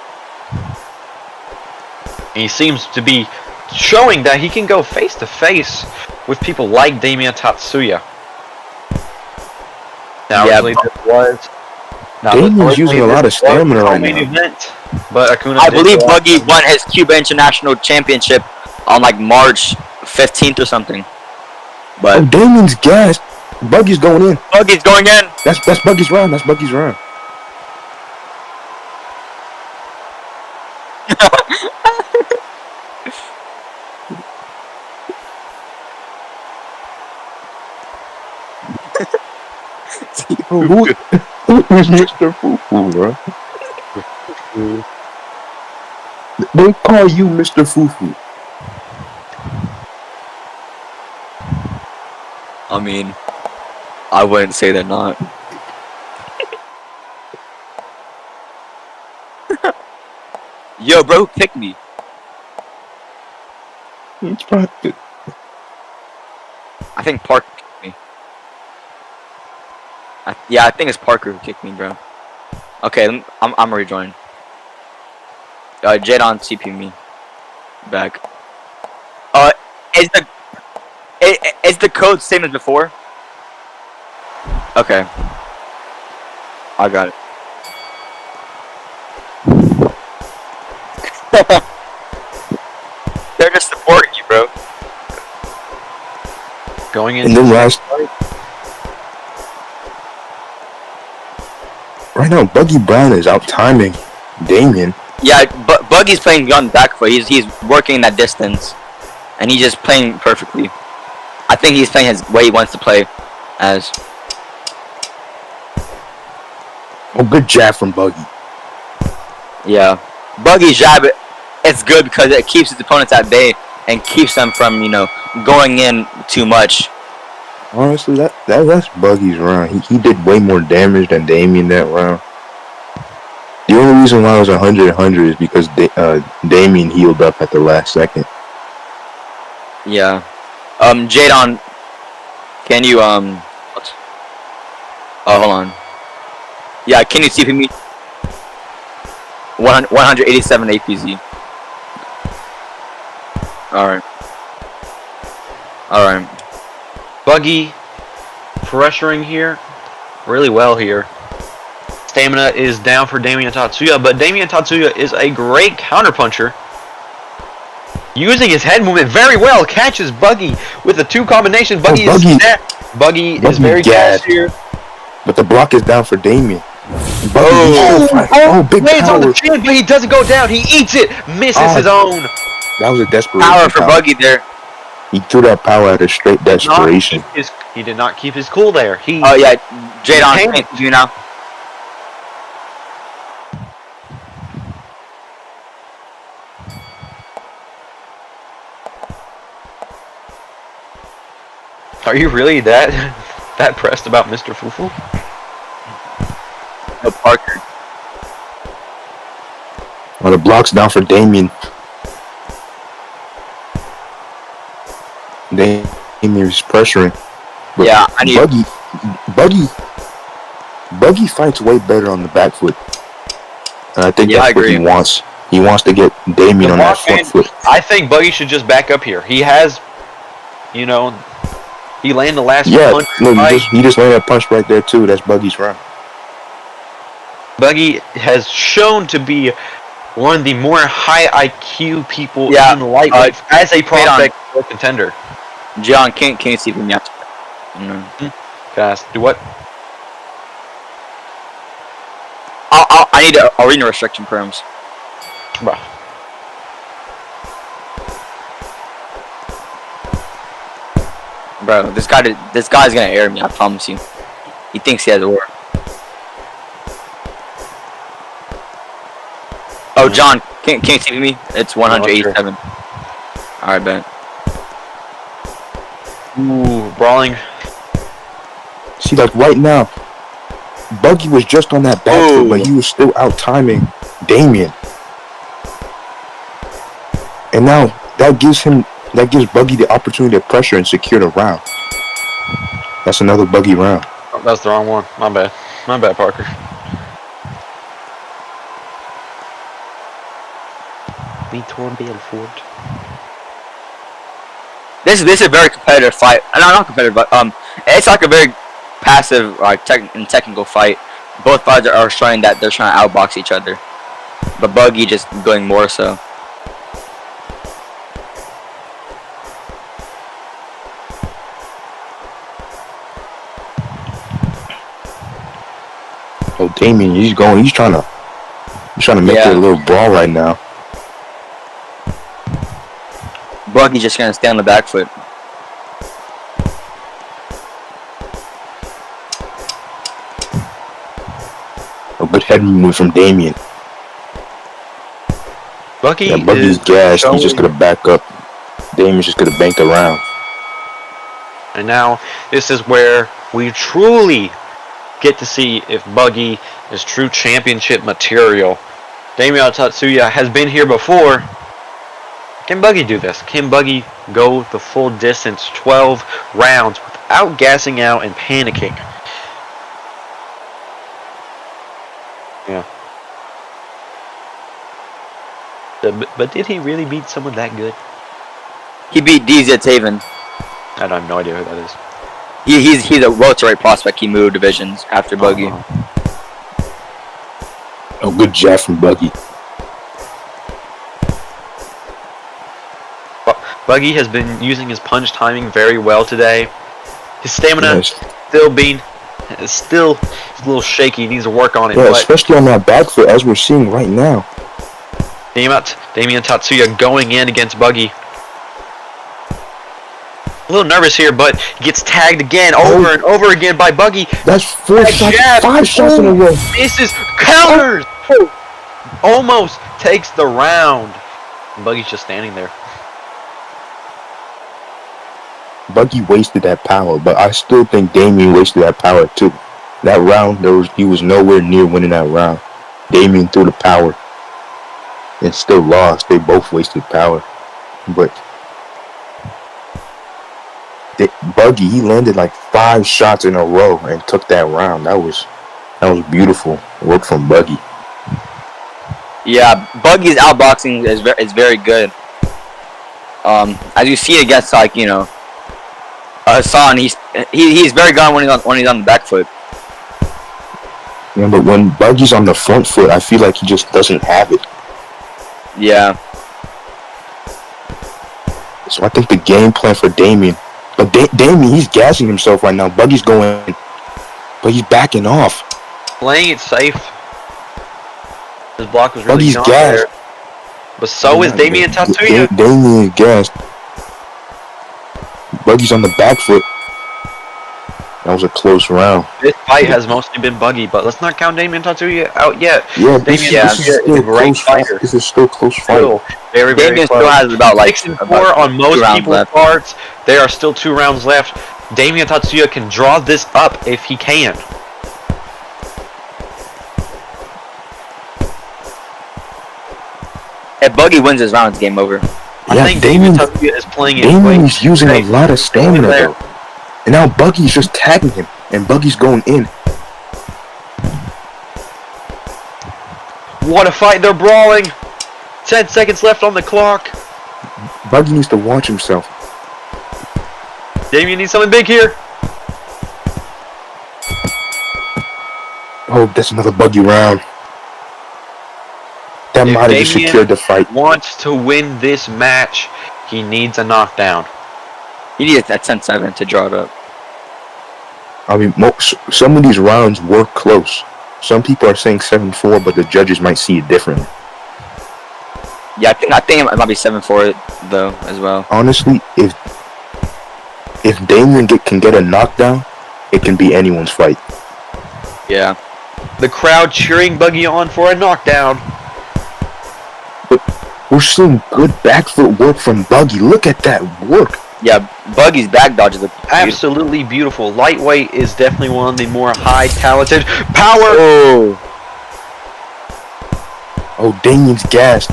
And he seems to be showing that he can go face to face with people like Damian Tatsuya. Now, Damian's using a lot of stamina right now. Event, but I believe Buggy won his Cuba International Championship on like March 15th or something. But Damian's gassed. Buggy's going in. Buggy's going in. That's Buggy's round. That's Buggy's round. Who's Mr. Fufu, bro? They call you Mr. Fufu. I mean, I wouldn't say they're not. Yo, bro, pick me. I think Parker kicked me. Yeah, I think it's Parker who kicked me, bro. Okay, I'm rejoining. Jadon TP me back. Is the code same as before? Okay. I got it. They're just supporting you, bro. Going in. And then right now, Buggy Brown is out timing Damian. Yeah, but Buggy's playing beyond the back foot. He's working that distance, and he's just playing perfectly. I think he's playing his way he wants to play as. Oh, good jab from Buggy. Yeah, Buggy's jab, it's good because it keeps his opponents at bay and keeps them from, you know, going in too much. Honestly, that's Buggy's round. He did way more damage than Damian that round. The only reason why it was 100 is because Damian healed up at the last second. Yeah. Jadon, can you what? Oh, hold on. Yeah, can you CP me? 187 APZ. Alright. Alright. Buggy pressuring here really well here. Stamina is down for Damian Tatsuya, but Damian Tatsuya is a great counterpuncher. Using his head movement very well, catches Buggy with a 2 combination. Buggy is very fast here. But the block is down for Damian. Big lands on the power. chin, but he doesn't go down. He eats it, misses his own. That was a desperation. Power for Buggy there. He threw that power at a straight desperation. He did not keep his cool there. Oh yeah, Jadon, you now. Are you really that pressed about Mr. Fufu? No, Parker. Well, the block's down for Damian. Damian's pressuring. But yeah, I need Buggy fights way better on the back foot. And I think that's what he wants. He wants to get Damian on that front foot. I think Buggy should just back up here. He has, he landed the last punch. No, he just landed a punch right there too. That's Buggy's round. Buggy has shown to be one of the more high IQ people in the lightweight as a prospect or contender. John, can you see me? Do what? I need arena restriction perms. Bruh. Bro, this guy's gonna air me. I promise you. He thinks he has a war. Oh, John, can you see me? It's 187. Alright, Ben. Ooh, brawling. See, like right now, Buggy was just on that back foot, but he was still out timing Damian. And now that gives Buggy the opportunity to pressure and secure the round. That's another Buggy round. Oh, that's the wrong one. My bad. My bad, Parker. Vitor Belfort. This is a very competitive fight. No, not competitive, but it's like a very passive, and technical fight. Both fighters are showing that they're trying to outbox each other, but Buggy just going more so. Oh, Damian, he's trying to make it a little brawl right now. Buggy's just gonna stay on the back foot. A good head movement from Damian. Buggy's gassed. He's just gonna back up. Damian's just gonna bank around. And now this is where we truly get to see if Buggy is true championship material. Damian Tatsuya has been here before. Can Buggy do this? Can Buggy go the full distance, 12 rounds, without gassing out and panicking? Yeah. But did he really beat someone that good? He beat 𝐍𝐸. I have no idea who that is. He's a welterweight prospect. He moved divisions after Buggy. Oh, good jab from Buggy. Buggy has been using his punch timing very well today. His stamina is still a little shaky. He needs to work on it. Yeah, especially on that back foot, as we're seeing right now. Damian Tatsuya going in against Buggy. A little nervous here, but he gets tagged again, over and over again by Buggy. That's 5 shots in a row. This is counters. Almost takes the round. Buggy's just standing there. Buggy wasted that power, but I still think Damian wasted that power too. That round, he was nowhere near winning that round. Damian threw the power and still lost. They both wasted power. But Buggy, he landed like 5 shots in a row and took that round. That was beautiful work from Buggy. Yeah, Buggy's outboxing is very good. As you see against Hassan, he's very good when he's on the back foot. Yeah, but when Buggy's on the front foot, I feel like he just doesn't have it. Yeah. So I think the game plan for Damian, but Damian, he's gassing himself right now. Buggy's going, but he's backing off. Playing it safe. His block was really Buggy's gone gassed. there. But so is Damian Tatsuya. Damian is gassed. Buggy's on the back foot. That was a close round. This fight has mostly been Buggy, but let's not count Damian Tatsuya out yet. Yeah, Damian this is still is a great close fight. fighter. This is still close fight. Still very, very Damian close. still has about 6-4 on most people's parts. There are still 2 rounds left. Damian Tatsuya can draw this up if he can. If Buggy wins this round, it's game over. I think Damian Tatsuya is playing it. Damian's using a lot of stamina though. And now Buggy's just tagging him, and Buggy's going in. What a fight, they're brawling. 10 seconds left on the clock. Buggy needs to watch himself. Damian needs something big here. Oh, that's another Buggy round. That might have just secured the fight. Wants to win this match, he needs a knockdown. He needs that 10-7 to draw it up. I mean, some of these rounds were close. Some people are saying 7-4, but the judges might see it differently. Yeah, I think it might be 7-4 though as well. Honestly, if Damian can get a knockdown, it can be anyone's fight. Yeah. The crowd cheering Buggy on for a knockdown. But we're seeing good back foot work from Buggy. Look at that work. Yeah, Buggy's back dodges are absolutely beautiful. Lightweight is definitely one of the more high talented power. Oh, Damian's gassed.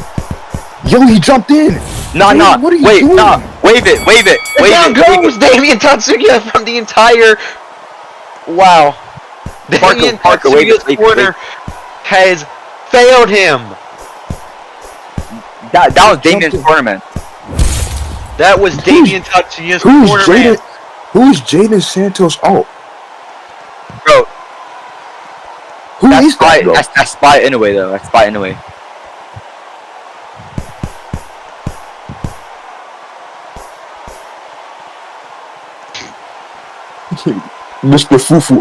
Yo, he jumped in. What are you doing? Wave it, wave it, wave it. Down goes Damian Tatsuya from the entire. Wow. Damian Tatsuya's corner has failed him. That was Damian's corner, man. That was Damian Tatsuya's corner, man. Who is Jaden Santos? Oh, bro. Who is that, bro? That's Spy anyway, though. That's Spy anyway. Mr. Fufu.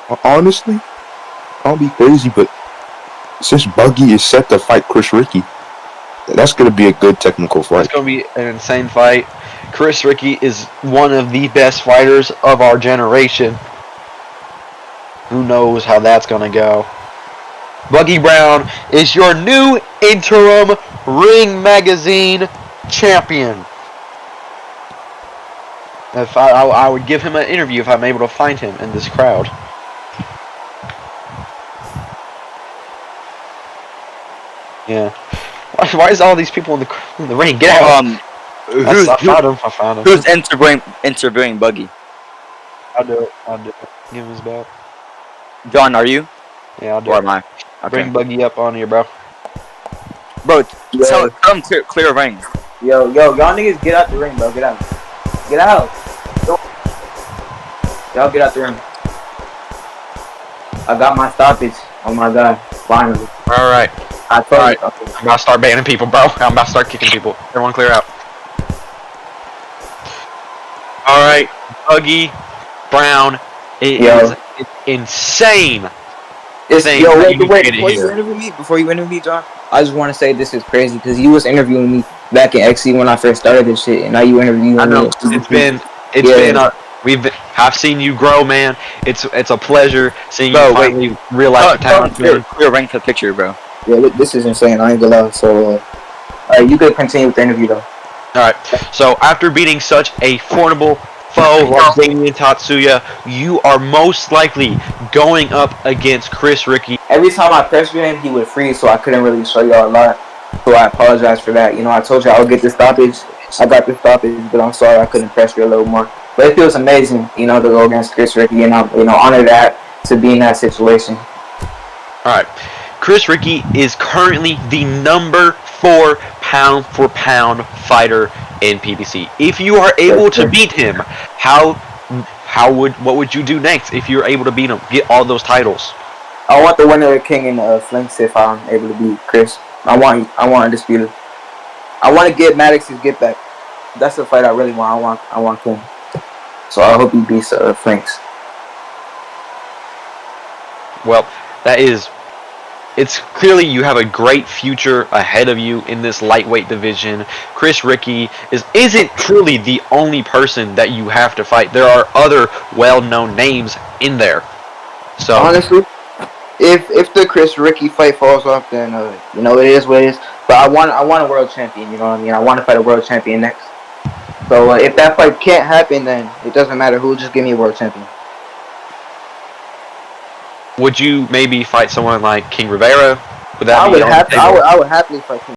Oh, honestly, I'll be crazy, but since Buggy is set to fight Chris Ricky, that's going to be a good technical fight. It's going to be an insane fight. Chris Ricky is one of the best fighters of our generation. Who knows how that's going to go. Buggy Brown is your new interim Ring Magazine champion. If I would give him an interview if I'm able to find him in this crowd. Yeah. Why is all these people in the ring? Get out! I found him. Who's interviewing Buggy? I'll do it. Give him his belt. John, are you? Yeah, I'll do or it. Am I? Okay. Bring Buggy up on here, bro. Bro, tell him clear ring. Yo, y'all niggas get out the ring, bro. Get out. Get out. Y'all get out the ring. I got my stoppage. Oh my god. Finally. Alright. I told you. Okay. I'm about to start banning people, bro. I'm about to start kicking people. Everyone clear out. Alright. Buggy Brown is insane. Wait. Before you interview me, John, I just want to say this is crazy because you was interviewing me back in XC when I first started this shit, and now you interviewing me. I know. I've seen you grow, man. It's a pleasure seeing you finally realize the talent. Clear ring for the picture, bro. Yeah, this is insane. I ain't gonna lie. So, alright, you could continue with the interview though. Alright, so after beating such a formidable foe like Damian Tatsuya, you are most likely going up against Chris Ricky. Every time I pressured him, he would freeze, so I couldn't really show y'all a lot. So I apologize for that. You know, I told you I would get the stoppage. I got the stoppage, but I'm sorry I couldn't pressure a little more. But it feels amazing, you know, to go against Chris Ricky, and I'm, you know, honored that to be in that situation. Alright, Chris Ricky is currently the number 4 pound-for-pound fighter in PBC. If you are able to beat him, what would you do next if you're able to beat him, get all those titles? I want the winner of King and Flinks if I'm able to beat Chris. I want undisputed. I want to get Maddox's get back. That's the fight I really want. I want King. So I hope he beats Flinks. Well, it's clearly you have a great future ahead of you in this lightweight division. Chris Ricky isn't truly the only person that you have to fight. There are other well-known names in there. So honestly, if the Chris Ricky fight falls off, then you know, it is what it is. But I want a world champion. You know what I mean? I want to fight a world champion next. So if that fight can't happen, then it doesn't matter who. Just give me a world champion. would you maybe fight someone like King Rivera? Would that I be would on the table? I would happily fight King